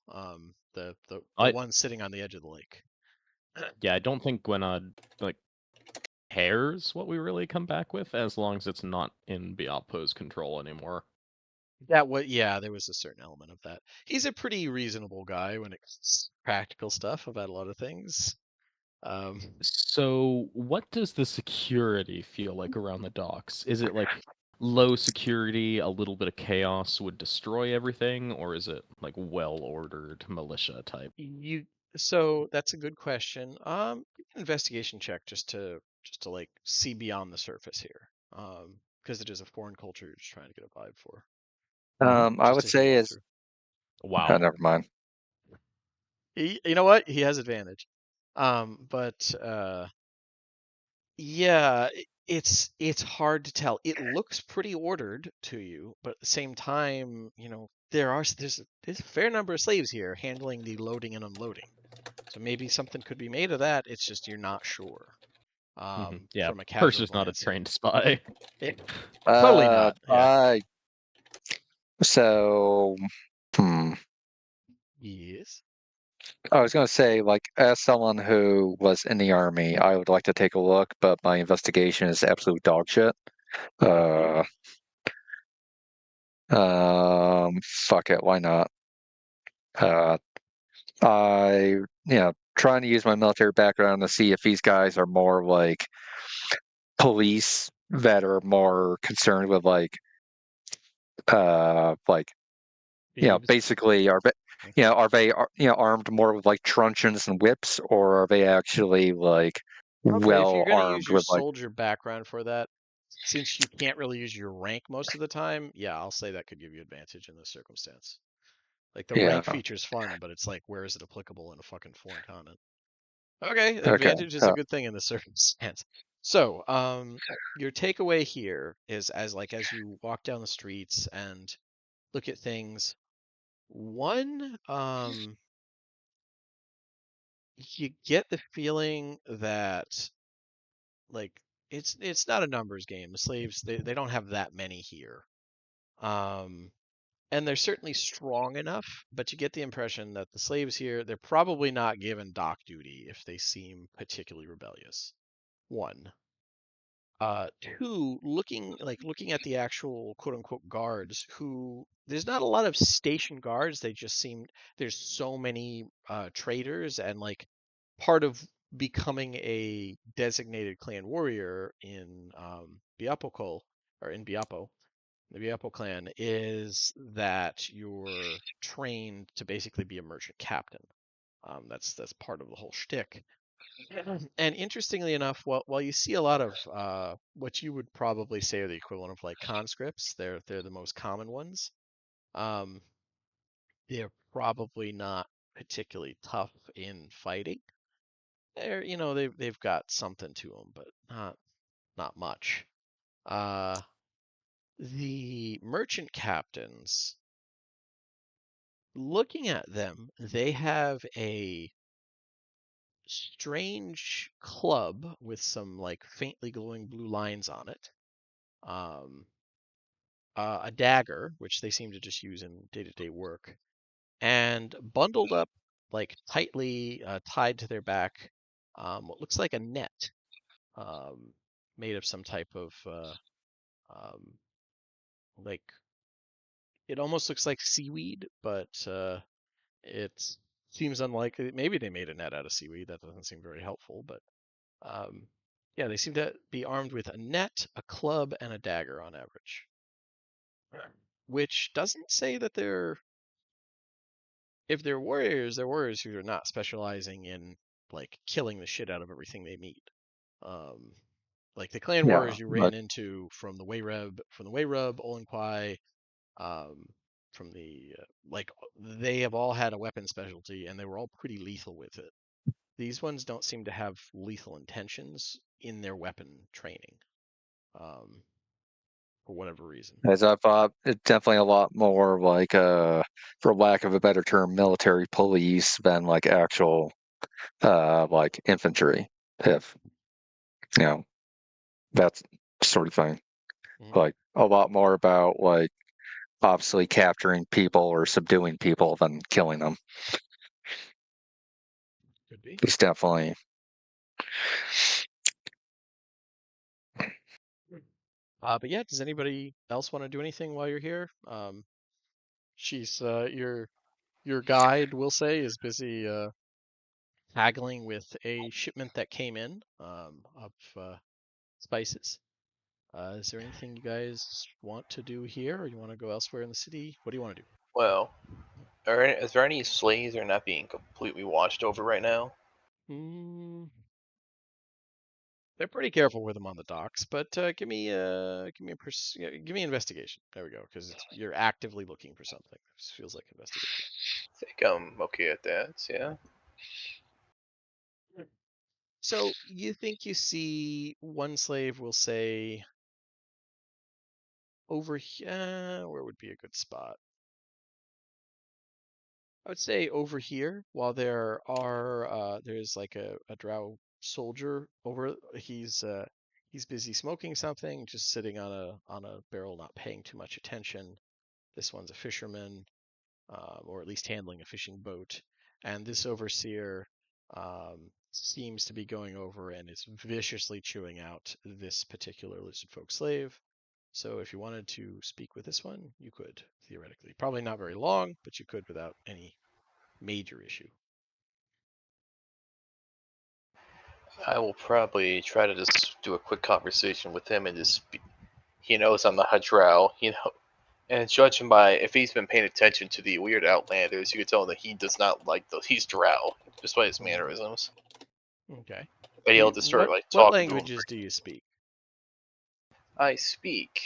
The
I
one sitting on the edge of the lake.
Yeah, I don't think Gwenna like cares what we really come back with as long as it's not in Bialpo's control anymore.
Yeah, there was a certain element of that. He's a pretty reasonable guy when it comes to practical stuff about a lot of things. Um,
So, what does the security feel like around the docks? Is it like low security, a little bit of chaos would destroy everything, or is it like well-ordered militia type?
you so that's a good question. Investigation check just to like see beyond the surface here. Because it is a foreign culture you're just trying to get a vibe for.
I
Just
would
as you
say
walk
is
through.
Wow.
never mind.
You know what? He has advantage. But yeah, it's hard to tell. It looks pretty ordered to you, but at the same time, there's a fair number of slaves here handling the loading and unloading. So maybe something could be made of that. It's just you're not sure.
Yeah,
From a
Perch
casual
is not a
glance in.
trained spy.
Totally not. Yeah.
So,
Yes.
I was going to say, like, as someone who was in the army, I would like to take a look, but my investigation is absolute dog shit. Uh, Fuck it, why not? Uh, trying to use my military background to see if these guys are more like police that are more concerned with like
Thieves.
basically armed more with like truncheons and whips, or are they actually like
Okay, if you're
well
going to use
armed
your
with like
soldier background for that, since you can't really use your rank most of the time, yeah, I'll say that could give you advantage in this circumstance. Like the rank
yeah
feature's fun, but it's like, where is it applicable in a fucking foreign continent? Okay,
okay
advantage is a good thing in this circumstance. So, your takeaway here is as you walk down the streets and look at things, one, you get the feeling that like it's not a numbers game. The slaves they don't have that many here. Um, and they're certainly strong enough, but you get the impression that the slaves here, they're probably not given dock duty if they seem particularly rebellious. One. Two, looking at the actual quote unquote guards, who there's not a lot of station guards. They just seem there's so many traders, and like part of becoming a designated clan warrior in Biapokol or in Biapo, the Biapo clan, is that you're trained to basically be a merchant captain. That's part of the whole shtick. And interestingly enough, while you see a lot of what you would probably say are the equivalent of like conscripts, they're the most common ones. Um, they're probably not particularly tough in fighting. They've got something to them, but not much. Uh, the merchant captains, looking at them, they have a strange club with some like faintly glowing blue lines on it. Um, a dagger, which they seem to just use in day-to-day work, and bundled up, like tightly tied to their back, what looks like a net, um, made of some type of um, like it almost looks like seaweed, but it seems unlikely. Maybe they made a net out of seaweed. That doesn't seem very helpful, but um, yeah, they seem to be armed with a net, a club, and a dagger on average, which doesn't say that if they're warriors, they're warriors who are not specializing in like killing the shit out of everything they meet. Um, like the clan
yeah
warriors you
but
ran into from the Wayrub, Olenquai, um, from the like they have all had a weapon specialty and they were all pretty lethal with it. These ones don't seem to have lethal intentions in their weapon training, um, for whatever reason.
as I thought, it's definitely a lot more like for lack of a better term, military police than like actual like infantry, if you know that's sort of thing.
Mhm.
Like a lot more about like obviously capturing people or subduing people than killing them.
Could be.
It's definitely
But yeah, does anybody else want to do anything while you're here? She's your guide, we'll say, is busy haggling with a shipment that came in of spices. Is there anything you guys want to do here, or you want to go elsewhere in the city? What do you want to do?
Well, is there any slaves that are not being completely watched over right now?
Hmm, they're pretty careful with them on the docks, but give me investigation. There we go, because you're actively looking for something. This feels like investigation.
I think I'm okay at that. Yeah.
So you think you see one slave will say over here, where would be a good spot? I would say over here, while there's like a drow soldier over, he's busy smoking something, just sitting on a barrel, not paying too much attention. This one's a fisherman, or at least handling a fishing boat, and this overseer seems to be going over and is viciously chewing out this particular lizard folk slave. So if you wanted to speak with this one, you could, theoretically. Probably not very long, but you could without any major issue.
I will probably try to just do a quick conversation with him and he knows I'm not a drow, and judging by if he's been paying attention to the weird outlanders, you could tell that he does not like he's drow, just by his mannerisms.
Okay.
But he'll just start like
What
talking to him.
languages do you speak?
I speak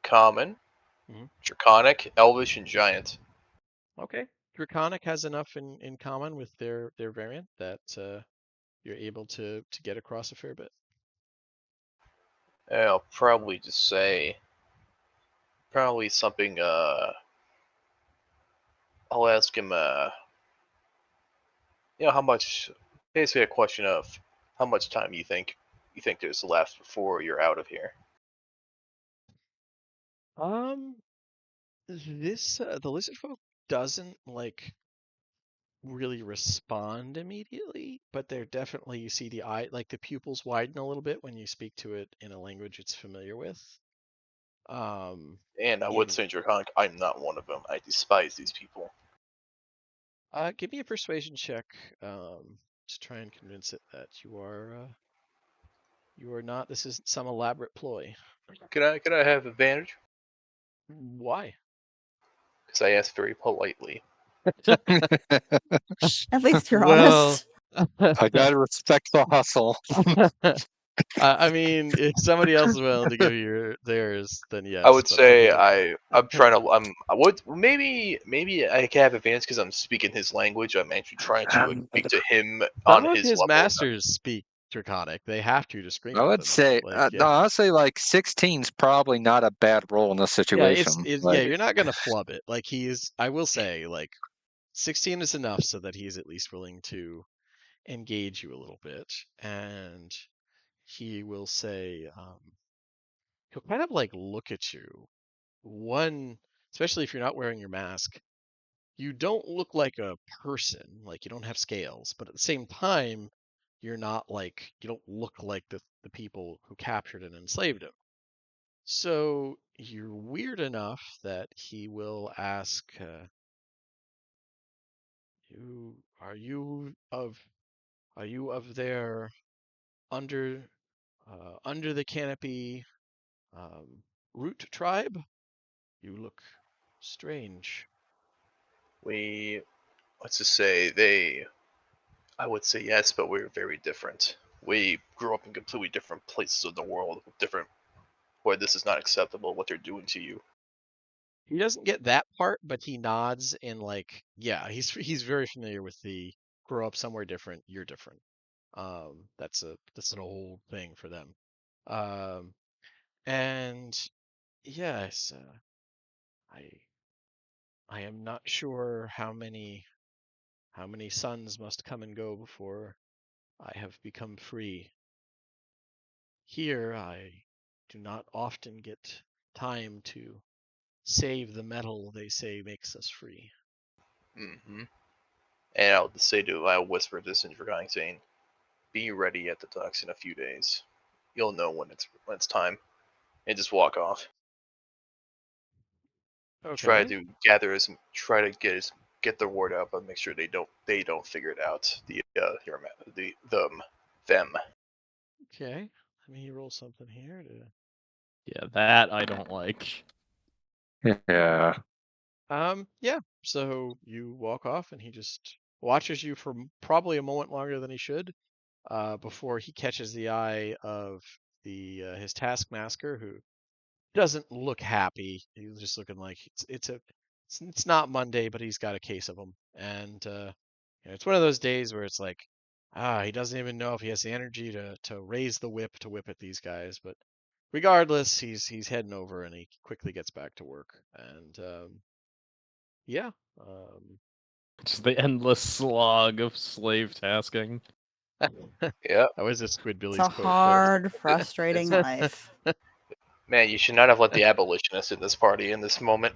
Common,
Mhm.
Draconic, Elvish, and Giant.
Okay. Draconic has enough in common with their variant that you're able to get across a fair bit.
I'll probably just say something. I'll ask him. How much? Basically, a question of how much time you think there's left before you're out of here.
Um, this the lizard folk doesn't like really respond immediately, but they're definitely, you see the eye, like the pupils widen a little bit when you speak to it in a language it's familiar with.
And I would
You
say Draconic. I'm not one of them. I despise these people.
give me a persuasion check, to try and convince it that you are not. This isn't some elaborate ploy.
Could I have advantage?
Why?
Because I asked very politely.
At least you're
Well,
honest.
I gotta respect the hustle.
I mean, if somebody else is willing to give you theirs, then yes.
I would
But I
say
think
I'm trying to I would maybe I can have advantage because I'm speaking his language. I'm actually trying to speak to him
some
on
of
his
his
level.
masters speak Draconic. They have to scream
I
with
would
them.
say,
Like,
no,
yeah,
honestly, like 16's probably not a bad roll in this
yeah,
situation.
yeah.
Like,
You're not gonna flub it. Like he is. I will say, like 16 is enough so that he's at least willing to engage you a little bit, and he will say, he'll kind of like look at you. One, especially if you're not wearing your mask, you don't look like a person, like you don't have scales, but at the same time, you're not like, you don't look like the people who captured and enslaved him. So you're weird enough that he will ask, you are you of their under under the canopy root tribe? You look strange.
We let's just say they. I would say yes, but we're very different. We grew up in completely different places of the world, different where this is not acceptable. What they're doing to you.
He doesn't get that part, but he nods and like, yeah, he's very familiar with the grow up somewhere different, you're different. That's an old thing for them. Um, and yes, I I am not sure how many suns must come and go before I have become free. Here I do not often get time to save the metal they say makes us free.
Mm-hmm. And I'll whisper this into Draconic, saying, "Be ready at the docks in a few days. You'll know when it's time." And just walk off. Try
Okay.
to gather as try to get the word out, but make sure they don't figure it out. The them.
Okay. Let me roll something here to.
Yeah, that I don't like.
yeah.
Yeah. So you walk off, and he just watches you for probably a moment longer than he should, before he catches the eye of the his taskmaster, who doesn't look happy. He's just looking like it's not Monday, but he's got a case of them, and it's one of those days where it's like, he doesn't even know if he has the energy to raise the whip to whip at these guys. But regardless, he's heading over and he quickly gets back to work. And yeah,
Just the endless slog of slave tasking.
Yeah.
that was a
It's
Squidbillies
a
quote.
hard, frustrating life.
Man, you should not have let the abolitionist in this party in this moment.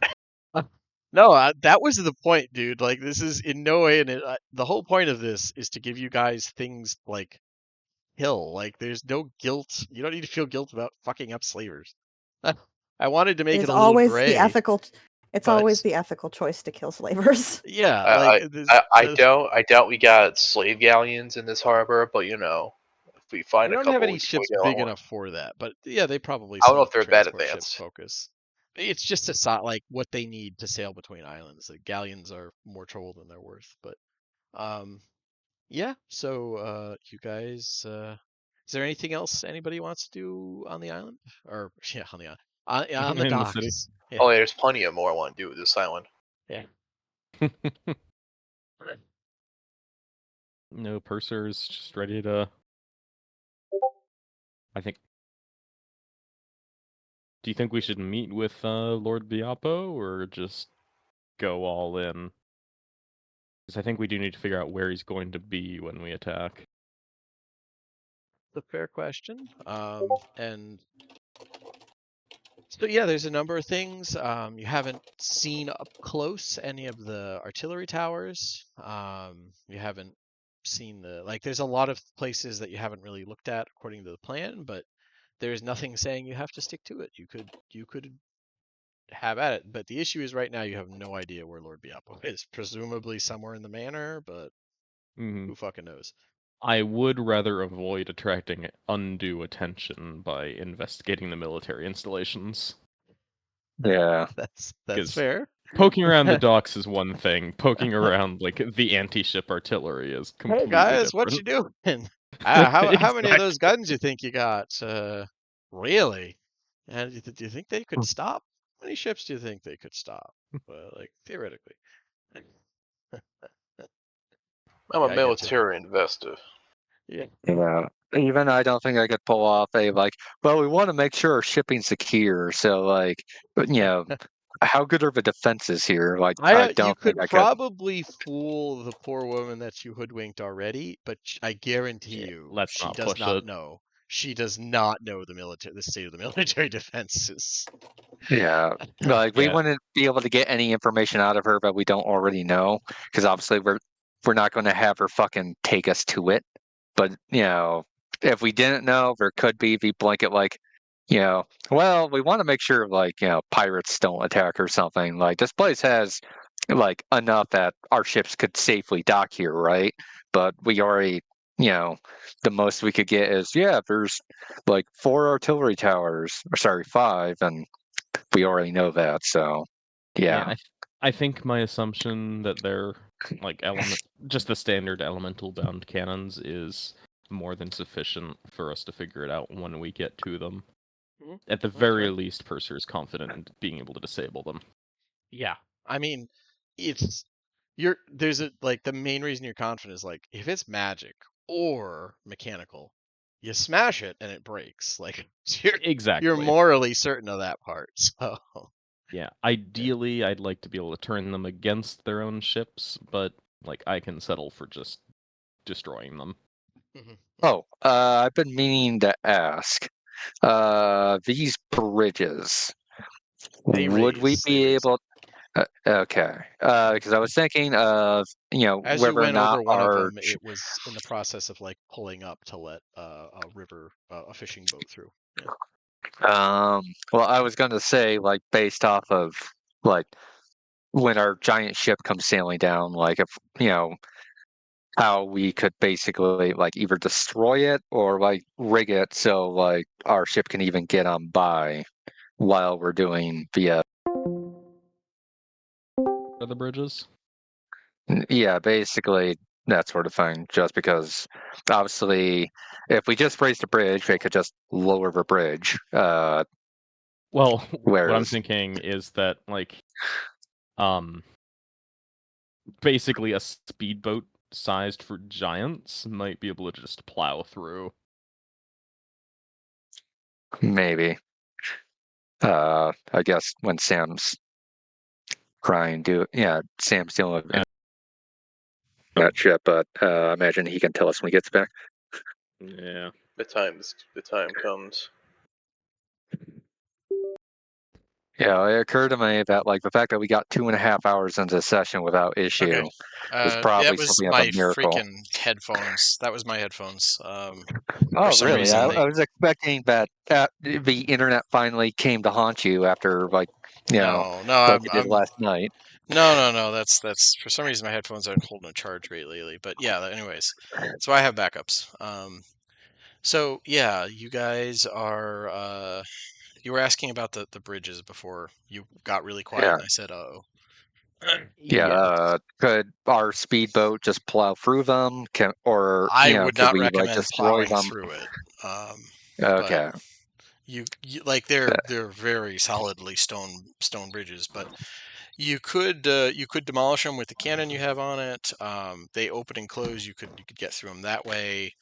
No, that was the point, dude. Like, this is in no way, and the whole point of this is to give you guys things like kill. Like, there's no guilt. You don't need to feel guilt about fucking up slavers. I wanted to make it
It's
a little
always
gray.
the ethical. It's
but-
always the ethical choice to kill slavers.
Yeah, like
I doubt we got slave galleons in this harbor, but you know, if we
I
find a
don't
couple,
have
we
any
can
ships
get
big
on one.
enough for that. But yeah, they probably
I don't know
some
if they're that
transport ships
advanced.
focus. It's just like what they need to sail between islands. The galleons are more trouble than they're worth. But yeah. So you guys, is there anything else anybody wants to do on the island? Or yeah, on the island, on the
In the
docks.
city.
Yeah.
Oh, yeah, there's plenty of more I want to do with this island.
Yeah.
No, Purser's just ready to. I think. Do you think we should meet with Lord Biapo or just go all in? Because I think we do need to figure out where he's going to be when we attack.
It's a fair question. And so yeah, there's a number of things. You haven't seen up close any of the artillery towers. You haven't seen there's a lot of places that you haven't really looked at according to the plan, but there's nothing saying you have to stick to it. You could have at it. But the issue is right now you have no idea where Lord Biapo is. Presumably somewhere in the manor, but who fucking knows?
I would rather avoid attracting undue attention by investigating the military installations.
Yeah.
That's fair.
Poking around the docks is one thing. Poking around like the anti-ship artillery is completely
Hey guys,
different.
what you doing? How many of those
Exactly.
guns you think you got? Really? And do you think they could stop? How many ships do you think they could stop? Like theoretically.
I'm
Yeah,
a
I get you.
military investor.
Yeah.
Yeah. Even I don't think I could pull off a well, we want to make sure our shipping's secure. So but, how good are the defenses here? Like, I
You
don't think
could
I could.
probably fool the poor woman that you hoodwinked already, but I guarantee you,
let's
she
not
does
push
not
it.
know. She does not know the state of the military defenses.
Yeah. Like, we
Yeah.
wouldn't be able to get any information out of her that we don't already know, because obviously we're not going to have her fucking take us to it. But if we didn't know, there could be the blanket well, we want to make sure pirates don't attack or something. Like, this place has enough that our ships could safely dock here, right? But we already, the most we could get is there's 4 artillery towers, or sorry, 5, and we already know that. So yeah.
I think my assumption that they're just the standard elemental bound cannons is more than sufficient for us to figure it out when we get to them. At the very least, Purser is confident in being able to disable them.
Yeah, I mean, there's the main reason you're confident is if it's magic or mechanical, you smash it and it breaks. Like
Exactly.
you're morally certain of that part. So
yeah, ideally, I'd like to be able to turn them against their own ships, but I can settle for just destroying them.
Oh, I've been meaning to ask. These bridges, would we be able? Okay, because I was thinking of
as you
whether or
went
not
over one of
our
them, it was in the process of pulling up to let a fishing boat through. Yeah.
Well, I was going to say based off of when our giant ship comes sailing down, if how we could basically either destroy it or rig it so our ship can even get on by while we're doing the
Other bridges?
yeah, basically that sort of thing. Just because obviously if we just raise the bridge, they could just lower the bridge.
Well, what I'm
Whereas
thinking is that basically a speedboat sized for giants might be able to just plow through.
Maybe. I guess when Sam's crying, Sam's dealing with that shit, but I imagine he can tell us when he gets back.
Yeah.
The time comes.
Yeah, it occurred to me that like the fact that we got 2.5 hours into the session without issue
Okay.
is probably
That was
something of a
my
miracle.
freaking headphones. That was my headphones.
Oh,
some
really?
reason
I was expecting that the internet finally came to haunt you after like
No,
like it did last night.
No. That's for some reason my headphones aren't holding a charge rate lately. But yeah, anyways, so I have backups. So yeah, you guys are. You were asking about the bridges before you got really quiet,
Yeah,
and I said, "Oh,
Yes.
could our speedboat just plow through them?
I would
Could
not
we like
recommend
destroy
plowing
them?
through it." But
Okay.
you like they're very solidly stone bridges, but you could demolish them with the cannon you have on it. They open and close. You could get through them that way.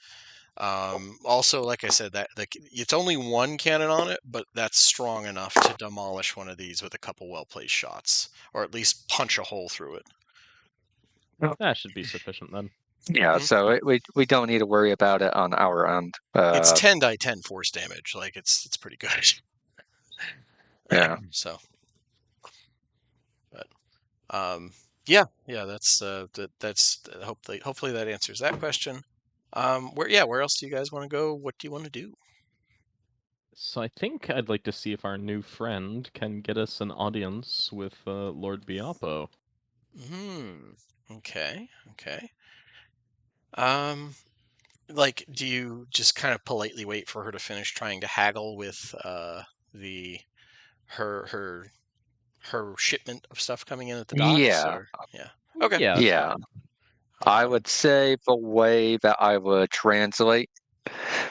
Also, like I said, that it's only one cannon on it, but that's strong enough to demolish one of these with a couple well-placed shots, or at least punch a hole through it.
That should be sufficient then.
Yeah,
Mhm.
so we don't need to worry about it on our end.
It's 10 die 10 force damage. Like it's pretty good.
Yeah.
So, but yeah, that's hopefully that answers that question. Where else do you guys want to go? What do you want to do?
So I think I'd like to see if our new friend can get us an audience with Lord Biapo.
Okay. Um, like, do you just kind of politely wait for her to finish trying to haggle with the her her her shipment of stuff coming in at the docks,
Yeah.
or yeah? Okay,
Yeah, that's
Yeah.
fine.
I would say the way that I would translate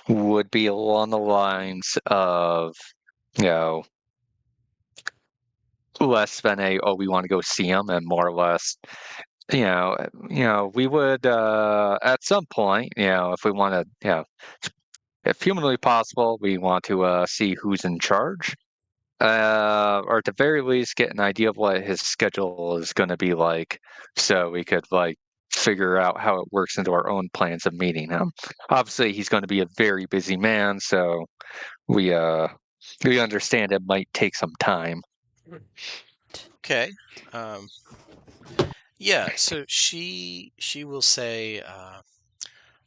would be along the lines of, you know, less than we want to go see him, and more or less, we would at some point, if we want to, if humanly possible, we want to see who's in charge, or at the very least get an idea of what his schedule is going to be like, so we could like figure out how it works into our own plans of meeting him. Obviously, he's going to be a very busy man, so we understand it might take some time.
okay. Um, yeah. So she will say,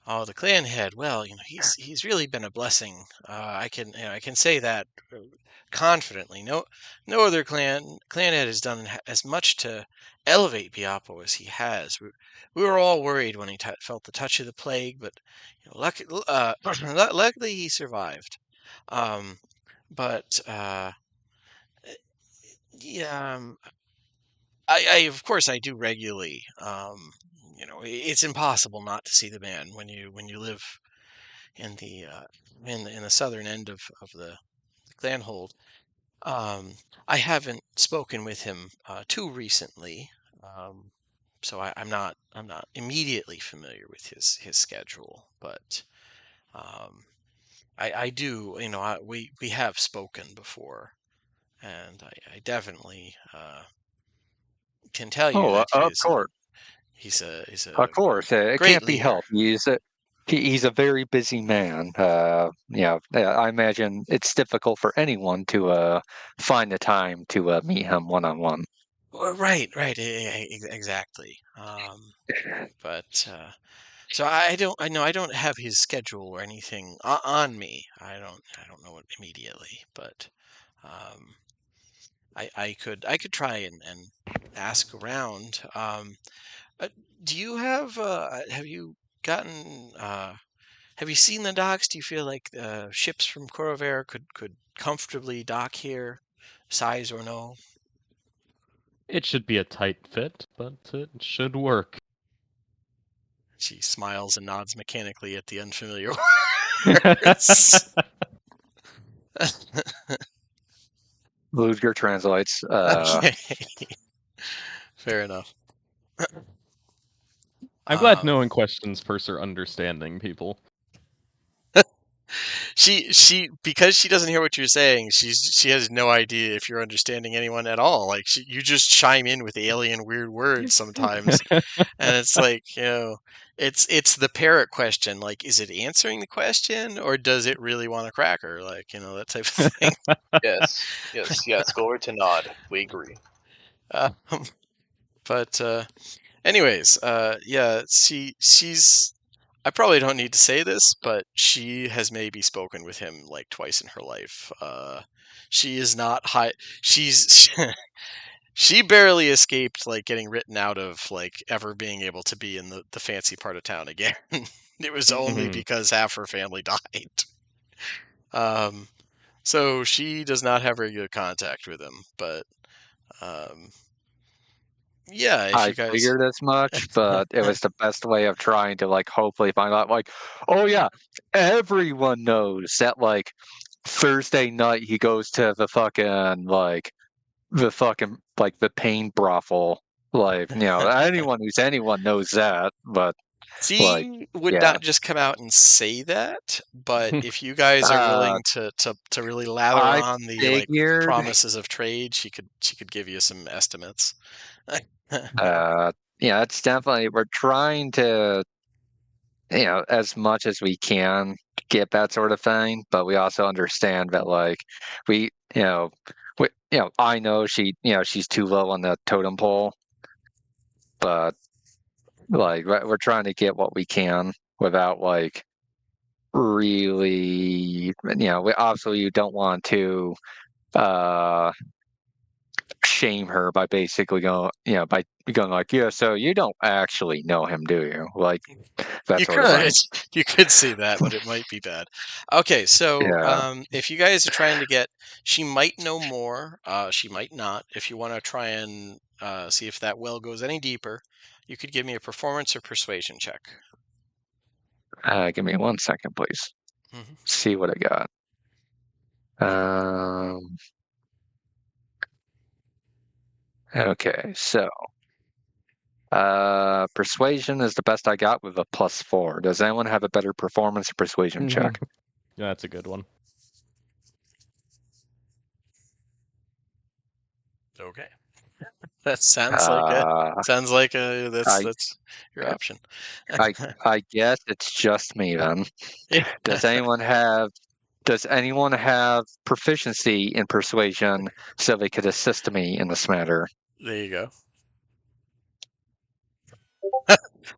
"Oh, the clan head. Well, he's really been a blessing. I can say that confidently. No other clan head has done as much to elevate Biapo as he has. We were all worried when he felt the touch of the plague, but luckily he survived. Um, but yeah, I of course I do regularly. It's impossible not to see the man when you live in the southern end of the clan hold. I haven't spoken with him too recently, so I'm not immediately familiar with his schedule, but I do, we have spoken before, and I definitely can tell you
Oh,
that
of course.
he's
Of
a
course, it
great
can't be
leader.
helped. He's a very busy man. I imagine it's difficult for anyone to find the time to meet him one on one.
Right, exactly. But so I know I don't have his schedule or anything on me. I don't know it immediately, but um, I could try and ask around. Uh, do you have you gotten have you seen the docks? Do you feel like ships from Corvair could comfortably dock here, size or no?
It should be a tight fit, but it should work.
She smiles and nods mechanically at the unfamiliar words.
Ludger translates.
Okay, fair enough.
I'm glad no one questions Purser understanding people.
She because she doesn't hear what you're saying, she has no idea if you're understanding anyone at all. Like you just chime in with alien weird words sometimes, and it's like, it's the parrot question. Like, is it answering the question or does it really want a cracker? Like, that type of thing.
Yes. Go over to nod. We agree.
But anyways, yeah, she's. I probably don't need to say this, but she has maybe spoken with him like twice in her life. She is not high. She's she barely escaped like getting written out of like ever being able to be in the fancy part of town again. It was only because half her family died. So she does not have regular contact with him, but yeah, if
I
you guys.
figured as much, but it was the best way of trying to like hopefully find out. Like, oh yeah, everyone knows that like Thursday night he goes to the fucking like the pain brothel. Like, anyone who's anyone knows that, but like,
She would
yeah.
not just come out and say that, but if you guys are willing to really lather
I
on the like
figured,
promises of trade, she could give you some estimates.
yeah, it's definitely we're trying to, as much as we can get that sort of thing, but we also understand that like we, I know she's too low on the totem pole, but like we're trying to get what we can without like really, we obviously you don't want to uh shame her by basically going, by going like, yeah, so you don't actually know him, do you? Like that
You
sort of
could
thing.
you could see that, but it might be bad. Okay, so
Yeah.
if you guys are trying to get, she might know more, she might not. If you want to try and see if that well goes any deeper, you could give me a performance or persuasion check.
Give me 1 second, please.
Mm-hmm.
See what I got. Okay, so persuasion is the best I got with a +4. Does anyone have a better performance or persuasion check?
Yeah, that's a good one.
Okay. That sounds like
I
that's your option.
I guess it's just me then.
Yeah.
Does anyone have proficiency in persuasion so they could assist me in this matter?
There you go.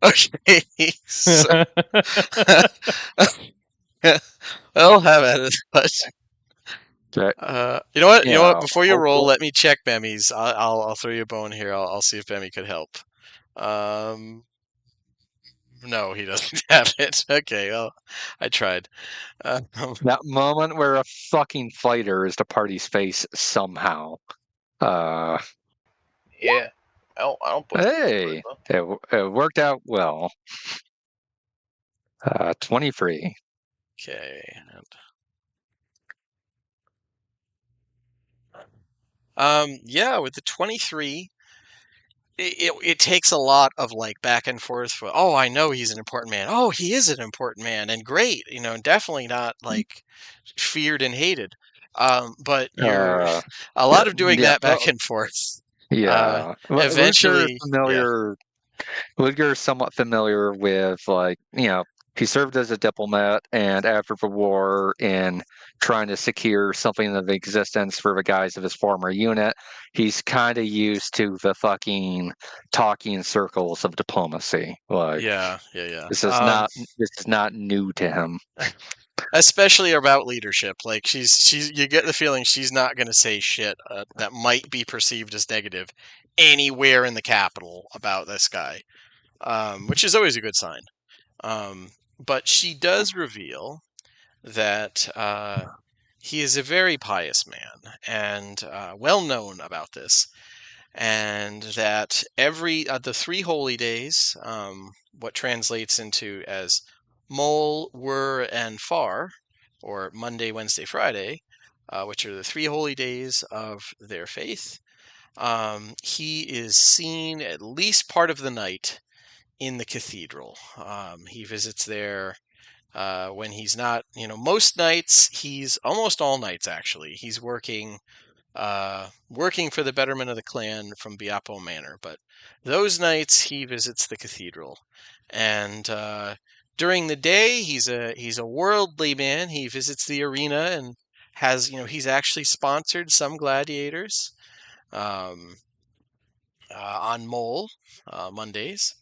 Okay. So, I'll have at it. But you know what? You know what? Before you roll, let me check Bemmy's. I'll throw you a bone here. I'll see if Bemmy could help. No, he doesn't have it. Okay, well, I tried.
That moment where a fucking fighter is the party's face somehow.
Yeah. I don't blame
Hey, it worked out well. 23.
Okay. Yeah, with the 23, it takes a lot of like back and forth for, oh, I know he's an important man. Oh, he is an important man and great, definitely not like feared and hated. But you're a lot of doing that back and forth.
Yeah.
Eventually, yeah.
Ludger's somewhat familiar with, like, he served as a diplomat, and after the war, in trying to secure something of existence for the guys of his former unit, he's kind of used to the fucking talking circles of diplomacy. Like,
Yeah.
this is not new to him.
Especially about leadership. Like she's you get the feeling she's not going to say shit that might be perceived as negative anywhere in the capital about this guy, which is always a good sign. But she does reveal that he is a very pious man and well known about this, and that every the 3 holy days, what translates into as Mol, Wur, and Far, or Monday, Wednesday, Friday, which are the 3 holy days of their faith, he is seen at least part of the night in the cathedral. He visits there when he's not, most nights, almost all nights actually, he's working for the betterment of the clan from Biapo Manor. But those nights he visits the cathedral, and during the day he's a worldly man. He visits the arena and he's actually sponsored some gladiators on Mole Mondays.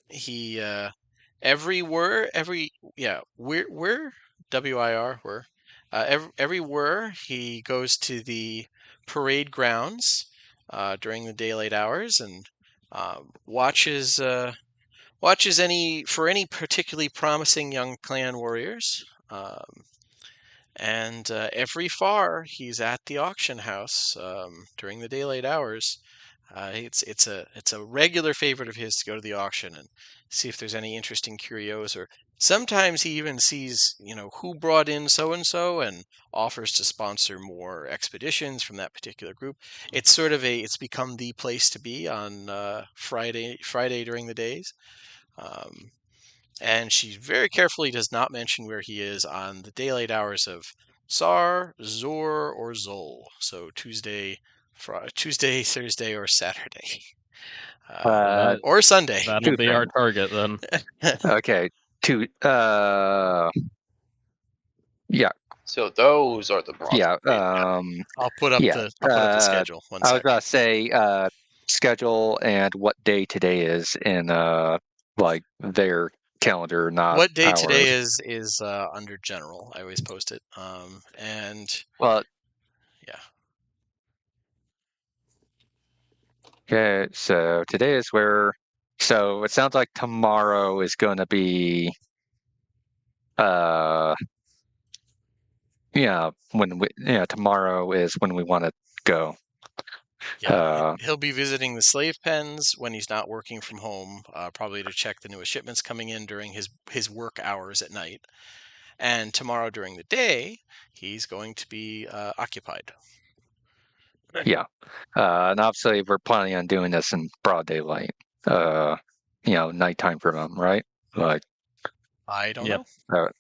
He everywhere we're WIR we're everywhere he goes to the parade grounds during the daylight hours and watches any particularly promising young clan warriors. And every far he's at the auction house during the daylight hours. It's a regular favorite of his to go to the auction and see if there's any interesting curios, or sometimes he even sees who brought in so and so and offers to sponsor more expeditions from that particular group. It's it's become the place to be on Friday during the days. And she very carefully does not mention where he is on the daylight hours of Sar, Zor, or Zol. So Tuesday, Thursday, or Saturday, or Sunday.
That'll be our target then.
Okay. Yeah.
So those are the brothels.
Yeah.
I'll put up the schedule. One
I was
sec.
about to say schedule and what day today is in like their calendar, not
what day
ours.
today is under general. I always post it. And
well,
yeah.
Okay, so today is where. So it sounds like tomorrow is going to be. Tomorrow is when we want to go.
Yeah, he'll be visiting the slave pens when he's not working from home, probably to check the newest shipments coming in during his work hours at night. And tomorrow during the day, he's going to be occupied.
Yeah, and obviously we're planning on doing this in broad daylight. Nighttime for them, right? Like,
I don't
Yep.
know.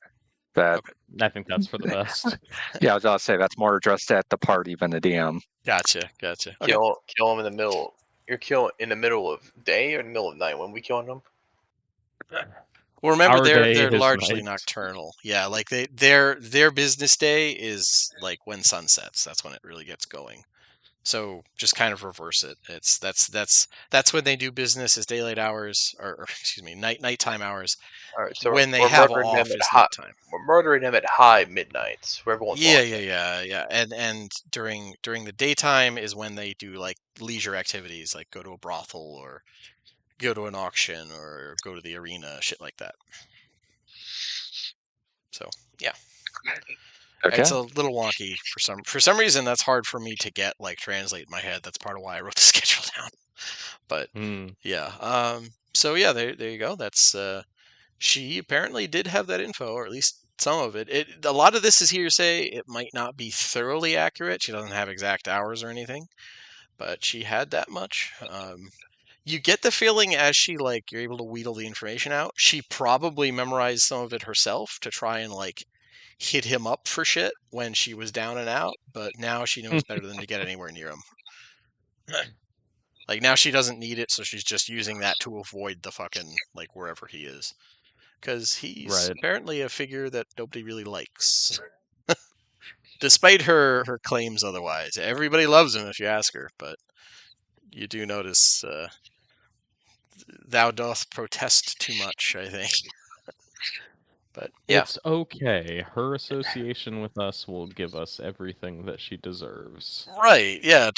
That.
Okay.
I think that's for the best.
Yeah, I was gonna say that's more addressed at the party than the DM.
Gotcha. Okay.
Kill him in the middle. You're killing in the middle of day or in the middle of night when we killing them?
Well, remember
Our day
they're
is
largely
night.
nocturnal. Yeah, like their business day is like when sun sets. That's when it really gets going. So just kind of reverse it. That's when they do business is daylight hours, or excuse me, nighttime hours.
All right, so
when they
we're
have
murdering
off
them
is
at high.
nighttime.
We're murdering them at high midnights where everyone's watching.
Yeah. And during the daytime is when they do like leisure activities, like go to a brothel or go to an auction or go to the arena, shit like that. So yeah.
Okay.
It's a little wonky for some reason. That's hard for me to get translate in my head. That's part of why I wrote the schedule down. But yeah. So yeah, there you go. That's she apparently did have that info, or at least some of it. A lot of this is hearsay. It might not be thoroughly accurate. She doesn't have exact hours or anything, but she had that much. You get the feeling as you're able to wheedle the information out, she probably memorized some of it herself to try and hit him up for shit when she was down and out, but now she knows better than to get anywhere near him. Now she doesn't need it, so she's just using that to avoid the fucking wherever he is, because he's apparently a figure that nobody really likes, despite her claims otherwise. Everybody loves him if you ask her, but you do notice thou doth protest too much, I think. But yeah,
It's okay. Her association with us will give us everything that she deserves.
right. Yeah,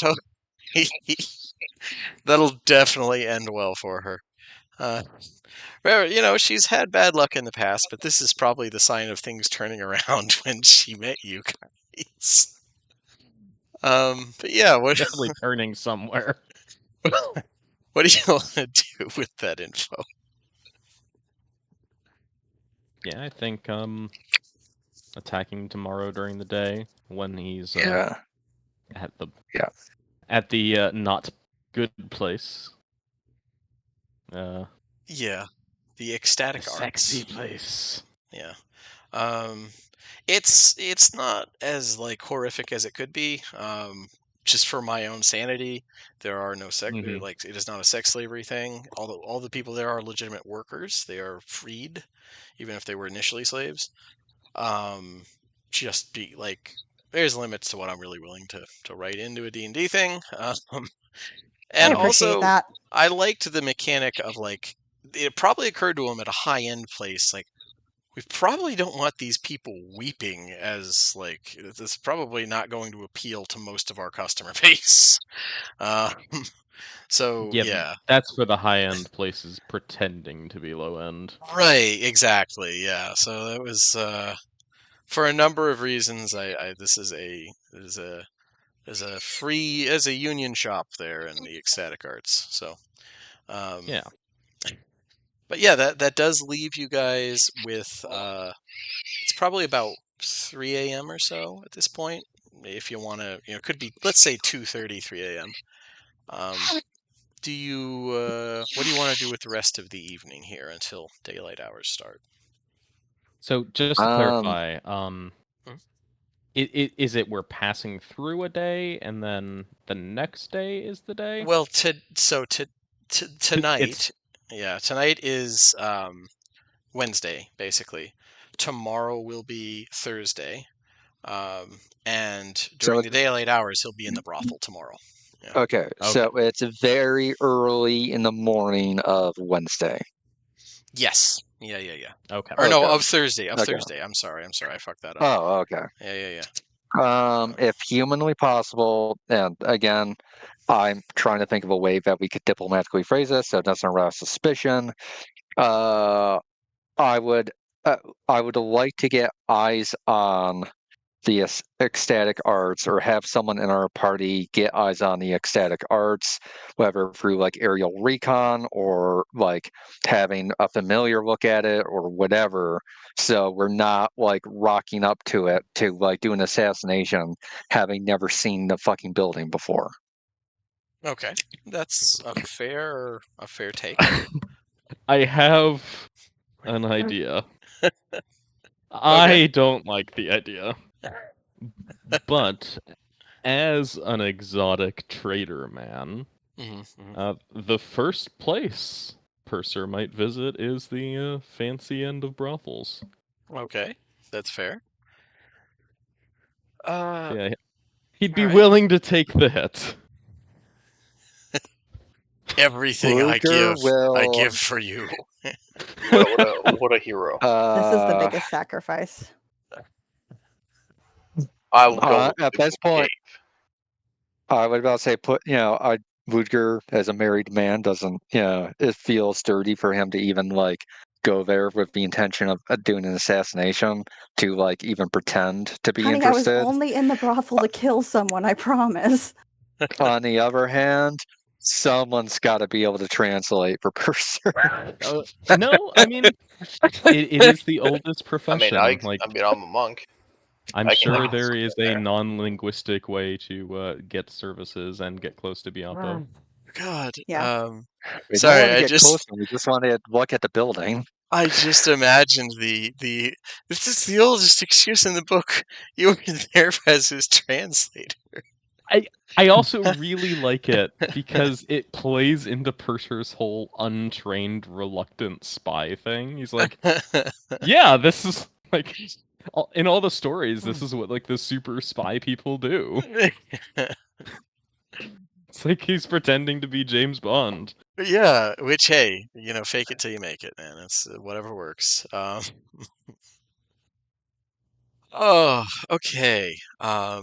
that'll definitely end well for her. She's had bad luck in the past, but this is probably the sign of things turning around when she met you guys. But yeah,
Definitely turning somewhere.
What do you want to do with that info?
Yeah, I think attacking tomorrow during the day when he's at the not good place
Yeah, the ecstatic arts.
Sexy place.
Yeah. It's not as like horrific as it could be. Just for my own sanity, there are no sex. Like it is not a sex slavery thing. Although all the people there are legitimate workers, they are freed, even if they were initially slaves. Just be like, there's limits to what I'm really willing to write into a D&D thing.
I
And
appreciate
also,
that.
I liked the mechanic of like, it probably occurred to him at a high end place, like, we probably don't want these people weeping, as like this is probably not going to appeal to most of our customer base. So yeah,
that's for the high end places pretending to be low end.
right, exactly, yeah. So that was for a number of reasons. This is a union shop there in the Ecstatic Arts. So
Yeah.
but yeah, that does leave you guys with it's probably about 3 a.m. or so at this point. If you want to, it could be, let's say 2:30, 3 a.m. What do you want to do with the rest of the evening here until daylight hours start?
So just to clarify,
Hmm?
is it we're passing through a day and then the next day is the day?
Well,
It's
tonight, yeah, tonight is Wednesday, basically. Tomorrow will be Thursday. And during the daylight hours, he'll be in the brothel tomorrow. Yeah.
Okay, so it's very early in the morning of Wednesday.
Yes. Yeah.
Okay.
Or no,
Okay.
of Thursday.
Okay.
Thursday. I'm sorry. I fucked that up.
Oh, okay.
Yeah.
If humanly possible, and again, I'm trying to think of a way that we could diplomatically phrase this so it doesn't arouse suspicion. I would, I would like to get eyes on the ecstatic arts, or have someone in our party get eyes on the ecstatic arts, whether through like aerial recon or like having a familiar look at it or whatever, so we're not like rocking up to it to like do an assassination having never seen the fucking building before.
Okay. That's a fair take.
I have an idea. I don't like the idea. But as an exotic trader man, the first place Purser might visit is the fancy end of brothels.
Okay, that's fair.
Yeah, he'd be
All right.
willing to take the hit.
Everything I give for you.
What a hero.
This is the biggest sacrifice.
I will go
At this point, I would about to say, Ludger as a married man doesn't, it feels dirty for him to even like go there with the intention of doing an assassination, to like even pretend to be
Honey,
interested.
I was only in the brothel to kill someone, I promise.
On the other hand, someone's got to be able to translate for Purser.
No, I mean, it is the oldest profession.
I'm a monk.
I'm sure there is a non-linguistic way to get services and get close to Biapo.
God.
Yeah.
We
Sorry,
don't want to get closer. We just want to look at the building.
I just imagined the this is the oldest excuse in the book. You were there as his translator.
I also really like it because it plays into Purser's whole untrained, reluctant spy thing. He's like, yeah, this is like in all the stories, this is what like the super spy people do. It's like he's pretending to be James Bond.
Yeah, which hey, fake it till you make it, man. It's whatever works. Oh, okay. All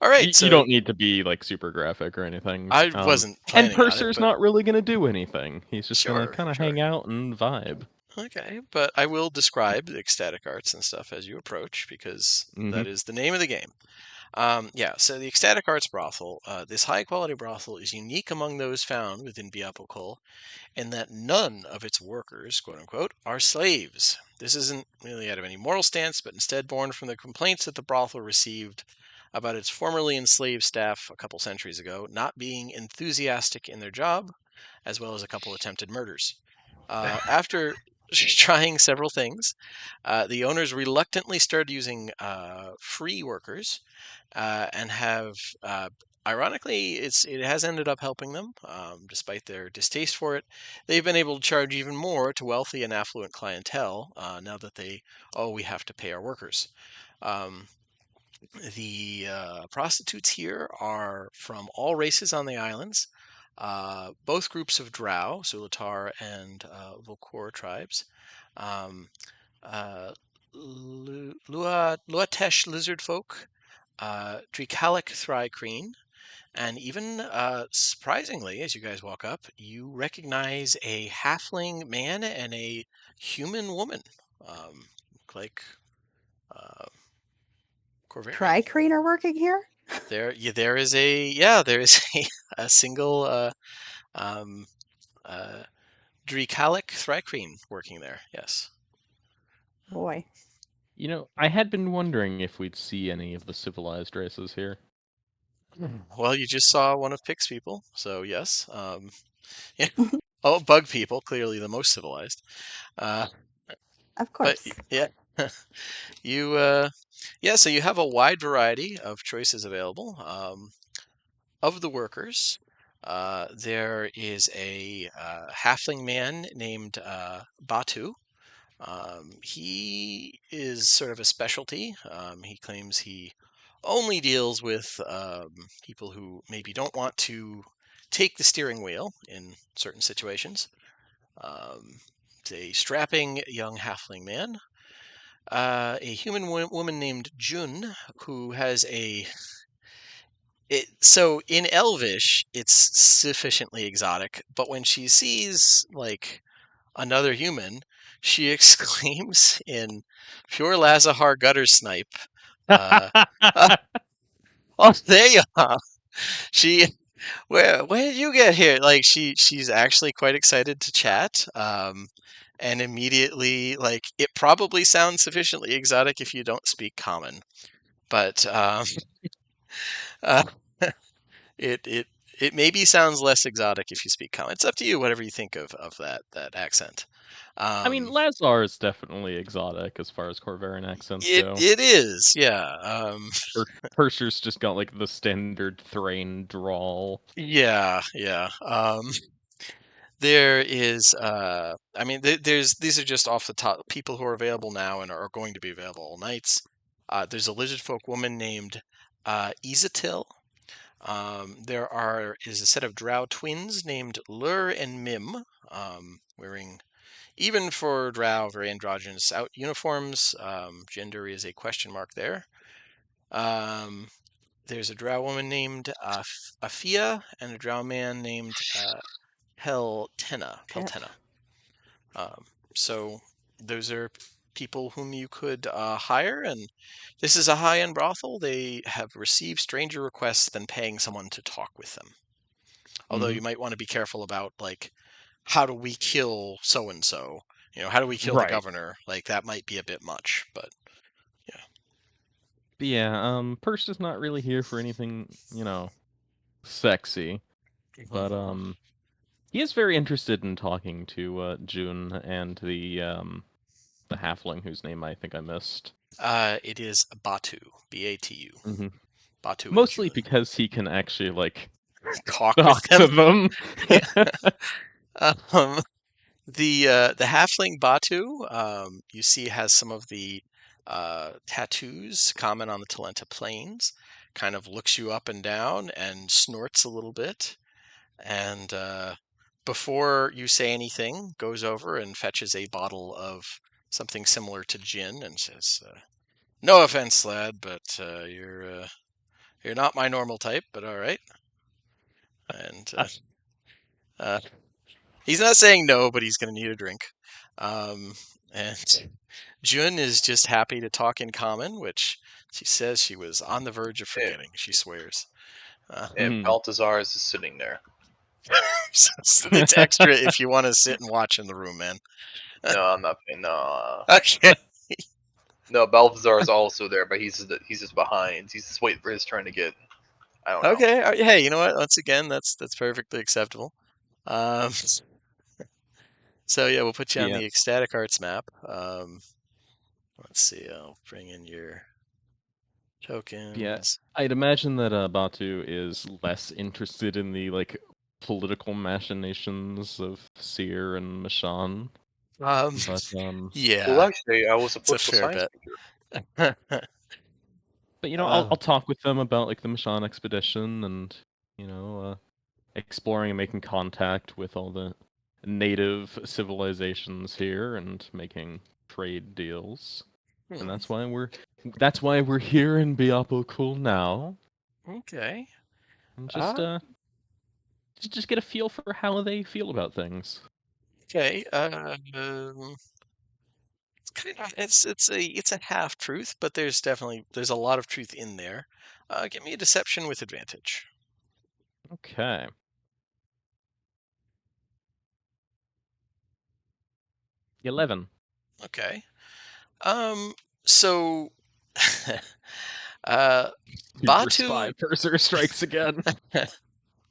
right. So
You don't need to be like super graphic or anything.
I wasn't planning
and Purser's
on it,
not really gonna do anything. He's just gonna
Sure,
kind of
sure.
hang out and vibe.
Okay, but I will describe the ecstatic arts and stuff as you approach, because that is the name of the game. Yeah, so the Ecstatic Arts Brothel, this high-quality brothel is unique among those found within Biapokol, in that none of its workers, quote-unquote, are slaves. This isn't really out of any moral stance, but instead born from the complaints that the brothel received about its formerly enslaved staff a couple centuries ago not being enthusiastic in their job, as well as a couple attempted murders. After trying several things, the owners reluctantly started using free workers, and have, ironically, it has ended up helping them, despite their distaste for it. They've been able to charge even more to wealthy and affluent clientele now that we have to pay our workers. Um, the prostitutes here are from all races on the islands. Both groups of Drow, Zulatar and Volkor tribes, um, Luatesh lizard folk, Dricalic thrycreen, and even surprisingly, as you guys walk up, you recognize a halfling man and a human woman, like uh, Corvarian.
Tricreen are working here?
There is a single Dricalic thrycreen working there. Yes.
Boy.
I had been wondering if we'd see any of the civilized races here.
Well, you just saw one of Pix people, so yes. Yeah. Oh, bug people, clearly the most civilized.
Of
But
course.
yeah, so you have a wide variety of choices available. Of the workers, there is a halfling man named Batu. He is sort of a specialty. He claims he only deals with people who maybe don't want to take the steering wheel in certain situations. It's a strapping young halfling man. A human woman named Jun, who has so in Elvish, it's sufficiently exotic, but when she sees like another human, she exclaims in pure Lazahar gutter snipe, uh, "Oh, there you are!" She, where did you get here? Like she's actually quite excited to chat, and immediately like it probably sounds sufficiently exotic if you don't speak common, but uh, it maybe sounds less exotic if you speak common. It's up to you, whatever you think of that accent.
I mean, Lazar is definitely exotic as far as Corvarian accents go.
It is, yeah.
Purser's just got like the standard Thrain drawl.
Yeah. There is, I mean, these are just off the top people who are available now and are going to be available all nights. There's a lizard folk woman named Isatil. There is a set of drow twins named Lur and Mim, wearing, even for drow, very androgynous out uniforms. Gender is a question mark there. There's a drow woman named Afia and a drow man named Peltena. So those are people whom you could hire, and this is a high-end brothel. They have received stranger requests than paying someone to talk with them. Although you might want to be careful about, like, how do we kill so-and-so? How do we kill the governor? Like, that might be a bit much, but yeah.
But yeah, Purse is not really here for anything, sexy. But he is very interested in talking to June and the halfling whose name I think I missed.
It is Batu, B-A-T-U.
Mm-hmm.
Batu.
Mostly because he can actually like
talk
to them.
The halfling Batu, you see, has some of the tattoos common on the Talenta Plains. Kind of looks you up and down and snorts a little bit, and before you say anything, goes over and fetches a bottle of something similar to gin and says, "No offense, lad, but you're not my normal type, but all right." And he's not saying no, but he's going to need a drink. And Jun is just happy to talk in common, which she says she was on the verge of forgetting. She swears.
And Baltazar is just sitting there.
It's extra if you want to sit and watch in the room, man.
No, I'm not paying. No.
Okay.
No, Balthazar is also there, but he's just behind. He's just waiting for his turn to get. I don't know.
Okay. Hey, you know what? Once again, that's perfectly acceptable. So yeah, we'll put you on
Yeah.
the ecstatic arts map. Let's see. I'll bring in your tokens.
Yeah, I'd imagine that Batu is less interested in the like political machinations of Seer and Mishann, but
Yeah,
Well, actually, I was a
it's a
political
fair
science
bet.
major.
but you know, I'll talk with them about like the Mishann expedition and you know exploring and making contact with all the native civilizations here and making trade deals. And that's why we're here in Biapokul now.
Okay.
And just get a feel for how they feel about things.
Okay. It's kind of it's a half truth, but there's a lot of truth in there. Give me a deception with advantage.
Okay. $11.
Okay. So uh
Super spy
Batu
purser strikes again.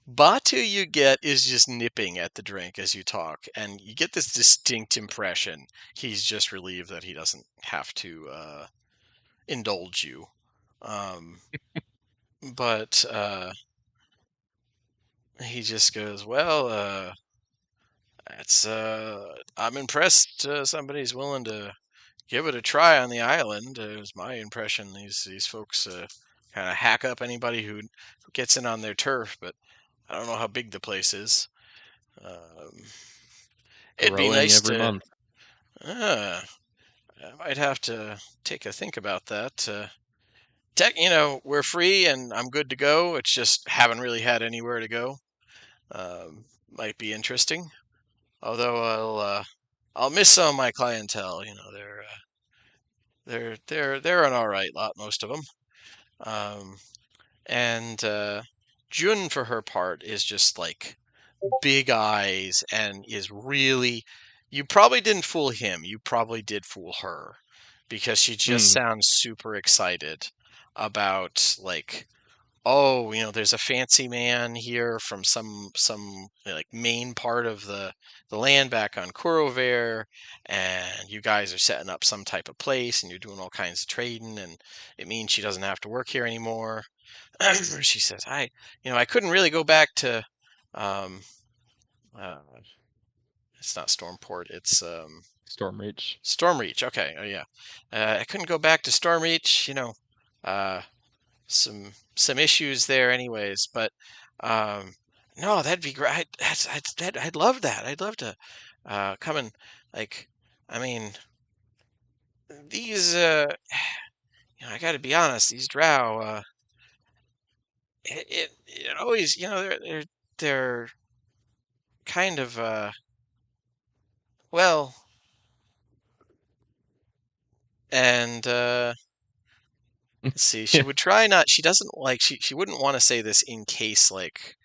Batu you get is just nipping at the drink as you talk, and you get this distinct impression he's just relieved that he doesn't have to indulge you. But he just goes, well, it's I'm impressed somebody's willing to give it a try on the island. Is my impression. These folks kind of hack up anybody who gets in on their turf, but I don't know how big the place is. Um, it'd be
Growing
nice
every
to.
month.
I might have to take a think about that. We're free and I'm good to go. It's just haven't really had anywhere to go. Might be interesting. Although I'll miss some of my clientele. They're an all right lot, most of them. And Jun, for her part, is just like big eyes and is really. You probably didn't fool him. You probably did fool her, because she just sounds super excited about like, oh, there's a fancy man here from some like main part of the land back on Kurover, and you guys are setting up some type of place, and you're doing all kinds of trading, and it means she doesn't have to work here anymore. She says, I couldn't really go back to, um, uh, it's not Stormport, it's
Stormreach.
Stormreach. Okay, oh yeah, I couldn't go back to Stormreach. Uh, some issues there, anyways. But no, that'd be great. I'd love that. I'd love to come and like. I mean, these. I got to be honest. These drow. It always. They're kind of well. And let's see. She would try not. She doesn't like. She wouldn't want to say this in case like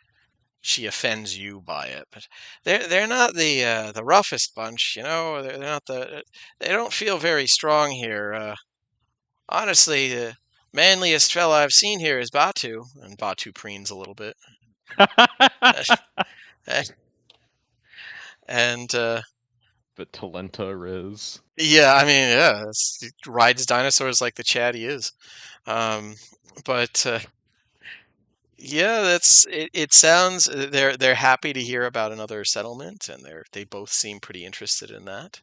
she offends you by it, but they're not the roughest bunch, They're not they don't feel very strong here. Honestly, the manliest fella I've seen here is Batu, and Batu preens a little bit, and
But Talenta Rizz.
yeah, I mean, yeah, he rides dinosaurs like the Chad he is, but. Yeah, that's it. It sounds they're happy to hear about another settlement, and they both seem pretty interested in that.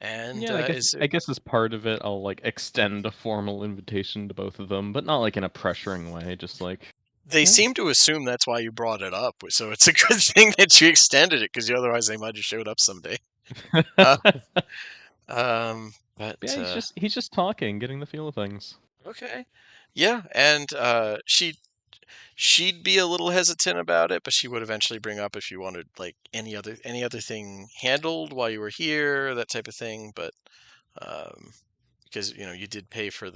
And
Yeah,
is
I
it,
guess as part of it, I'll like extend a formal invitation to both of them, but not like in a pressuring way. Just like,
they
yeah.
seem to assume that's why you brought it up, so it's a good thing that you extended it, because otherwise they might have showed up someday. Uh, but
Yeah, he's just talking, getting the feel of things.
okay, yeah, and she'd be a little hesitant about it, but she would eventually bring up if you wanted like any other thing handled while you were here, that type of thing. But because you did pay for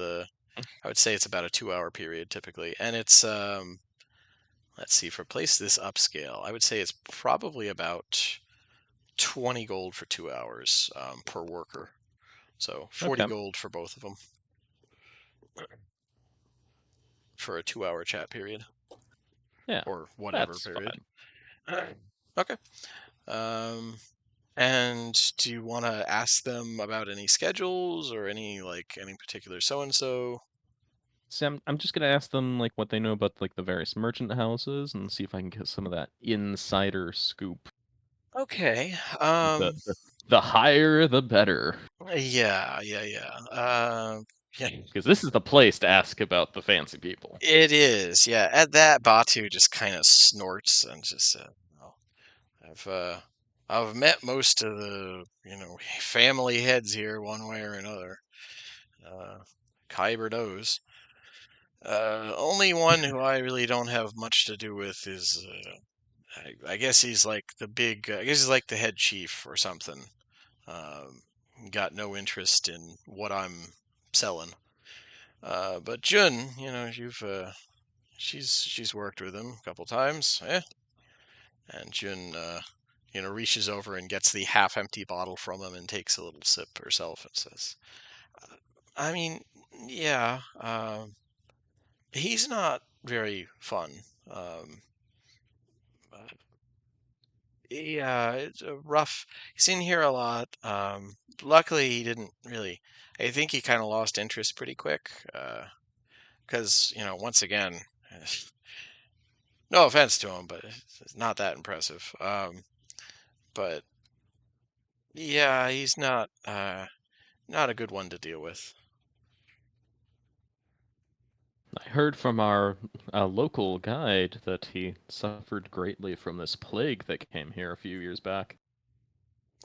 I would say it's about a 2-hour period typically, and it's let's see, for place this upscale, I would say it's probably about 20 gold for 2 hours per worker, so 40
Okay.
gold for both of them for a 2-hour chat period.
Yeah,
or whatever
that's
period.
fine.
Okay. And do you want to ask them about any schedules or any particular so and so?
So I'm just gonna ask them like what they know about like the various merchant houses and see if I can get some of that insider scoop.
Okay.
The higher, the better.
Yeah. Yeah.
Because this is the place to ask about the fancy people.
It is. Yeah. At that, Batu just kind of snorts and just said, "Well, I've met most of the family heads here one way or another. Kyber knows. Only one who I really don't have much to do with is I guess he's like the big. I guess he's like the head chief or something. Um, got no interest in what I'm selling. But Jun, you've she's worked with him a couple times, eh? And Jun, reaches over and gets the half-empty bottle from him and takes a little sip herself and says, "I mean, yeah, he's not very fun. Um, Yeah, it's a rough. He's in here a lot. Luckily, he didn't really. I think he kind of lost interest pretty quick. Because once again, no offense to him, but it's not that impressive. But yeah, he's not a good one to deal with.
I heard from our local guide that he suffered greatly from this plague that came here a few years back.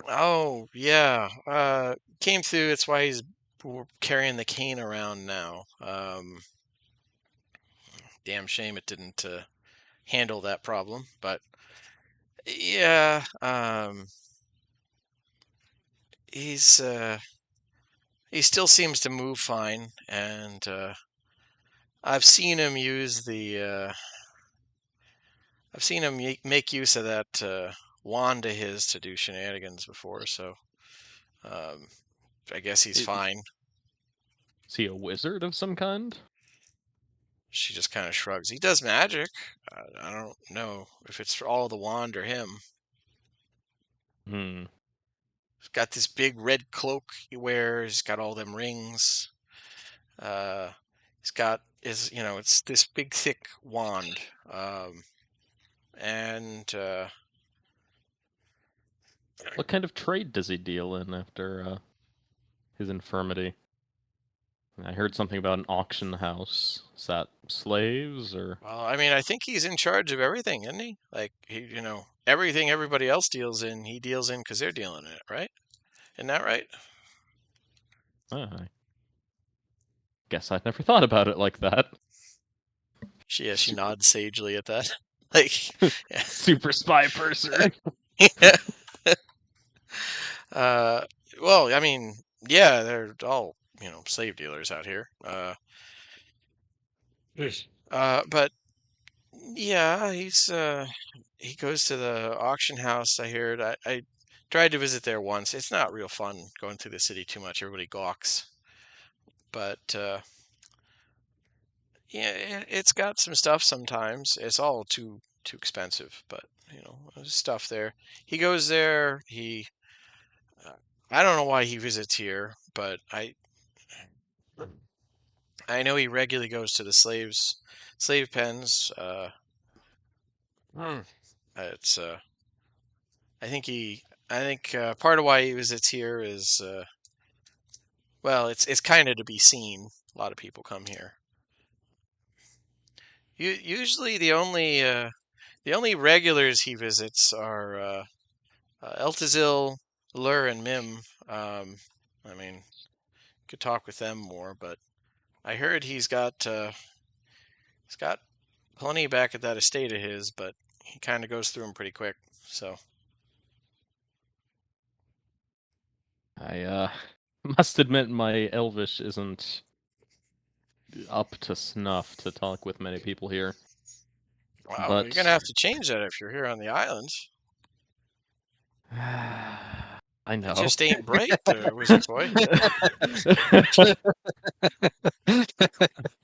Oh yeah, came through. It's why he's carrying the cane around now. Damn shame it didn't handle that problem, but yeah, he's he still seems to move fine, and I've seen him use I've seen him make use of that wand of his to do shenanigans before, so I guess he's fine.
Is he a wizard of some kind?
She just kind of shrugs. He does magic. I don't know if it's for all the wand or him.
Hmm.
He's got this big red cloak he wears. He's got all them rings. He's got it's this big thick wand. And
What kind of trade does he deal in after his infirmity? I heard something about an auction house. Is that slaves or?
well, I mean, I think he's in charge of everything, isn't he? Like everything everybody else deals in, he deals in because they're dealing in it, right? Isn't that right?
I guess I'd never thought about it like that.
She
Super-
nods sagely at that. Like, yeah.
Super spy purser.
Well, I mean, yeah, they're all slave dealers out here. But yeah, he goes to the auction house. I heard. I tried to visit there once. It's not real fun going through the city too much. Everybody gawks. But yeah, it's got some stuff sometimes. It's all too expensive, but there's stuff there. He goes there. I don't know why he visits here, but I know he regularly goes to the slave pens. It's I think part of why he visits here is well, it's kind of to be seen. A lot of people come here. Usually the only regulars he visits are Eltazil, Lur, and Mim. I mean, could talk with them more, but I heard he's got plenty back at that estate of his, but he kind of goes through them pretty quick. So
I must admit my Elvish isn't up to snuff to talk with many people here.
wow,
But
you're gonna have to change that if you're here on the island.
I know.
It just ain't bright, wizard boy.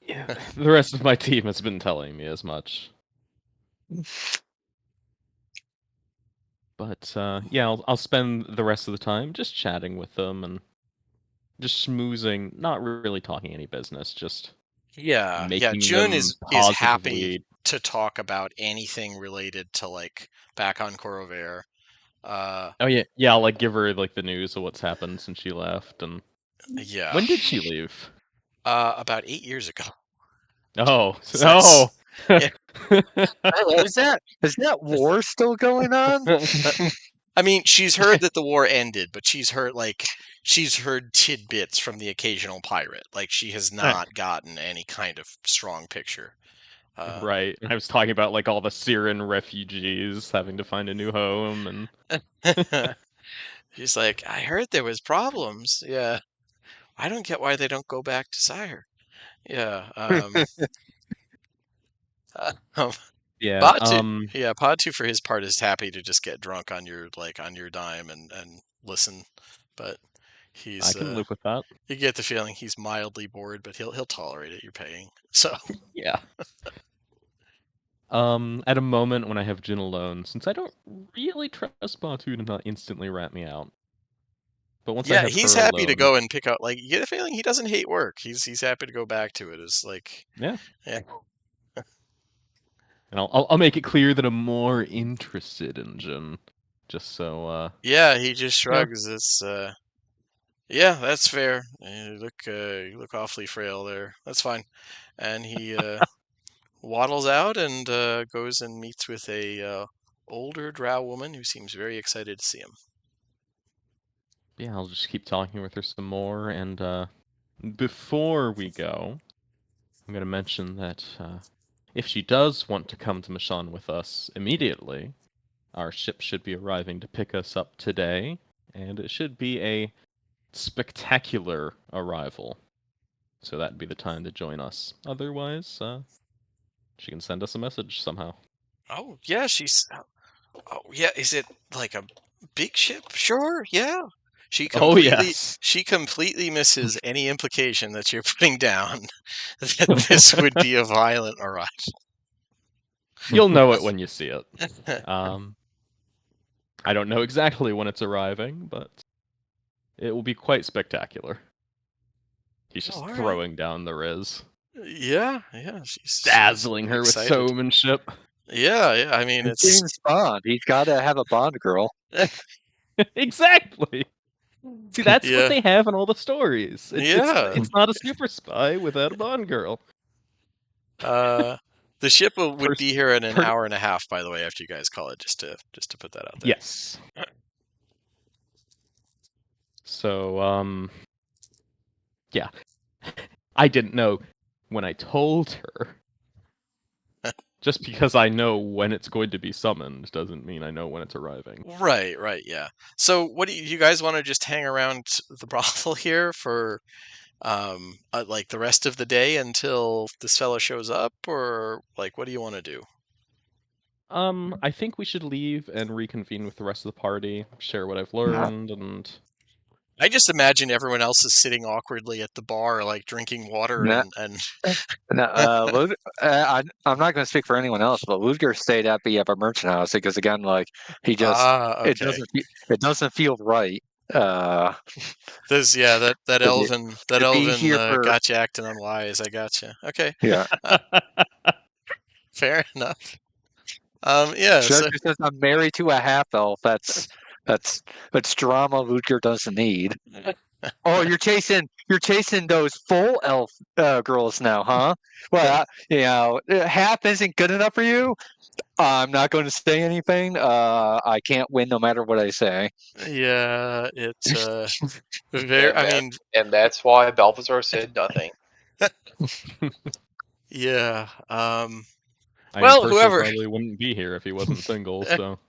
Yeah, the rest of my team has been telling me as much. But yeah, I'll spend the rest of the time just chatting with them and just schmoozing, not really talking any business, just
Yeah,
making
June
them
is happy
positively.
to talk about anything related to like back on Corvair.
Oh yeah, I'll like give her like the news of what's happened since she left. And
Yeah.
when did she leave?
About 8 years ago.
Oh,
So that's yeah.
Is that war still going on?
I mean, she's heard that the war ended, but she's heard tidbits from the occasional pirate. Like she has not gotten any kind of strong picture.
Right. I was talking about like all the Syrian refugees having to find a new home and
She's like, I heard there was problems. Yeah. I don't get why they don't go back to Sire. Yeah. Um,
yeah,
Batu, yeah, Patu for his part is happy to just get drunk on your dime and listen, but
I
he's
can live with that.
you get the feeling he's mildly bored, but he'll tolerate it. You're paying, so
Yeah. At a moment when I have Jin alone, since I don't really trust Batu to not instantly rat me out. But once I
yeah,
have
he's
her
happy to
alone,
go and pick out. Like you get a feeling he doesn't hate work. He's happy to go back to it. It's like
yeah.
yeah.
And I'll make it clear that I'm more interested in Jin, just so
Yeah, he just shrugs. It's yeah, that's fair. You look awfully frail there. That's fine. And he waddles out and goes and meets with a older drow woman who seems very excited to see him.
yeah, I'll just keep talking with her some more. And before we go, I'm gonna mention that if she does want to come to Mishann with us immediately, our ship should be arriving to pick us up today, and it should be a spectacular arrival. So that'd be the time to join us. Otherwise, she can send us a message somehow.
Oh yeah, oh yeah. Is it like a big ship? Sure, yeah.
Oh yes.
She completely misses any implication that you're putting down that this would be a violent arrival.
You'll know it when you see it. I don't know exactly when it's arriving, but it will be quite spectacular. He's just
all right.
throwing down the Rizz,
Yeah, yeah. She's
dazzling her with
excited.
showmanship.
Yeah, yeah. I mean,
It's
it's
James Bond. He's got to have a Bond girl.
Exactly. See, that's what
yeah,
they have in all the stories.
yeah.
It's not a super spy without a Bond girl.
The ship would
First,
be here in an
per-
hour and a half, by the way, after you guys call it. Just to put that out there.
yes. So, yeah. I didn't know when I told her. Just because I know when it's going to be summoned doesn't mean I know when it's arriving.
Right, right, yeah. So, what do you guys want to just hang around the brothel here for, like the rest of the day until this fellow shows up, or like what do you want to do?
I think we should leave and reconvene with the rest of the party, share what I've learned, and
I just imagine everyone else is sitting awkwardly at the bar, like drinking water
Nah,
and
I'm not going to speak for anyone else, but Ludger stayed at the merchant house because again, like he just
okay.
it doesn't feel right. Uh,
There's
to be,
that
to be
elven
here for
got you acting unwise. I got you. Okay,
yeah.
fair enough. Yeah.
Just
So
because I'm married to a half elf, that's drama Ludger doesn't need. Oh, you're chasing those full elf girls now, huh? Well, half isn't good enough for you. I'm not going to say anything. I can't win no matter what I say.
yeah, it's very. I mean,
And that's why Balthazar said nothing.
yeah.
I mean,
Well,
Percival
whoever.
probably wouldn't be here if he wasn't single, so.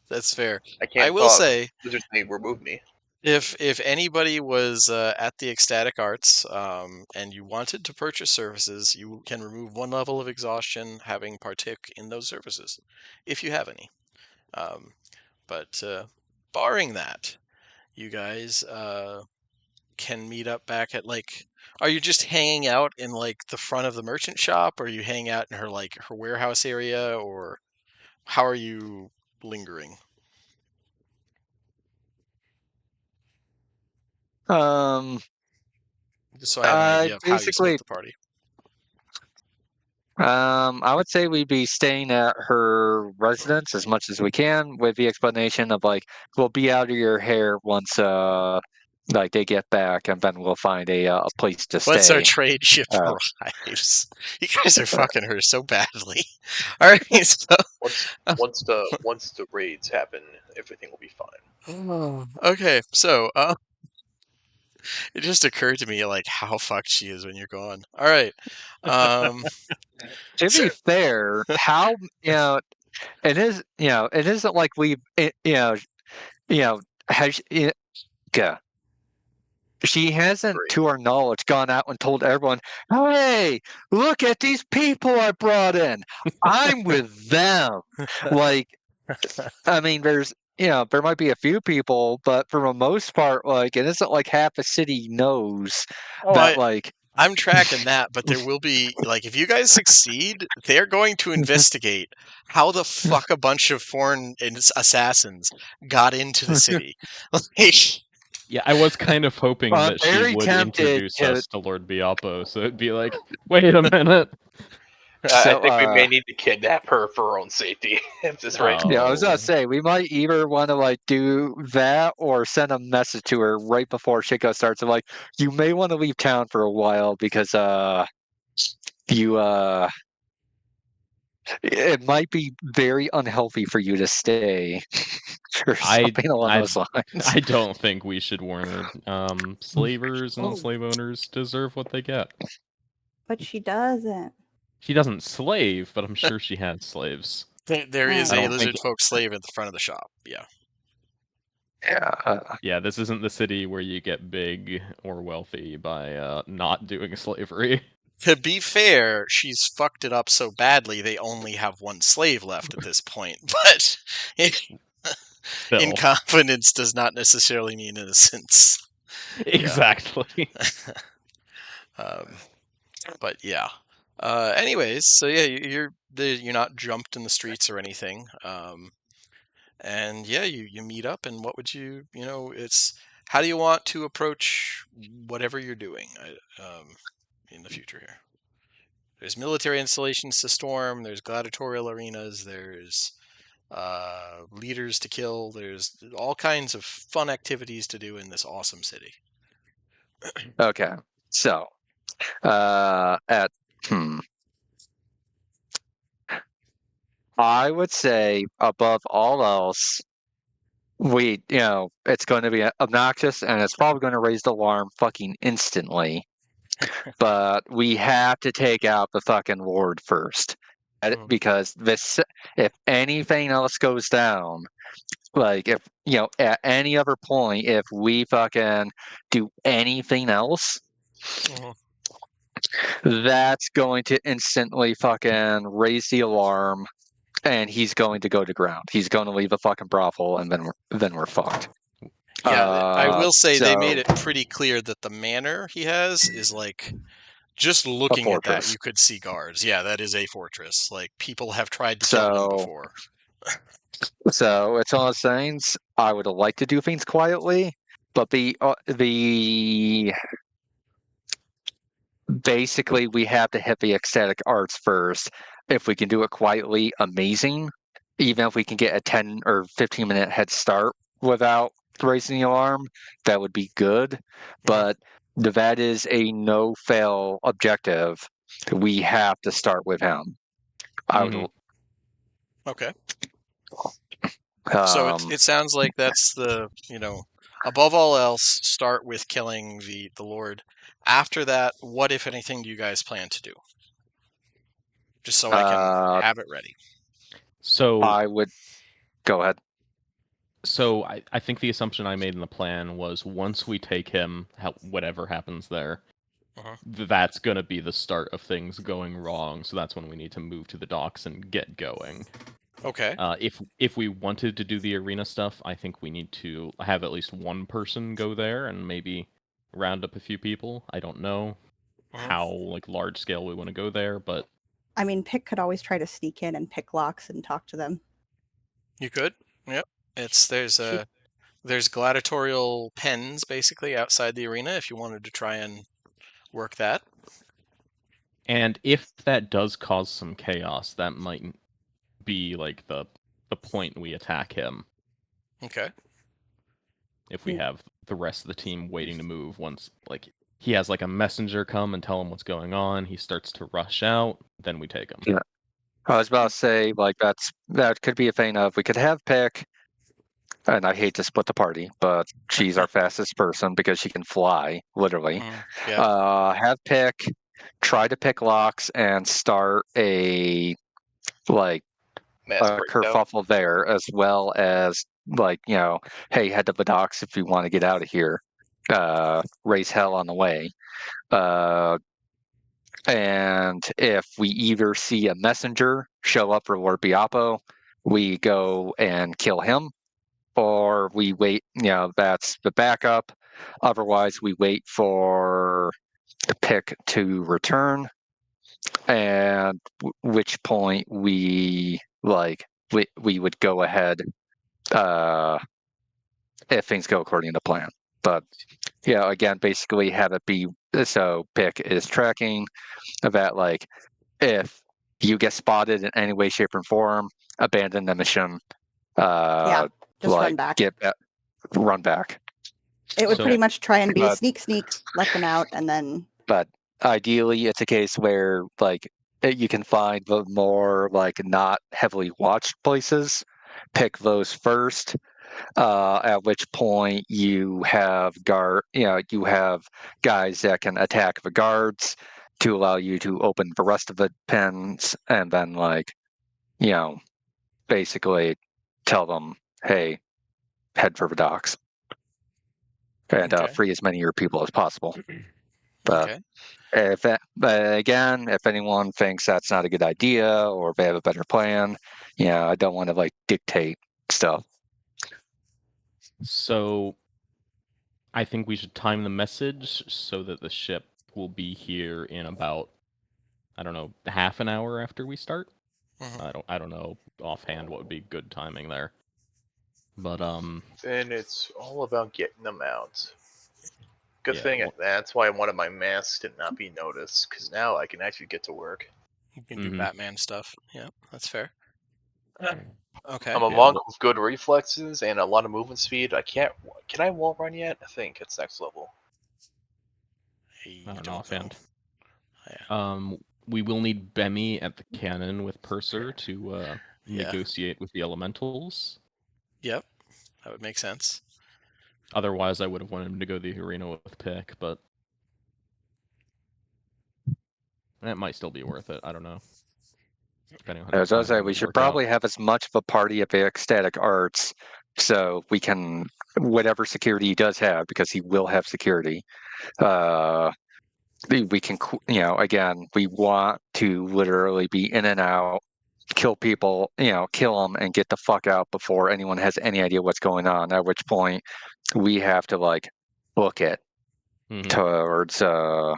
That's fair.
I
I
can't
will
talk.
say,
Wizards may remove me.
if anybody was at the Ecstatic Arts and you wanted to purchase services, you can remove one level of exhaustion having partook in those services, if you have any. But barring that, you guys can meet up back at like. Are you just hanging out in like the front of the merchant shop, or are you hanging out in her like her warehouse area, or? how are you lingering? Just so I have an idea of how you split
Basically,
the party.
I would say we'd be staying at her residence as much as we can, with the explanation of like we'll be out of your hair once like they get back, and then we'll find a place to
Once our
stay.
trade ship
Uh,
arrives, you guys are fucking her so badly. All right, so
Once the raids happen, everything will be fine.
okay, so it just occurred to me like how fucked she is when you're gone. All right,
To be fair, how it is, it isn't like has she hasn't,
Great.
to our knowledge, gone out and told everyone, "Hey, look at these people I brought in. I'm with them." Like, I mean, there might be a few people, but for the most part, like, it isn't like half a city knows that, like,
I'm tracking that, but there will be like if you guys succeed, they're going to investigate how the fuck a bunch of foreign assassins got into the city. Like,
Yeah, I was kind of hoping
I'm
that she
very
would
tempted
introduce
to.
us to Lord Biapo, so it'd be like, wait a minute.
I
So,
think we may need to kidnap her for her own safety if this raid.
yeah, I was gonna
Oh.
say we might either want to like do that or send a message to her right before Shiko starts of like, you may want to leave town for a while because you it might be very unhealthy for you to stay or
I
something along
I
those lines.
I don't think we should warn her. Slavers and slave owners deserve what they get.
But she doesn't.
She doesn't slave, but I'm sure she had slaves.
there
Oh,
is
I
a
don't
okay.
think
lizard folk slave at the front of the shop. Yeah.
Yeah,
Yeah, this isn't the city where you get big or wealthy by not doing slavery.
To be fair, she's fucked it up so badly they only have one slave left at this point. But
Still.
incompetence does not necessarily mean innocence.
Exactly.
But yeah. Anyways, so yeah, you're not jumped in the streets or anything. And yeah, you meet up, and what would it's how do you want to approach whatever you're doing in the future here? There's military installations to storm. There's gladiatorial arenas. There's leaders to kill. There's all kinds of fun activities to do in this awesome city.
okay. So, at hmm, I would say above all else, it's going to be obnoxious and it's probably going to raise the alarm fucking instantly. But we have to take out the fucking Lord first.
Mhm.
Because if anything else goes down, like if, at any other point, if we fucking do anything else,
Mhm.
that's going to instantly fucking raise the alarm and he's going to go to ground. He's going to leave a fucking brothel and then we're fucked.
Yeah, I will say they made
So
it pretty clear that the manor he has is like just
a
looking at that,
fortress.
you could see guards. Yeah, that is a fortress. Like people have tried to kill him
So
before.
So it's one of those things. I would like to do things quietly, but the basically we have to hit the ecstatic arts first. If we can do it quietly, amazing. Even if we can get a 10 or 15-minute head start without raising the alarm, that would be good. But that is a no fail objective. We have to start with him. I would.
Okay. So
Um,
it sounds like that's above all else, start with killing the Lord. After that, what if anything do you guys plan to do? Just so I can have it ready.
So
I would go ahead.
So I think the assumption I made in the plan was once we take him, whatever happens there,
Uh-huh.
that's going to be the start of things going wrong. So that's when we need to move to the docks and get going.
Okay.
If we wanted to do the arena stuff, I think we need to have at least one person go there and maybe round up a few people. I don't know how large scale we want to go there, but
I mean, Pick could always try to sneak in and pick locks and talk to them.
You could. Yep. There's gladiatorial pens basically outside the arena if you wanted to try and work that.
And if that does cause some chaos, that might be like the point we attack him.
Okay.
If we have the rest of the team waiting to move once, like, he has like a messenger come and tell him what's going on, he starts to rush out, then we take him.
Yeah. I was about to say, like, that could be a thing of we could have Pick, and I hate to split the party, but she's our fastest person because she can fly, literally.
Yeah.
Have Pick try to pick locks and start a like
Mass
a
breakdown.
kerfuffle there, as well as like, hey, head to the docks if you want to get out of here. Raise hell on the way. And if we either see a messenger show up for Lord Biapo, we go and kill him, or we wait, that's the backup. Otherwise, we wait for the Pick to return, and which point we would go ahead if things go according to plan. But yeah, again, basically have it be so Pick is tracking that, like, if you get spotted in any way, shape, or form, abandon the mission.
Yeah, just run back.
Run back.
It would
So-
pretty much try and be
But-
sneak, let them out, and then.
But ideally, it's a case where like you can find the more like not heavily watched places, pick those first. At which point you have you have guys that can attack the guards to allow you to open the rest of the pens, and then basically tell them, hey, head for the docks, and
Okay.
free as many of your people as possible. But
Okay.
if anyone thinks that's not a good idea or if they have a better plan, I don't want to like dictate stuff.
So I think we should time the message so that the ship will be here in about, I don't know, half an hour after we start.
Mhm.
I don't know offhand what would be good timing there. But
Then it's all about getting them out. Good
Yeah,
thing
well-
that's why I wanted my masks to not be noticed, because now I can actually get to work.
You can do Batman stuff. Yeah, that's fair. Okay.
I'm a
Yeah,
monk
well-
with good reflexes and a lot of movement speed. Can I wall run yet? I think it's next level.
I don't know offhand.
Yeah.
We will need Bemi at the cannon with Purser to
Yeah.
negotiate with the elementals.
Yep. That would make sense.
Otherwise, I would have wanted him to go to the arena with Pick, but that might still be worth it. I don't know. Depending on how
As I say,
timing
we
would
should
work out.
probably have as much of a party of the ecstatic arts, so we can whatever security he does have, because he will have security. We can, again, we want to literally be in and out, kill people, kill them and get the fuck out before anyone has any idea what's going on. At which point, we have to like book it towards like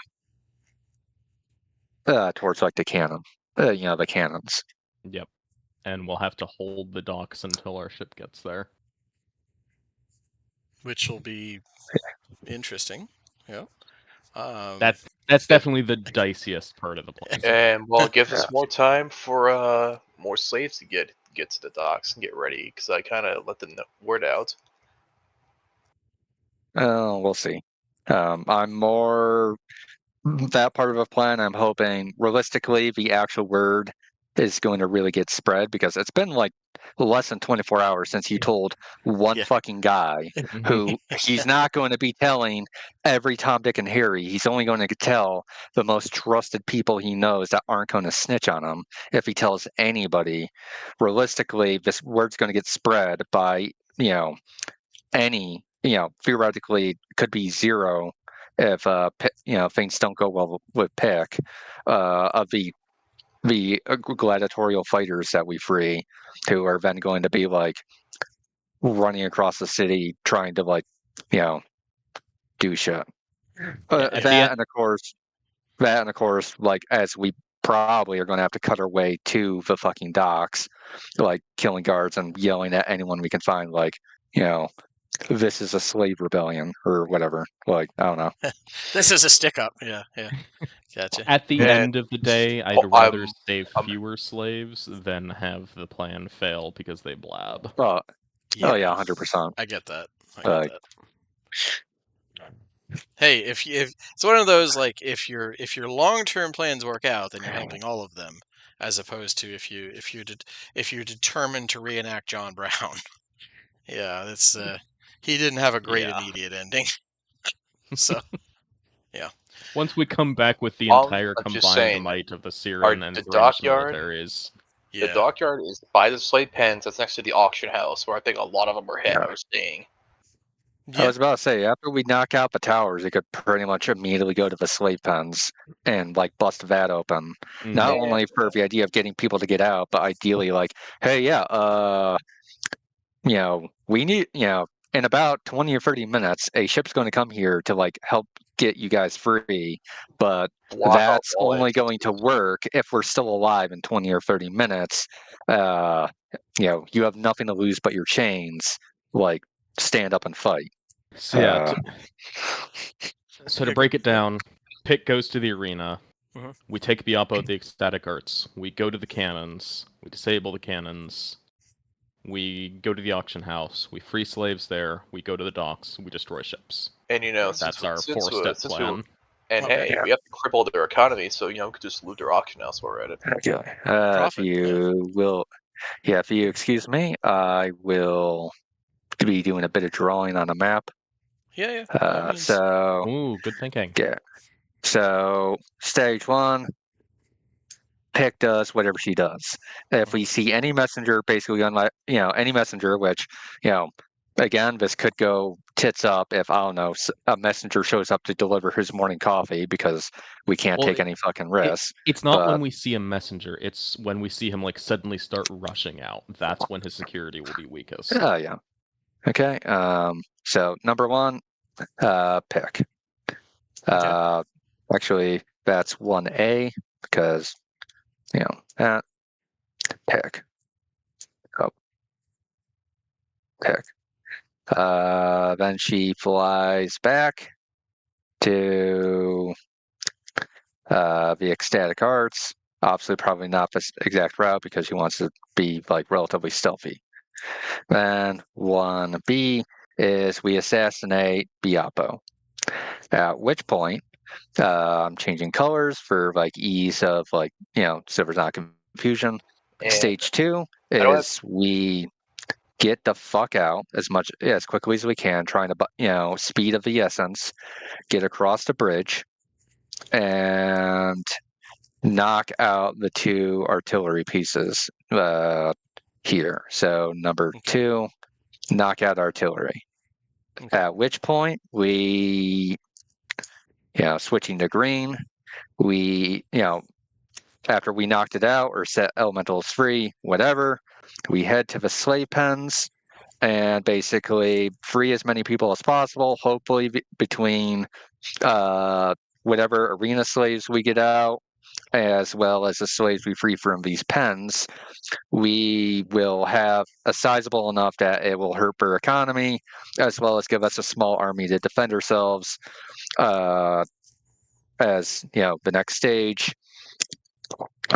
the cannon, the cannons.
Yep. And we'll have to hold the docks until our ship gets there.
Which will be interesting. Yeah.
That's definitely the diciest part of the plan.
And well, it gives us more time for more slaves to get to the docks and get ready, because I kind of let the word out.
Oh, we'll see. I'm more that part of a plan. I'm hoping realistically the actual word is going to really get spread, because it's been like less than 24 hours since you told one
Yeah.
fucking guy who he's not going to be telling every Tom, Dick, and Harry. He's only going to tell the most trusted people he knows that aren't going to snitch on him. If he tells anybody, realistically, this word's going to get spread by, any, theoretically could be zero if things don't go well with Pick, of the gladiatorial fighters that we free, who are then going to be like running across the city trying to like do shit.
Yeah, at the
That
end-
and of course, like as we probably are going to have to cut our way to the fucking docks, like killing guards and yelling at anyone we can find, like, this is a slave rebellion or whatever. Like, I don't know.
This is a stick up. Yeah. Gotcha.
At the
And-
end of the day, I'd
Oh,
rather save
I'm-
fewer slaves than have the plan fail because they blab.
Oh yeah, 100%.
I get that.
Like,
Hey, if it's one of those, like, if your long-term plans work out, then you're helping all of them, as opposed to if you're determined to reenact John Brown. Yeah, that's he didn't have a great
Yeah.
immediate ending. So, yeah.
Once we come back with the
I'm
entire
just
combined
saying,
might of the Syrian and
the
British
dockyard-
militaries.
The dockyard is by the slave pens. That's next to the auction house, where I think a lot of them are staying.
I was about to say, after we knock out the towers, we could pretty much immediately go to the slave pens and like bust that open. Not
Mhm.
only for the idea of getting people to get out, but ideally, like, hey, we need, in about 20 or 30 minutes, a ship's going to come here to like help get you guys free, but
Block out
that's
all
only going to
entrances.
work if we're still alive in 20 or 30 minutes. You have nothing to lose but your chains. Like, stand up and fight.
So yeah, to
Okay,
break it down, Pick goes to the arena.
Mhm.
We take Biapo the ecstatic arts. We go to the cannons. We disable the cannons. We go to the auction house. We free slaves there. We go to the docks. We destroy ships.
And
That's our four-step plan.
And
Okay.
hey, we have to cripple their economy, so we could just loot their auction house while we're at it.
Okay. If
Profit,
you will, if you excuse me, I will be doing a bit of drawing on a map.
Yeah. by all means.
So
Ooh, good thinking.
yeah. So stage 1, Pick does whatever she does. If we see any messenger, basically any messenger, which again, this could go tits up if I don't know a messenger shows up to deliver his morning coffee because we can't
Well,
take any fucking risks.
It's not
but-
when we see a messenger. It's when we see him like suddenly start rushing out. That's when his security will be weakest.
Oh yeah. Okay. So number 1, Pick.
Okay.
Actually, that's 1A because that Pick. Oh, Pick. Then she flies back to the ecstatic arts. Obviously, probably not this exact route because she wants to be like relatively stealthy. Then 1B is we assassinate Biapo. At which point, I'm changing colors for like ease of like so there's not confusion.
And
Stage 2
don't
is we get the fuck out as quickly as we can, trying to speed of the essence, get across the bridge, and knock out the 2 artillery pieces here. So number 2, knock out artillery.
Okay.
At which point we, switching to green, we, after we knocked it out or set elementals free, whatever, we head to the slave pens and basically free as many people as possible, hopefully between whatever arena slaves we get out, as well as the slaves we free from these pens. We will have a sizable enough that it will hurt our economy, as well as give us a small army to defend ourselves as, the next stage,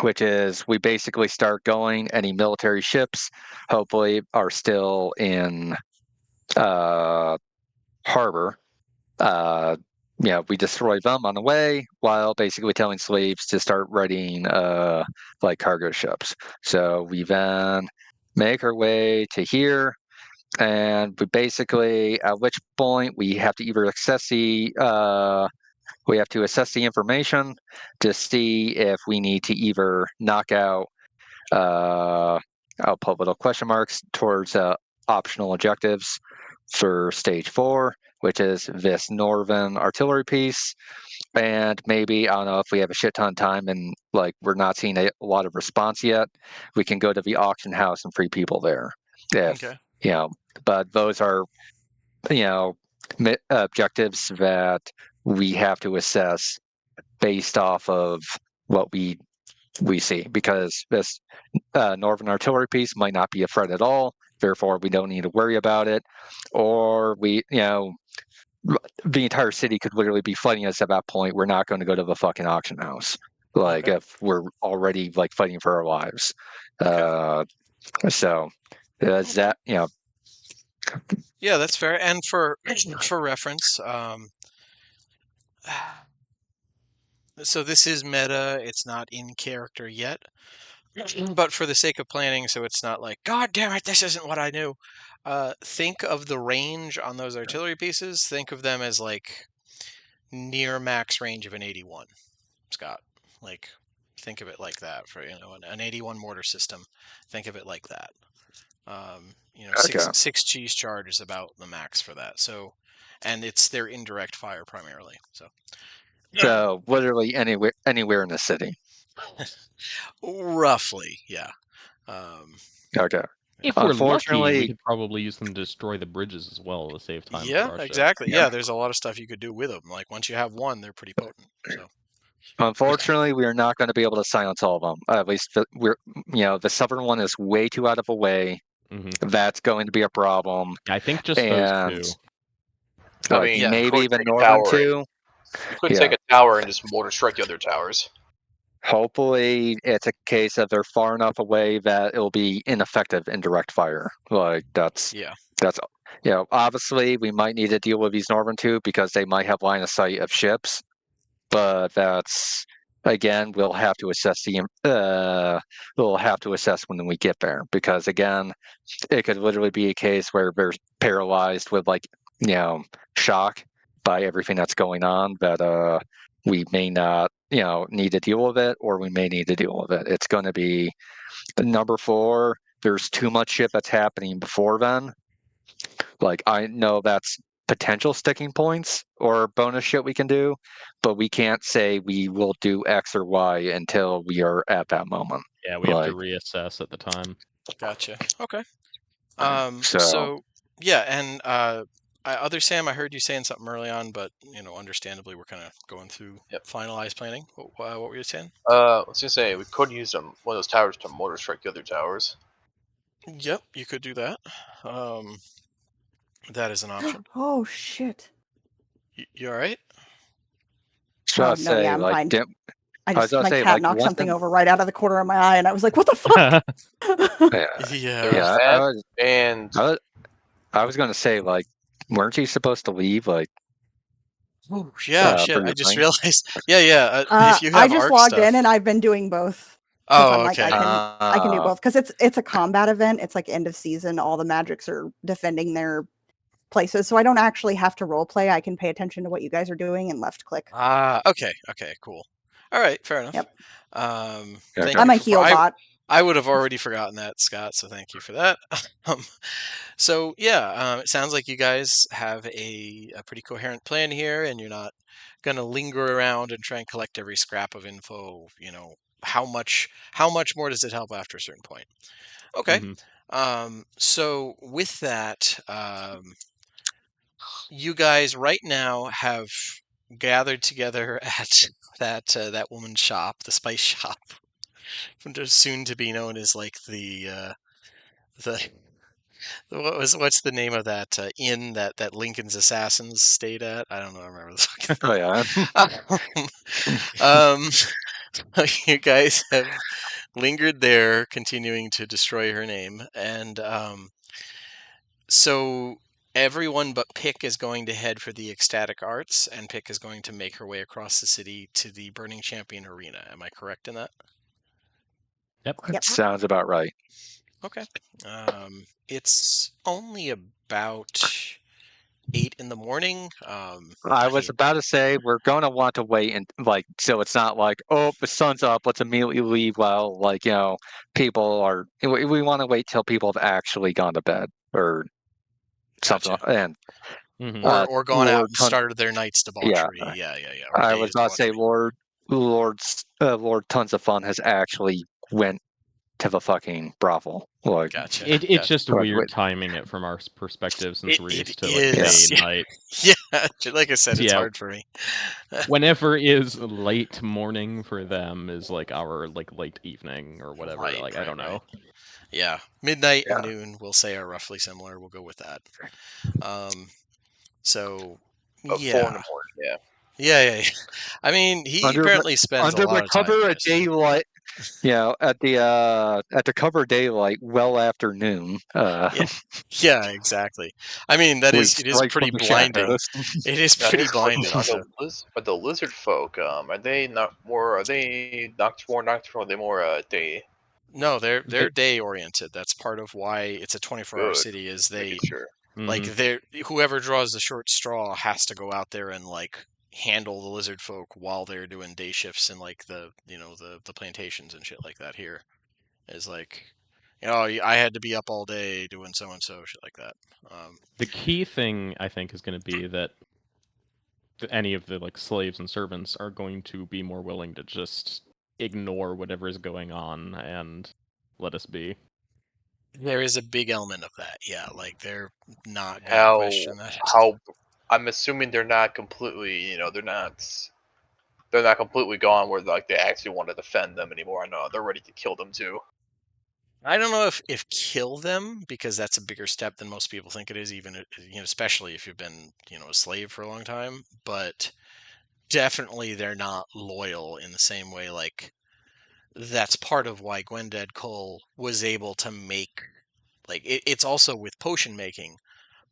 which is we basically start going. Any military ships, hopefully, are still in harbor. We destroy them on the way while basically telling slaves to start writing like cargo ships. So we then make our way to here, and we basically, at which point we have to either assess the information to see if we need to either knock out. I'll put little question marks towards optional objectives for stage 4, which is this Northern artillery piece. And maybe, I don't know, if we have a shit ton of time and like we're not seeing a lot of response yet, we can go to the auction house and free people there. But those are, objectives that we have to assess based off of what we we see, because this Northern artillery piece might not be a threat at all. Therefore, we don't need to worry about it. Or the entire city could literally be fighting us at that point. We're not going to go to the fucking auction house. Like
Okay.
if we're already like fighting for our lives.
Okay.
So is that
Yeah, that's fair. And for reference, so this is meta. It's not in character yet, but for the sake of planning, so it's not like, God damn it, this isn't what I knew. Think of the range on those artillery pieces. Think of them as like near max range of an 81, Scott. Like, think of it like that for an 81 mortar system. Think of it like that.
Okay.
Six cheese charge is about the max for that. So, and it's their indirect fire primarily.
So literally anywhere in the city.
Roughly, yeah.
Okay.
If we're lucky, we
Unfortunately,
could probably use them to destroy the bridges as well to save time
Yeah,
for our ships.
exactly. Yeah, there's a lot of stuff you could do with them. Like once you have one, they're pretty potent. So
unfortunately, we are not going to be able to silence all of them. At least the southern one is way too out of the way.
hmm
That's going to be a problem.
I think just those
And
two.
I
like
mean,
Yeah.
you
maybe
could
even
take a
northern
tower.
too.
You could
Yeah.
take a tower and just mortar strike the other towers.
Hopefully, it's a case that they're far enough away that it'll be ineffective in direct fire. Like that's
yeah,
obviously we might need to deal with these northern two because they might have line of sight of ships, but that's again we'll have to assess when we get there, because again it could literally be a case where they're paralyzed with shock by everything that's going on, that we may not need to deal with it, or we may need to deal with it. It's going to be number 4. There's too much shit that's happening before then. Like I know that's potential sticking points or bonus shit we can do, but we can't say we will do X or Y until we are at that moment.
Yeah, we have to
Like
reassess at the time.
gotcha. Okay.
so.
So yeah, and other Sam, I heard you saying something early on, but understandably, we're kind of going through
Yep.
finalized planning. What were you saying?
I was gonna say we could use one of those towers to mortar strike the other towers.
Yep, you could do that. That is an option.
Oh shit.
You all right?
So
Oh
I'd
no, yeah,
say
I'm
like
fine.
I was gonna
My
say
cat
like
knocked
one
something
thing.
over right out of the corner of my eye, and I was like, "What the fuck?"
Yeah,
Yeah.
There's
I
that,
was,
and
I was gonna say like, weren't you supposed to leave like
Ooh, yeah, shit.
for
I
your
just
thing?
realized. Yeah. If you
I
have
just
arc
logged
stuff.
in, and I've been doing both because I'm
Oh,
like,
okay.
I can do both because it's a combat event. It's like end of season. All the magics are defending their places, so I don't actually have to role play. I can pay attention to what you guys are doing and left click.
Okay, cool. All right, fair enough.
Yep.
Thank
I'm
you
a
for.
heal bot.
I would have already forgotten that, Scott. So thank you for that. So yeah, it sounds like you guys have a pretty coherent plan here, and you're not gonna linger around and try and collect every scrap of info. How much more does it help after a certain point? Okay.
hmm
So with that, you guys right now have gathered together at that woman's shop, the spice shop, soon to be known as like the what's the name of that inn that Lincoln's assassins stayed at? I don't know. I remember the fucking
Oh
name. You guys have lingered there, continuing to destroy her name, and so everyone but Pick is going to head for the ecstatic arts, and Pick is going to make her way across the city to the Burning Champion Arena. Am I correct in that?
Yep.
Yep.
Sounds about right.
Okay. It's only about 8 in the morning.
I was about to say we're gonna want to wait, and like, so it's not like, oh, the sun's up, let's immediately leave while people are. We want to wait till people have actually gone to bed or something.
Gotcha.
And
hmm
Or gone out
Lord
and
Ton,
started their night's
yeah,
debauchery. Yeah. Or
I was
day's
about to say
debauchery.
Lord Tons of Fun has actually went to the fucking brothel. Like,
Gotcha.
It's
Gotcha.
just
Right,
weird
wait.
timing it from our perspective since we're
It
used to like day
is.
and night.
Yeah, like I said, it's
Yeah.
hard for me.
Whenever is late morning for them is like our like late evening or whatever.
Right,
like I
right,
don't know.
Yeah, midnight and
Yeah.
noon we'll say are roughly similar. We'll go with that. So
About 4 in
yeah,
the morning.
yeah. I mean, he
Under
apparently spends a
under
lot
the
of time.
cover of
resting.
daylight, at the cover of daylight, well after noon.
Yeah, yeah, exactly. I mean, it is
strike
pretty
from the
blinding.
shadows.
It is
Now,
pretty
here's a question:
blinding. So
are the lizard folk? Are they not more? Are they more nocturnal? Are they more day?
no, they're
They-
day oriented. That's part of why it's a 24-hour
Good.
city. Is
Making
they
sure.
like
Mhm.
whoever draws the short straw has to go out there and like handle the lizard folk while they're doing day shifts in like the the plantations and shit like that. Here is like, I had to be up all day doing so and so shit like that.
The key thing I think is going to be that any of the like slaves and servants are going to be more willing to just ignore whatever is going on and let us be.
There is a big element of that, yeah. Like they're not gonna
How
question that.
how I'm assuming they're not completely. They're not completely gone where like they actually want to defend them anymore. I know they're ready to kill them too.
I don't know if kill them, because that's a bigger step than most people think it is, even especially if you've been a slave for a long time. But definitely they're not loyal in the same way. Like that's part of why Gwendad Cole was able to make it's also with potion making.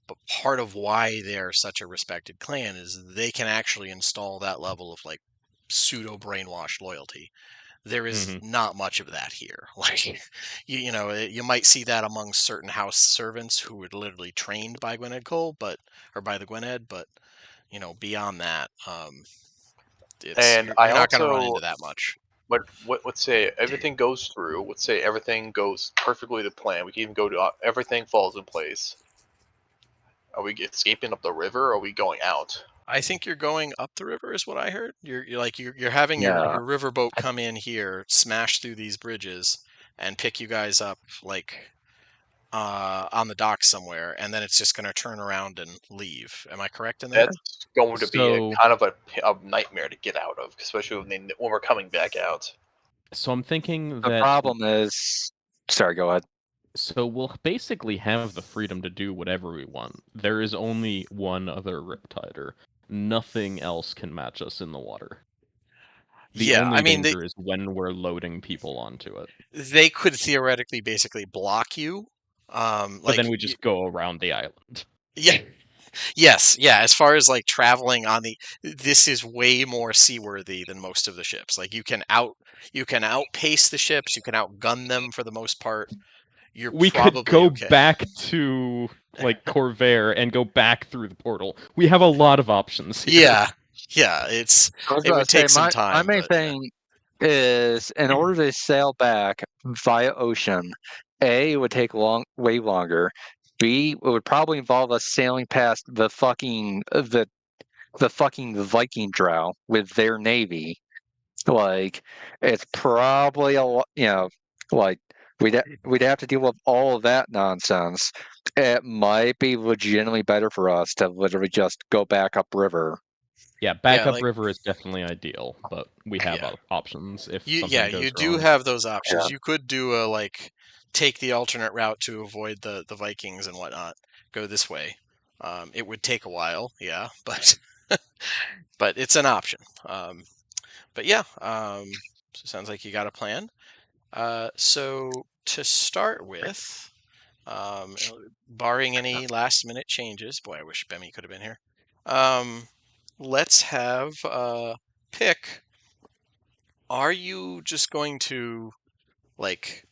But part of why they're such a respected clan is they can actually install that level of like pseudo brainwashed loyalty. There is
Mhm.
not much of that here. Like you might see that among certain house servants who were literally trained by Gwynedd Cole, or by the Gwynedd, but beyond that, it's
And
you're
I
not going to run
also,
into that much.
let's say everything goes through. Let's say everything goes perfectly to plan. We can even go to everything falls in place. Are we escaping up the river? Or are we going out?
I think you're going up the river, is what I heard. You're having your
Yeah.
riverboat
I th-
come in here, smash through these bridges, and pick you guys up like on the dock somewhere, and then it's just going to turn around and leave. Am I correct in that?
That's going to be a
So
kind of a nightmare to get out of, especially when we're coming back out.
so I'm thinking
The
that
problem is, sorry, go ahead.
so we'll basically have the freedom to do whatever we want. There is only one other Riptider. Nothing else can match us in the water. The
Yeah, I
only
mean
danger is when we're loading people onto it.
they could theoretically basically block you.
But then we just go around the island.
Yeah, yes, yeah. As far as like traveling on this is way more seaworthy than most of the ships. Like you can outpace the ships, you can outgun them for the most part. You're
We could
probably
go
okay.
back to like Corvair and go back through the portal. We have a lot of options here.
Yeah.
I was
It
about
would
to say,
take some
my
time,
main
but yeah.
thing is, in order to sail back via ocean, A, it would take way longer. B, it would probably involve us sailing past the fucking Viking drow with their navy. Like, it's probably like we'd have to deal with all of that nonsense. It might be legitimately better for us to literally just go back upriver.
Yeah,
Yeah,
backup
like
river is definitely ideal, but we have
yeah.
options if something
You
goes
do
wrong.
have those options.
Yeah.
You could do a take the alternate route to avoid the Vikings and whatnot. Go this way. It would take a while, yeah, but but it's an option. But yeah, so it sounds like you got a plan. So to start with, um, barring any last minute changes, boy, I wish Bemi could have been here. Let's have pick. Are you just going to like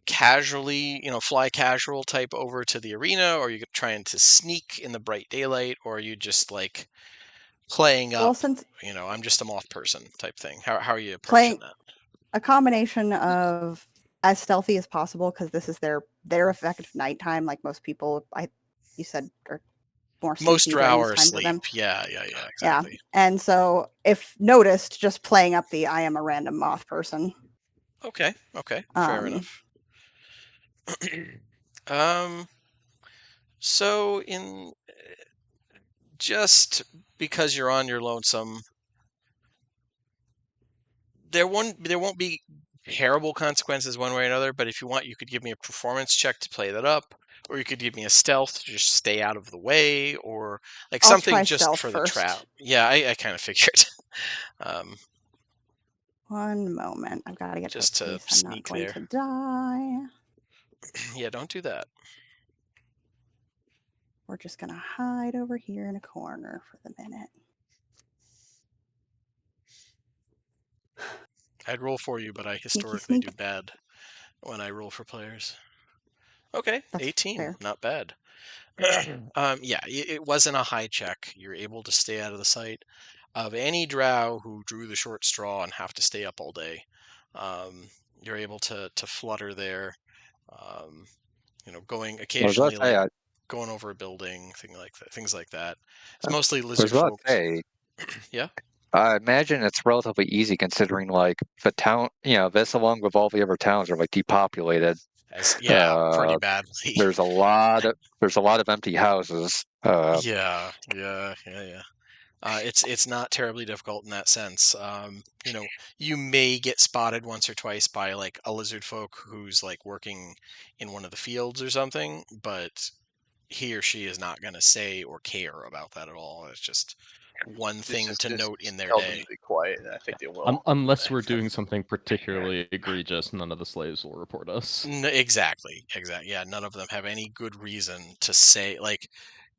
casually, fly casual type over to the arena, or are you trying to sneak in the bright daylight, or are you just like playing
Well,
up,
since
I'm just a moth person type thing? How are you approaching
playing
that?
a combination of as stealthy as possible, because this is their effective nighttime, like most people, you said, are more
Most
sleepy
drow
during this
are
time for
asleep.
them.
Yeah,
Yeah,
exactly.
and so if noticed, just playing up the I am a random moth person.
Okay, fair
Um,
enough. So just because you're on your lonesome, there won't be terrible consequences one way or another, but if you want, you could give me a performance check to play that up, or you could give me a stealth to just stay out of the way, or like
I'll
something
try
just
stealth
for the trap.
first.
Yeah, I kind of figured. um,
One moment. I've got to get to a
just to
place I'm not
sneak
going
there.
to die.
Yeah, don't do that.
We're just going to hide over here in a corner for the minute.
I'd roll for you, but I
Sneaky
historically do
sneak.
bad when I roll for players. Okay,
That's
18,
fair.
not bad. Yeah, it wasn't a high check. You're able to stay out of the sight of any drow who drew the short straw and have to stay up all day. You're able to flutter there, going
I was about
occasionally
to say,
like going over a building, things like that. It's mostly
I was
lizard
about
folk.
to say,
Yeah.
I imagine it's relatively easy considering like the town, this along with all the other towns are like depopulated.
Pretty
Uh,
badly.
there's a lot of empty houses.
Yeah. It's not terribly difficult in that sense. You may get spotted once or twice by like a lizard folk who's like working in one of the fields or something, but he or she is not going to say or care about that at all. It's just one thing to note in their
tell them
day.
to be quiet, and I think they will.
Unless we're doing something particularly egregious, none of the slaves will report us.
Exactly. Yeah, none of them have any good reason to say like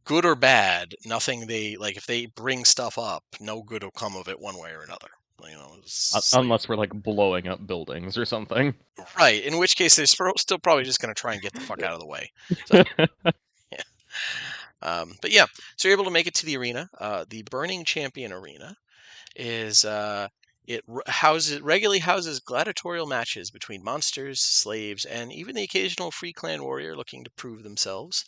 good or bad, nothing they like if they bring stuff up, no good will come of it one way or another.
Unless we're like blowing up buildings or something.
Right, in which case they're still probably just going to try and get the fuck out of the way. So, yeah. But yeah, so you're able to make it to the arena. The Burning Champion Arena is regularly houses gladiatorial matches between monsters, slaves, and even the occasional free clan warrior looking to prove themselves.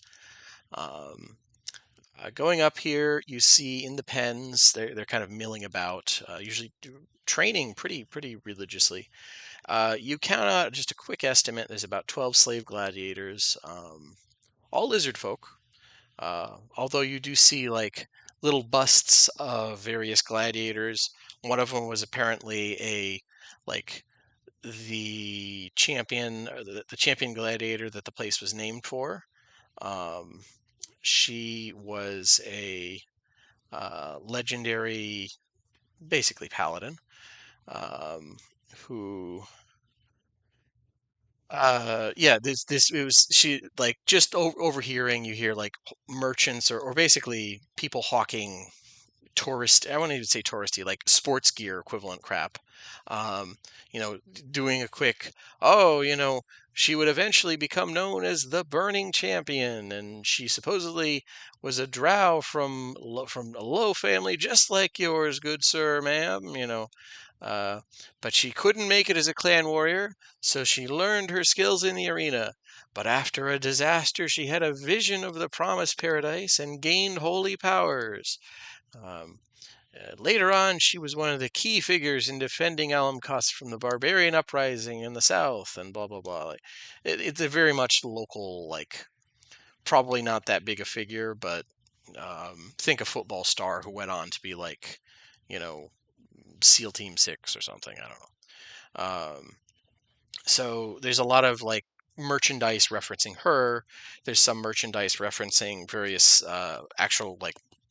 Going up here, you see in the pens they're kind of milling about, usually training pretty religiously. You count out just a quick estimate. There's about 12 slave gladiators, all lizard folk. Although you do see like little busts of various gladiators. One of them was apparently like the champion, or the champion gladiator that the place was named for. Um, she was a legendary, basically paladin, who yeah, this it was she like just overhearing you hear like merchants or basically people hawking I wouldn't even say touristy, like sports gear equivalent crap. Um, doing a quick, oh, she would eventually become known as the Burning Champion, and she supposedly was a drow from a low family, just like yours, good sir, ma'am. Uh, but she couldn't make it as a clan warrior, so she learned her skills in the arena. But after a disaster, she had a vision of the promised paradise and gained holy powers. Um, Later on, she was one of the key figures in defending Alamkos from the barbarian uprising in the south, and blah blah blah. It's a very much local, like probably not that big a figure, but think a football star who went on to be like, you know, SEAL Team 6 or something. I don't know. So there's a lot of like merchandise referencing her. There's some merchandise referencing various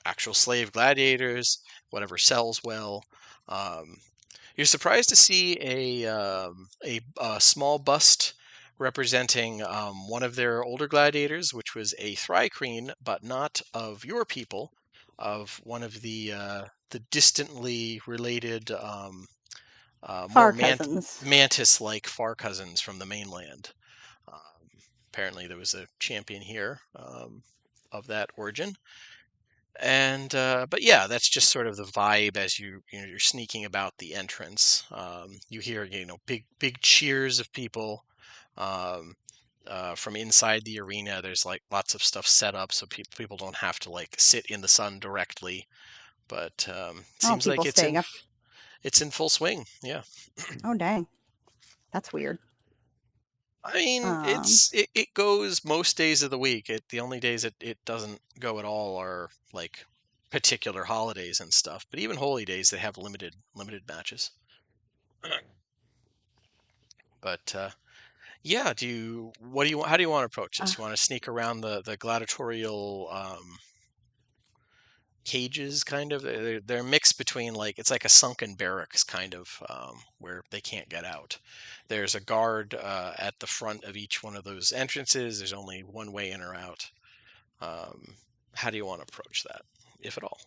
actual slave gladiators, whatever sells well. Um, you're surprised to see a small bust representing one of their older gladiators, which was a Thri-kreen, but not of your people, of one of the distantly related more
Far cousins.
mantis-like far cousins from the mainland. Um, Apparently, there was a champion here of that origin, and but yeah, that's just sort of the vibe as you're sneaking about the entrance. You hear big cheers of people. Um, from inside the arena, there's like lots of stuff set up so people don't have to like sit in the sun directly. But
Oh,
seems like
people staying up.
it's in full swing. Yeah.
Oh, dang. That's weird.
I mean, it goes most days of the week. The only days it doesn't go at all are like particular holidays and stuff. But even holy days, they have limited matches. But yeah, how do you want to approach this? You want to sneak around the gladiatorial cages, kind of? They're mixed between, like, it's like a sunken barracks, kind of, where they can't get out. There's a guard at the front of each one of those entrances. There's only one way in or out. How do you want to approach that, if at all?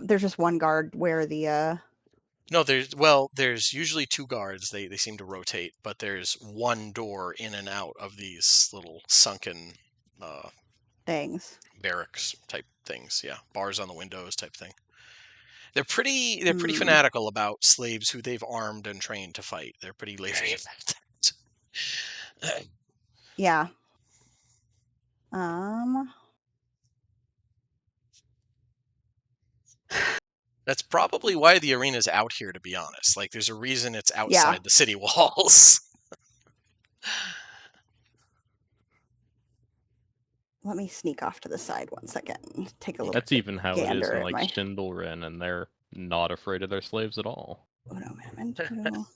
There's just one guard where the
No, there's usually two guards. They seem to rotate, but there's one door in and out of these little sunken
things.
barracks type things. Yeah, bars on the windows type thing. They're pretty
Hmm.
fanatical about slaves who they've armed and trained to fight. They're pretty lazy about that.
Yeah.
That's probably why the arena's out here, to be honest. Like, there's a reason it's outside
Yeah.
the city walls.
Let me sneak off to the side one second and take a little
That's even how it is
gander
in
at
like
my
Schindlerin, and they're not afraid of their slaves at all.
Uno Memento.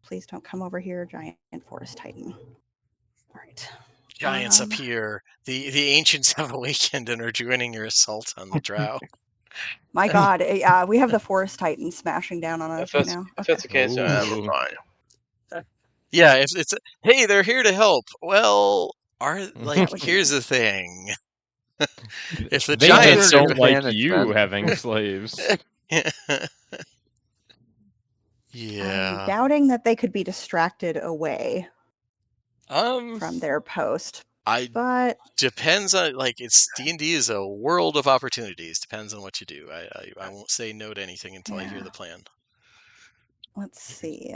Please don't come over here, giant forest titan. All right.
Giants appear. The ancients have awakened and are joining your assault on the drow.
My God, we have the forest titan smashing down on us right now.
If that's the case, we're
Ooh.
fine.
Yeah, if it's hey, they're here to help. Well,
That would be
here's the
nice.
thing. If the
They
giants
just
are
don't like you
management.
having slaves.
yeah,
I'm doubting that they could be distracted away
from
their post. But
depends on, like, it's D&D is a world of opportunities. Depends on what you do. I won't say no to anything until I hear the plan.
Let's see.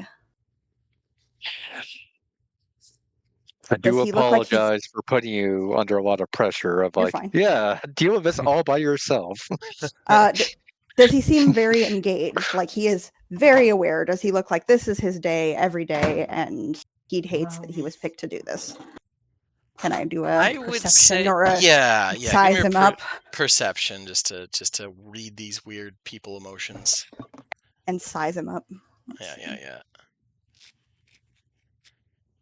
I do
Does he look like he's-
apologize for putting you under a lot of pressure of
You're
like,
fine.
yeah, deal with this all by yourself.
Does he seem very engaged? Like, he is very aware? Does he look like this is his day every day and he hates that he was picked to do this? Can I do a perception or a
yeah,
size
give me
him up
perception just to read these weird people emotions.
and size him up?
Yeah.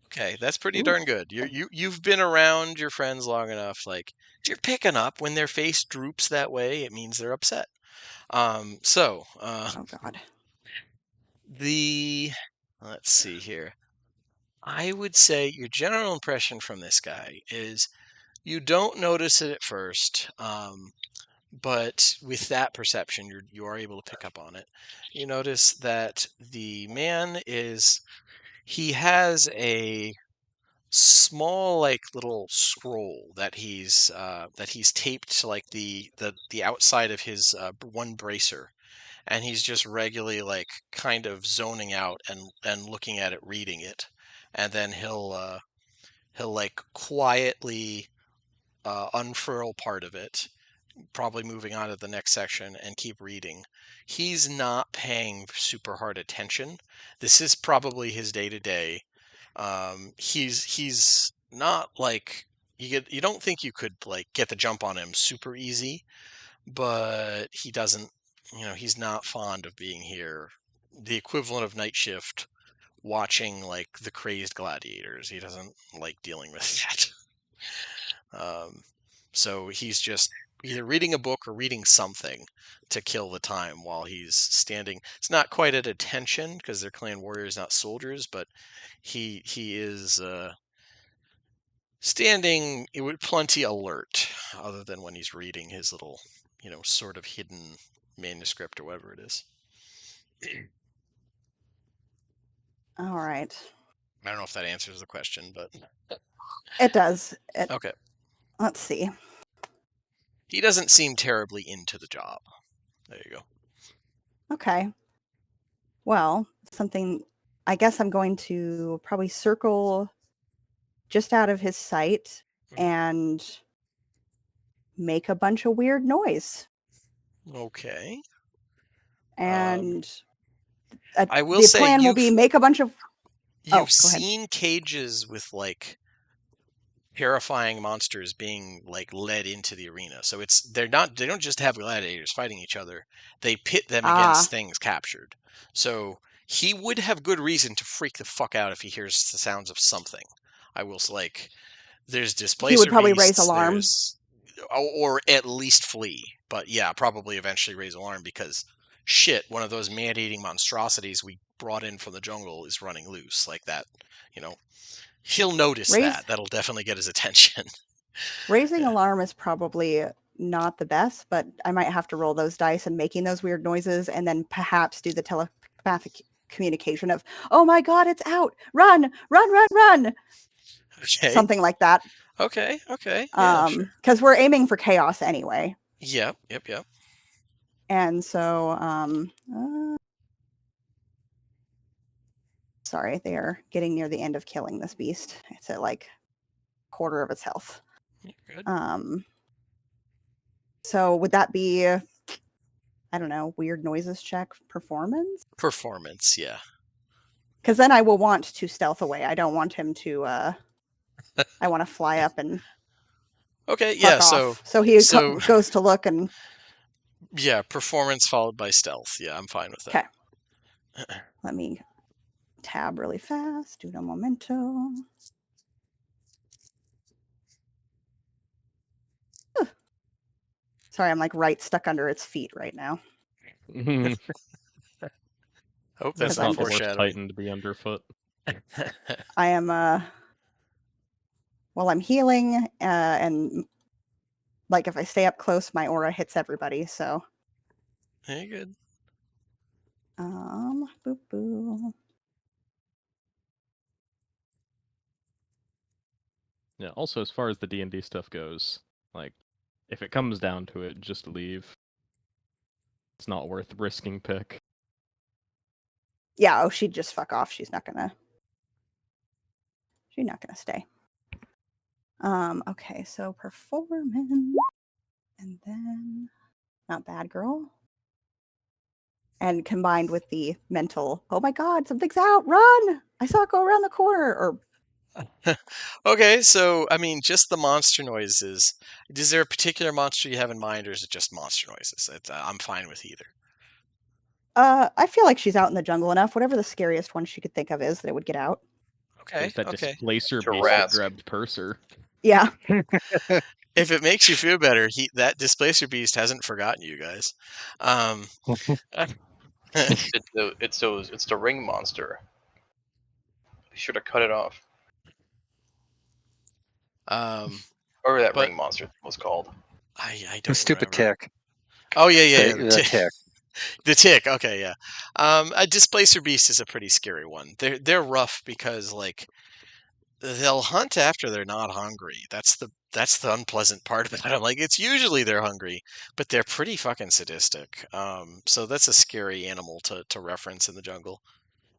Okay, that's pretty darn good. You've been around your friends long enough. Like, if you're picking up when their face droops that way, it means they're upset.
Oh God.
Let's see here. I would say your general impression from this guy is you don't notice it at first, but with that perception, you are able to pick up on it. You notice that the man he has a small, like, little scroll that he's taped to, like, the outside of his one bracer, and he's just regularly, like, kind of zoning out and looking at it, reading it, and then he'll like quietly unfurl part of it, probably moving on to the next section, and keep reading. He's not paying super hard attention. This is probably his day to day. He's not like you don't think you could, like, get the jump on him super easy, but he doesn't. He's not fond of being here. The equivalent of night shift, watching, like, the crazed gladiators. He doesn't like dealing with that. So he's just either reading a book or reading something to kill the time while he's standing. It's not quite at attention because they're clan warriors, not soldiers, but he is standing with plenty alert, other than when he's reading his little, sort of hidden manuscript or whatever it is.
All right.
I don't know if that answers the question, but
it does.
Okay.
Let's see.
He doesn't seem terribly into the job. There you go.
Okay. Well, I guess I'm going to probably circle just out of his sight and make a bunch of weird noise.
Okay.
And
I will
the
say
plan will be make a bunch of.
You've
Oh, go ahead.
seen cages with like terrifying monsters being like led into the arena. So they don't just have gladiators fighting each other. They pit them against things captured. So he would have good reason to freak the fuck out if he hears the sounds of something. I will like there's displacer
He would probably
beasts,
raise alarm.
or at least flee. But yeah, probably eventually raise alarm because shit, one of those man-eating monstrosities we brought in from the jungle is running loose like that, you know. He'll notice that. That'll definitely get his attention.
Raising alarm is probably not the best, but I might have to roll those dice and making those weird noises and then perhaps do the telepathic communication of, oh my god, it's out! Run! Run, run, run!
Okay.
Something like that.
Okay. Yeah, sure.
Because we're aiming for chaos anyway.
Yep.
And so, sorry, they are getting near the end of killing this beast. It's at like quarter of its health.
Good.
So would that be, I don't know, weird noises check performance?
Performance, yeah.
Because then I will want to stealth away. I don't want him to. I want to fly up and.
Okay,
fuck
yeah.
off. So he goes to look and.
Yeah, performance followed by stealth. Yeah, I'm fine with that.
Okay. Let me tab really fast. Uno momento. Sorry, I'm like right stuck under its feet right now.
Hope that's not
not the worst
foreshadowing.
Titan to be underfoot.
I am while I'm healing, and like if I stay up close, my aura hits everybody. So.
Very good.
Boop boo.
Yeah. Also, as far as the D&D stuff goes, like, if it comes down to it, just leave. It's not worth risking pick.
Yeah. Oh, she'd just fuck off. She's not gonna stay. Okay, so performance, and then not bad girl, and combined with the mental, oh my god, something's out, run! I saw it go around the corner. Or
Okay, so I mean, just the monster noises. Is there a particular monster you have in mind, or is it just monster noises? I'm fine with either.
I feel like she's out in the jungle enough. Whatever the scariest one she could think of is that it would get out.
Okay.
There's that
Okay.
displacer beast
Tarrasque.
that grabbed Purser.
Yeah.
If it makes you feel better, that displacer beast hasn't forgotten you guys.
It's the ring monster. Be sure to cut it off. Or that ring monster was called.
I don't
Stupid
remember.
tick.
Oh yeah.
The tick.
The tick. Okay, yeah. A displacer beast is a pretty scary one. They're rough because like they'll hunt after they're not hungry. That's the unpleasant part of it. I'm like, it's usually they're hungry, but they're pretty fucking sadistic. So that's a scary animal to reference in the jungle.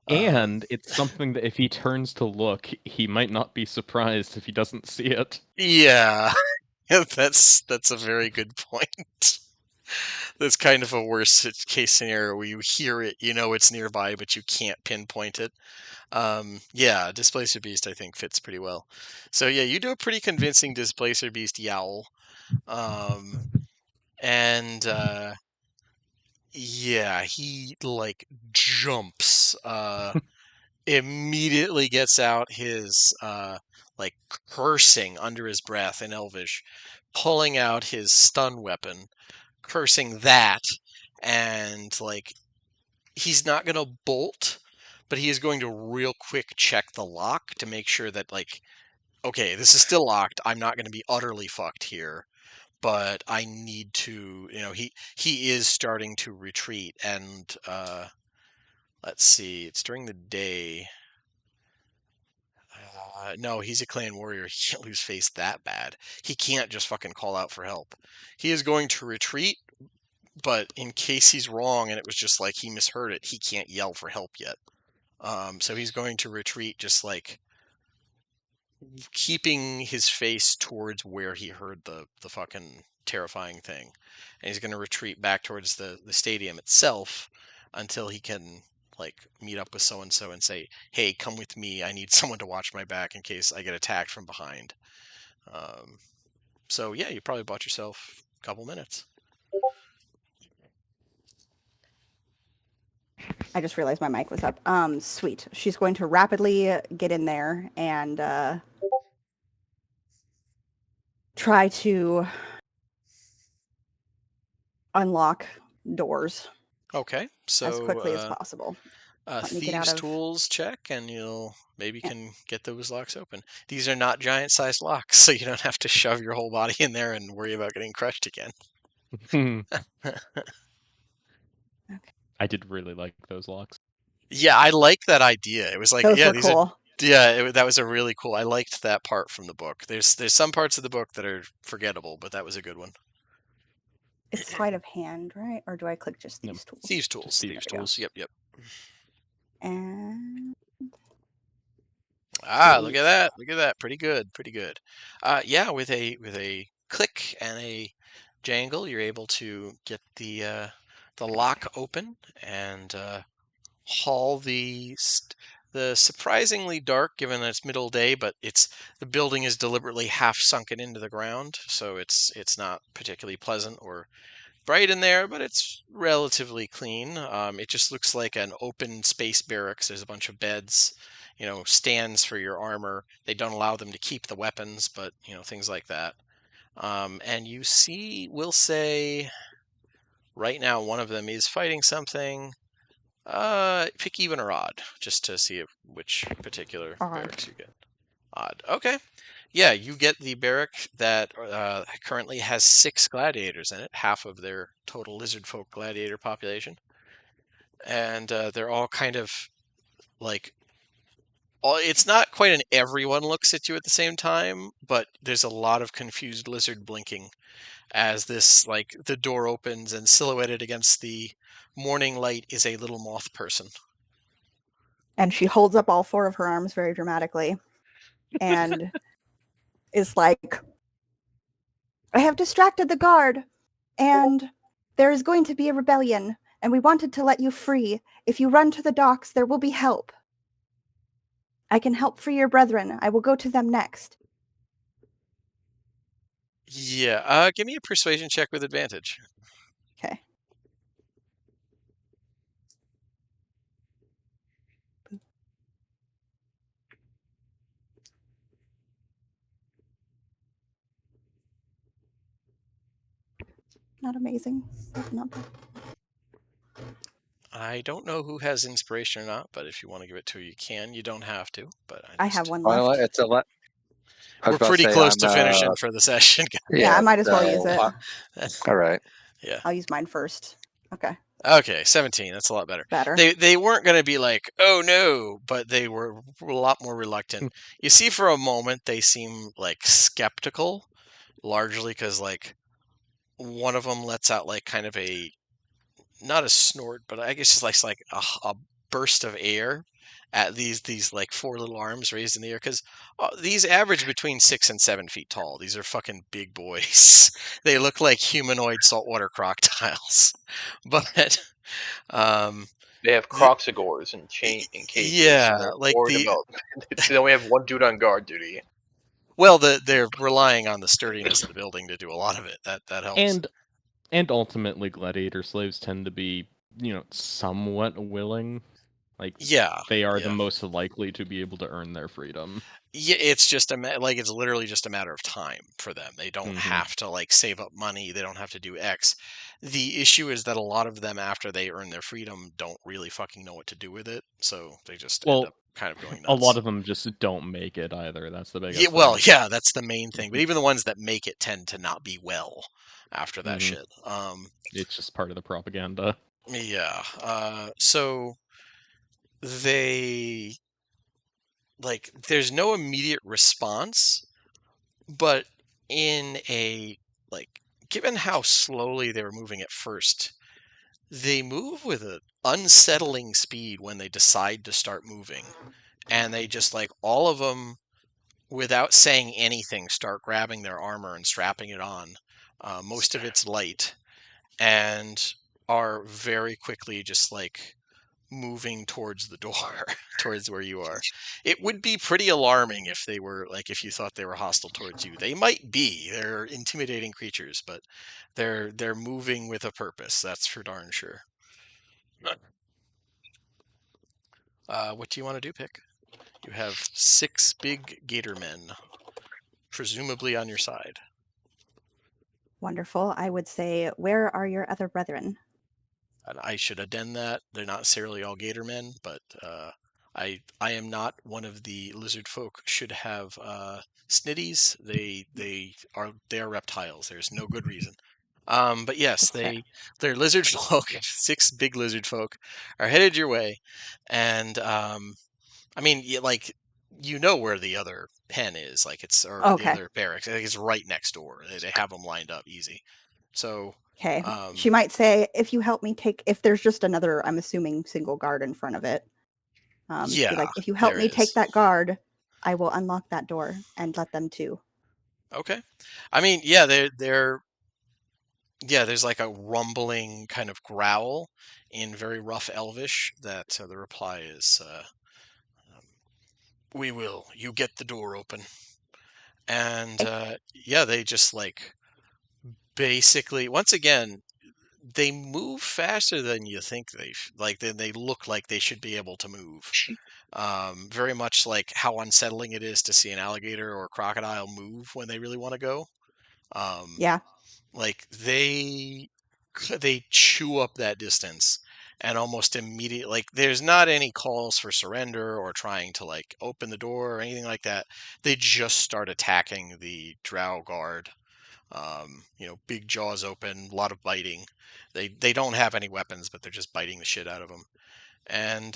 And it's something that if he turns to look, he might not be surprised if he doesn't see it.
Yeah, that's a very good point. That's kind of a worst case scenario where you hear it, you know it's nearby, but you can't pinpoint it. Yeah, Displacer Beast I think fits pretty well. So yeah, you do a pretty convincing Displacer Beast yowl. And yeah, he like jumps, immediately gets out his like cursing under his breath in Elvish, pulling out his stun weapon, cursing that, and like he's not gonna bolt, but he is going to real quick check the lock to make sure that like, okay, this is still locked. I'm not gonna be utterly fucked here, but I need to, he is starting to retreat, and let's see, it's during the day. No, he's a clan warrior. He can't lose face that bad. He can't just fucking call out for help. He is going to retreat, but in case he's wrong and it was just like he misheard it, he can't yell for help yet. So he's going to retreat, just like keeping his face towards where he heard the fucking terrifying thing, and he's going to retreat back towards the stadium itself until he can like meet up with so and so and say, "Hey, come with me. I need someone to watch my back in case I get attacked from behind." So yeah, you probably bought yourself a couple minutes.
I just realized my mic was up. Sweet. She's going to rapidly get in there and try to unlock doors
Okay, so
as quickly as possible. Let me get out
thieves'
of.
tools check, and you'll maybe
Yeah.
can get those locks open. These are not giant-sized locks, so you don't have to shove your whole body in there and worry about getting crushed again.
I did really like those locks.
Yeah, I like that idea. It was like,
Those
yeah,
were cool.
that was a really cool. I liked that part from the book. There's some parts of the book that are forgettable, but that was a good one.
It's sleight of hand, right? Or do I click just
No,
these tools?
Thieves' tools.
Thieves'
Thieves'
There we go.
tools. Yep.
And
Look at
sweet.
that. Look at that. Pretty good. Pretty good. Yeah, with a click and a jangle, you're able to get the lock open and haul the surprisingly dark, given that it's middle day, but the building is deliberately half sunken into the ground, so it's not particularly pleasant or bright in there, but it's relatively clean. It just looks like an open space barracks. There's a bunch of beds, stands for your armor. They don't allow them to keep the weapons, but things like that. And you see, we'll say right now one of them is fighting something. Pick even or odd, just to see which particular
Odd.
barracks you get. Odd. Okay. Yeah, you get the barrack that currently has 6 gladiators in it, half of their total lizard folk gladiator population. And they're all kind of like, it's not quite an everyone looks at you at the same time, but there's a lot of confused lizard blinking as the door opens, and silhouetted against the morning light is a little moth person.
And she holds up all 4 of her arms very dramatically and is like, I have distracted the guard, and there is going to be a rebellion, and we wanted to let you free. If you run to the docks, there will be help. I can help free your brethren. I will go to them next.
Yeah, give me a persuasion check with advantage.
Okay. Not amazing. Not bad.
I don't know who has inspiration or not, but if you want to give it to her, you can. You don't have to, but
I have one
Well,
left.
it's a I was
We're
about to
pretty
say
close
I'm
to finishing for the session.
Yeah, I might as well use
so,
it.
all right.
Yeah.
I'll use mine first. Okay.
Okay, 17. That's a lot better.
Better.
They weren't going to be like, oh no, but they were a lot more reluctant. You see, for a moment, they seem like skeptical, largely because like one of them lets out like kind of not a snort, but I guess it's like a burst of air at these like 4 little arms raised in the air, because these average between 6 and 7 feet tall. These are fucking big boys. They look like humanoid saltwater crocodiles, but
They have croxagores and chain in cages.
yeah,
And they're
like
worried about. They only have one dude on guard duty.
well, they're relying on the sturdiness of the building to do a lot of it. That helps.
And ultimately, gladiator slaves tend to be, somewhat willing. Like,
Yeah,
they are the
yeah.
most likely to be able to earn their freedom.
Yeah, it's just it's literally just a matter of time for them. They don't
Mhm.
have to like save up money. They don't have to do X. The issue is that a lot of them, after they earn their freedom, don't really fucking know what to do with it. So they just end
Well,
up kind of going
a
nuts.
lot of them just don't make it either. That's the biggest
Yeah, well,
thing.
yeah, that's the main thing. But even the ones that make it tend to not be well after that
Mhm.
shit.
It's just part of the propaganda.
Yeah. So they there's no immediate response, but in a given how slowly they were moving at first, they move with an unsettling speed when they decide to start moving. And they just all of them, without saying anything, start grabbing their armor and strapping it on. Most of it's light, and are very quickly just moving towards the door, towards where you are. It would be pretty alarming if they were if you thought they were hostile towards you. They might be. They're intimidating creatures, but they're moving with a purpose. That's for darn sure. What do you want to do, Pick? You have 6 big gator men, presumably on your side.
Wonderful. I would say, where are your other brethren?
And I should addend that they're not necessarily all gator men, but I am not one of the lizard folk. Should have snitties. They are reptiles. There's no good reason. But yes,
That's fair.
they're lizard folk. 6 big lizard folk are headed your way, and I mean, you know where the other pen is, the
Okay.
other barracks. I think it's right next door. They have them lined up easy. So
Okay. She might say, if you help me if there's just another, I'm assuming, single guard in front of it. She'd be like, if you help me take that guard, I will unlock that door and let them too.
Okay. I mean, yeah, there's like a rumbling kind of growl in very rough Elvish that the reply is, we will. You get the door open. And yeah, they just basically, once again, they move faster than you think they look like they should be able to move. Very much like how unsettling it is to see an alligator or a crocodile move when they really want to go.
Yeah.
Like they chew up that distance and almost immediately, there's not any calls for surrender or trying to open the door or anything like that. They just start attacking the drow guard. Big jaws open, a lot of biting. They don't have any weapons, but they're just biting the shit out of them. And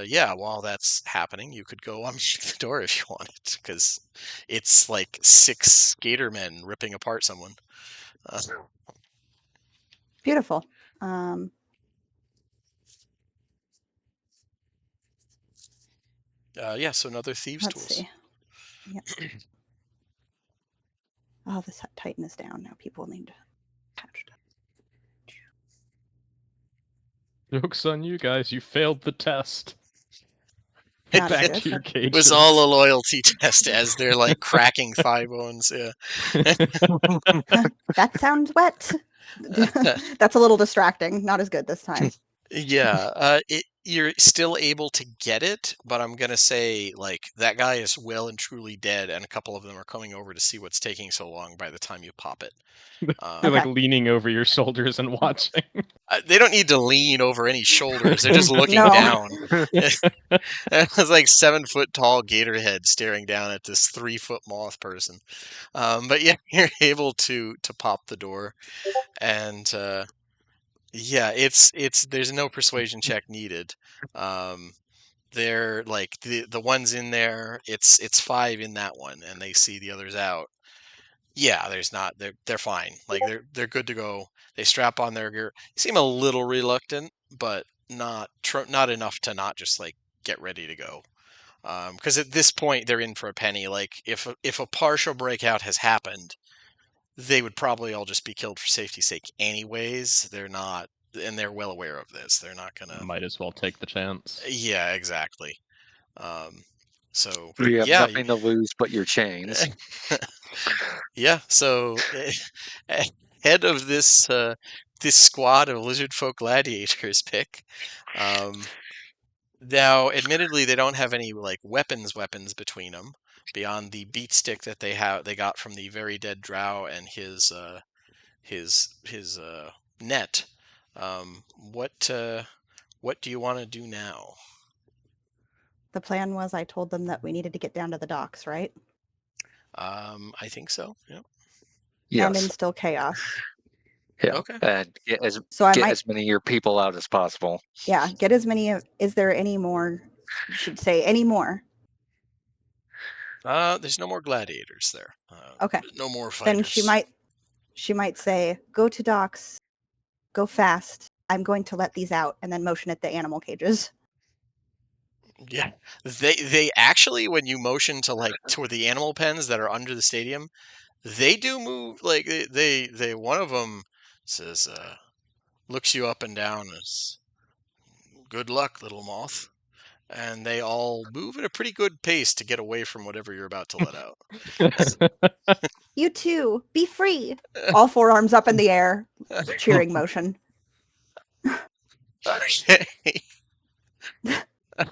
yeah, while that's happening, you could go unlock the door if you wanted, because it's like 6 gator men ripping apart someone.
Beautiful.
Yeah, so another thieves'
Let's
tools.
see. Yep. Oh, this Titan is down now. People need to patch it.
Joke's on you guys. You failed the test.
Not
Back
good,
to your
but-
cages.
It was all a loyalty test as they're cracking thigh bones. Yeah.
That sounds wet. That's a little distracting. Not as good this time.
Yeah, you're still able to get it, but I'm gonna say that guy is well and truly dead, and a couple of them are coming over to see what's taking so long by the time you pop it.
They're
Okay.
leaning over your shoulders and watching.
They don't need to lean over any shoulders. They're just looking
No.
down. It's like 7-foot tall gator head staring down at this 3-foot moth person. But yeah, you're able to pop the door, and yeah, there's no persuasion check needed. They're the ones in there. It's 5 in that one, and they see the others out. Yeah, there's not. They're fine. They're good to go. They strap on their gear. They seem a little reluctant, but not enough to not just get ready to go. Because at this point they're in for a penny. If a partial breakout has happened, they would probably all just be killed for safety's sake anyways. They're not, and they're well aware of this. They're not gonna.
Might as well take the chance.
Yeah, exactly. So
You have
yeah,
nothing to lose but your chains.
yeah. So head of this squad of lizard folk gladiators, Pick. Now, admittedly, they don't have any weapons between them beyond the beat stick that they got from the very dead drow and his net. What do you want to do now?
The plan was I told them that we needed to get down to the docks, right?
I think so. Yeah.
Yes.
And instill chaos.
Yeah.
Okay.
And get as many of your people out as possible.
Yeah, get as many. Is there any more? You should say any more.
There's no more gladiators there.
Okay.
No more fighters.
Then she might say, "Go to docks, go fast. I'm going to let these out," and then motion at the animal cages.
Yeah, they actually, when you motion to toward the animal pens that are under the stadium, they do move. They one of them says, looks you up and down, good luck, little moth. And they all move at a pretty good pace to get away from whatever you're about to let out.
You too. Be free. All four arms up in the air, cheering motion.
Okay.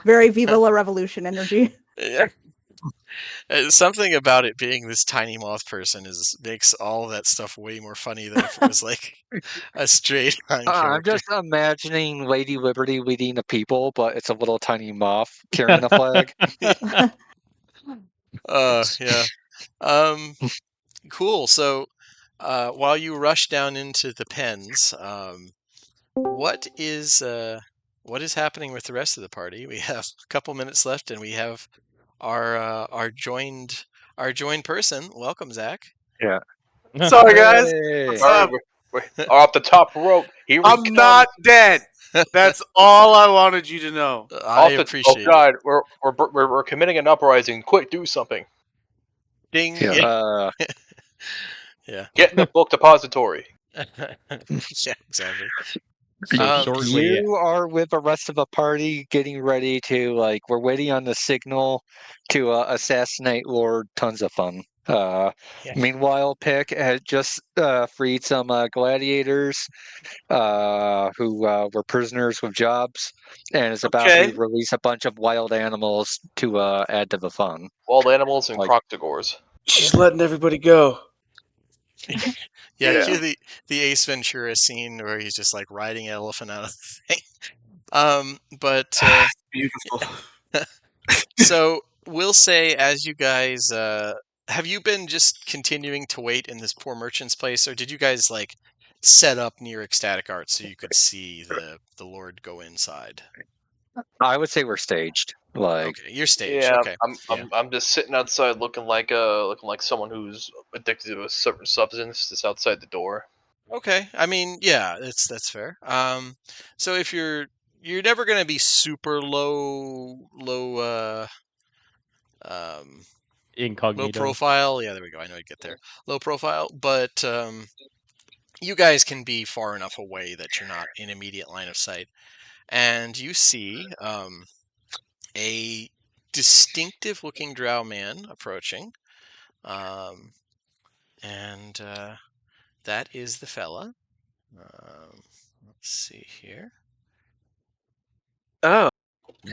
Very Viva la Revolution energy.
Yeah. Something about it being this tiny moth person makes all of that stuff way more funny than if it was like a straight on
I'm
character.
just imagining Lady Liberty leading the people, but it's a little tiny moth carrying the flag.
Yeah. Cool. So, while you rush down into the pens, what is happening with the rest of the party? We have a couple minutes left, and we have our joined person. Welcome, Zach.
Yeah.
Sorry, guys.
Hey.
What's
All
up?
right, we're off the top rope. Here we
I'm
come.
not dead. That's all I wanted you to know.
I
Oh
appreciate it.
God, we're committing an uprising. Quick, do something.
Ding.
Yeah.
Yeah.
Get in the book depository.
Yeah, exactly.
So shortly,
You are with the rest of the party getting ready to, we're waiting on the signal to assassinate Lord Tons of Fun.
Yeah.
Meanwhile, Pick had just freed some gladiators who were prisoners with jobs and is about
Okay.
to release a bunch of wild animals to add to the fun.
Wild animals and
Like-
crocodores.
She's letting everybody go.
Yeah,
Yeah.
cue the Ace Ventura scene where he's just like riding an elephant out of the thing. But
Beautiful.
so we'll say, as you guys, have you been just continuing to wait in this poor merchant's place, or did you guys like set up near Ecstatic Art so you could see the Lord go inside?
I would say we're staged.
Okay, you're staged.
Yeah,
Okay.
I'm just sitting outside looking like someone who's addicted to a certain substance that's outside the door.
Okay. I mean, yeah, that's fair. So if you're never gonna be super low low
incognito.
profile. Yeah, there we go. I know I'd get there. Low profile, but you guys can be far enough away that you're not in immediate line of sight, and you see a distinctive looking drow man approaching, and that is the fella. Let's see here.
Oh.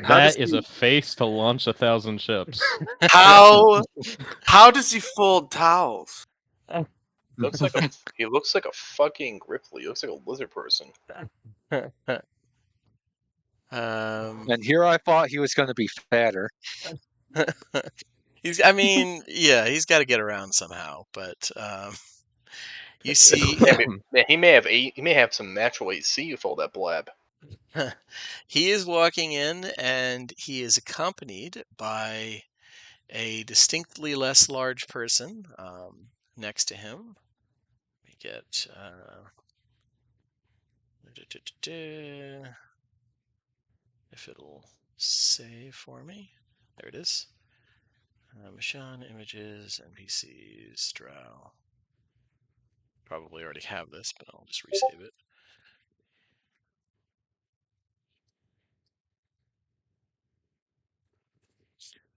That is a face to launch 1,000 ships.
How does he fold towels?
Looks like he looks like a fucking Ripley. He looks like a lizard person.
And here I thought he was going to be fatter.
I mean, yeah, he's got to get around somehow, but you see,
Man, he may have some natural AC with all that blab.
he is walking in, and he is accompanied by a distinctly less large person next to him. Let me get if it'll save for me. There it is. Mishann, images, NPCs, drow. Probably already have this, but I'll just resave it.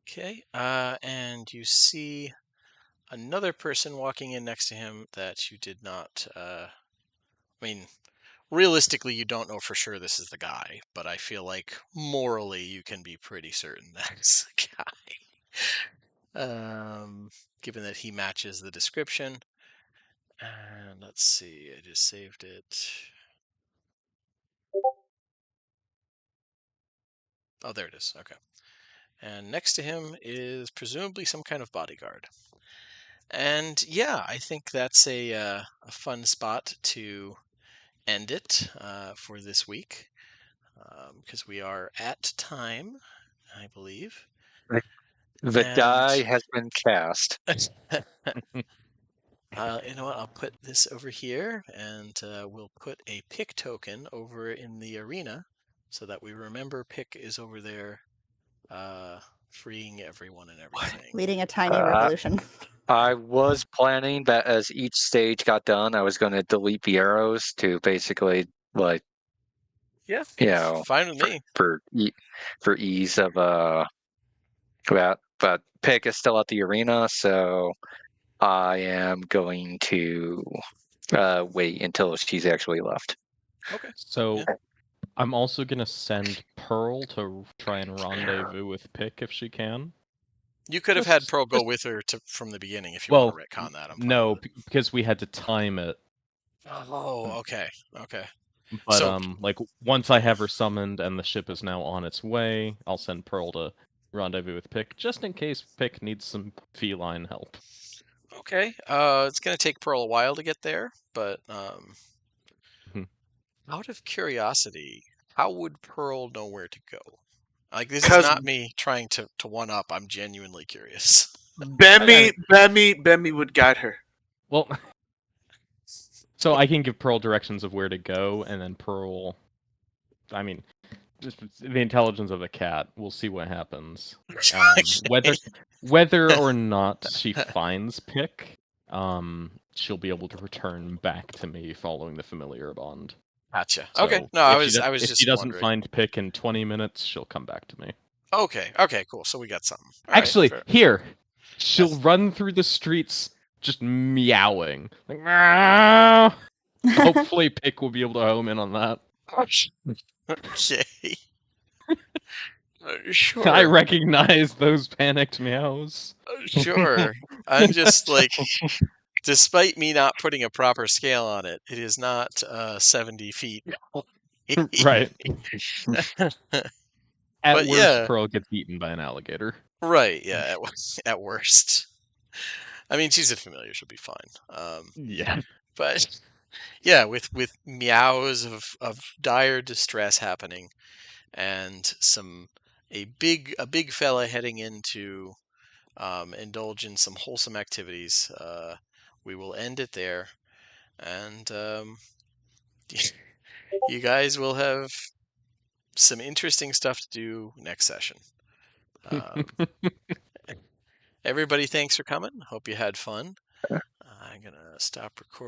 Okay, and you see another person walking in next to him that you did not. I mean, realistically, you don't know for sure this is the guy, but I feel like morally you can be pretty certain that's the guy. Given that he matches the description. And let's see, I just saved it. Oh, there it is. Okay. And next to him is presumably some kind of bodyguard. And yeah, I think that's a fun spot to end it for this week, because we are at time, I believe.
The die has been cast.
You know what? I'll put this over here, and we'll put a pick token over in the arena so that we remember Pick is over there freeing everyone and everything.
Leading a tiny revolution.
I was planning that as each stage got done, I was going to delete the arrows to basically,
Yeah.
You know,
Fine with me.
for ease of that. But Pick is still at the arena, so I am going to wait until she's actually left.
Okay.
So
Yeah.
I'm also gonna send Pearl to try and rendezvous with Pick if she can.
You could have had Pearl go with her from the beginning if you want to retcon that. I'm fine
no,
with it.
because we had to time it.
Oh, okay. Okay.
But
So-
like once I have her summoned and the ship is now on its way, I'll send Pearl to rendezvous with Pick, just in case Pick needs some feline help.
Okay. It's gonna take Pearl a while to get there, but out of curiosity, how would Pearl know where to go? Like, this is
'Cause-
not me trying to one up. I'm genuinely curious.
Bemmy would guide her.
Well, so I can give Pearl directions of where to go, and then Pearl, I mean, just the intelligence of a cat. We'll see what happens. Whether or not she finds Pick, she'll be able to return back to me following the familiar bond.
Gotcha.
So
Okay. No, I was
if
just
she doesn't
wondering.
find Pick in 20 minutes, she'll come back to me.
Okay. Okay. Cool. So we got something. All
Actually,
right,
here, she'll
Yes.
run through the streets just meowing. Like, meow. Hopefully, Pick will be able to home in on that.
Okay. Sure.
I recognize those panicked meows.
Sure. I'm just like, despite me not putting a proper scale on it, it is not 70 feet.
Right. At
But
worst,
yeah.
Pearl gets eaten by an alligator.
Right. Yeah. At worst. I mean, she's a familiar. She'll be fine.
Yeah.
But yeah, with meows of dire distress happening, and a big fella heading into indulge in some wholesome activities. We will end it there, and you guys will have some interesting stuff to do next session. Everybody, thanks for coming. Hope you had fun. I'm gonna stop recording.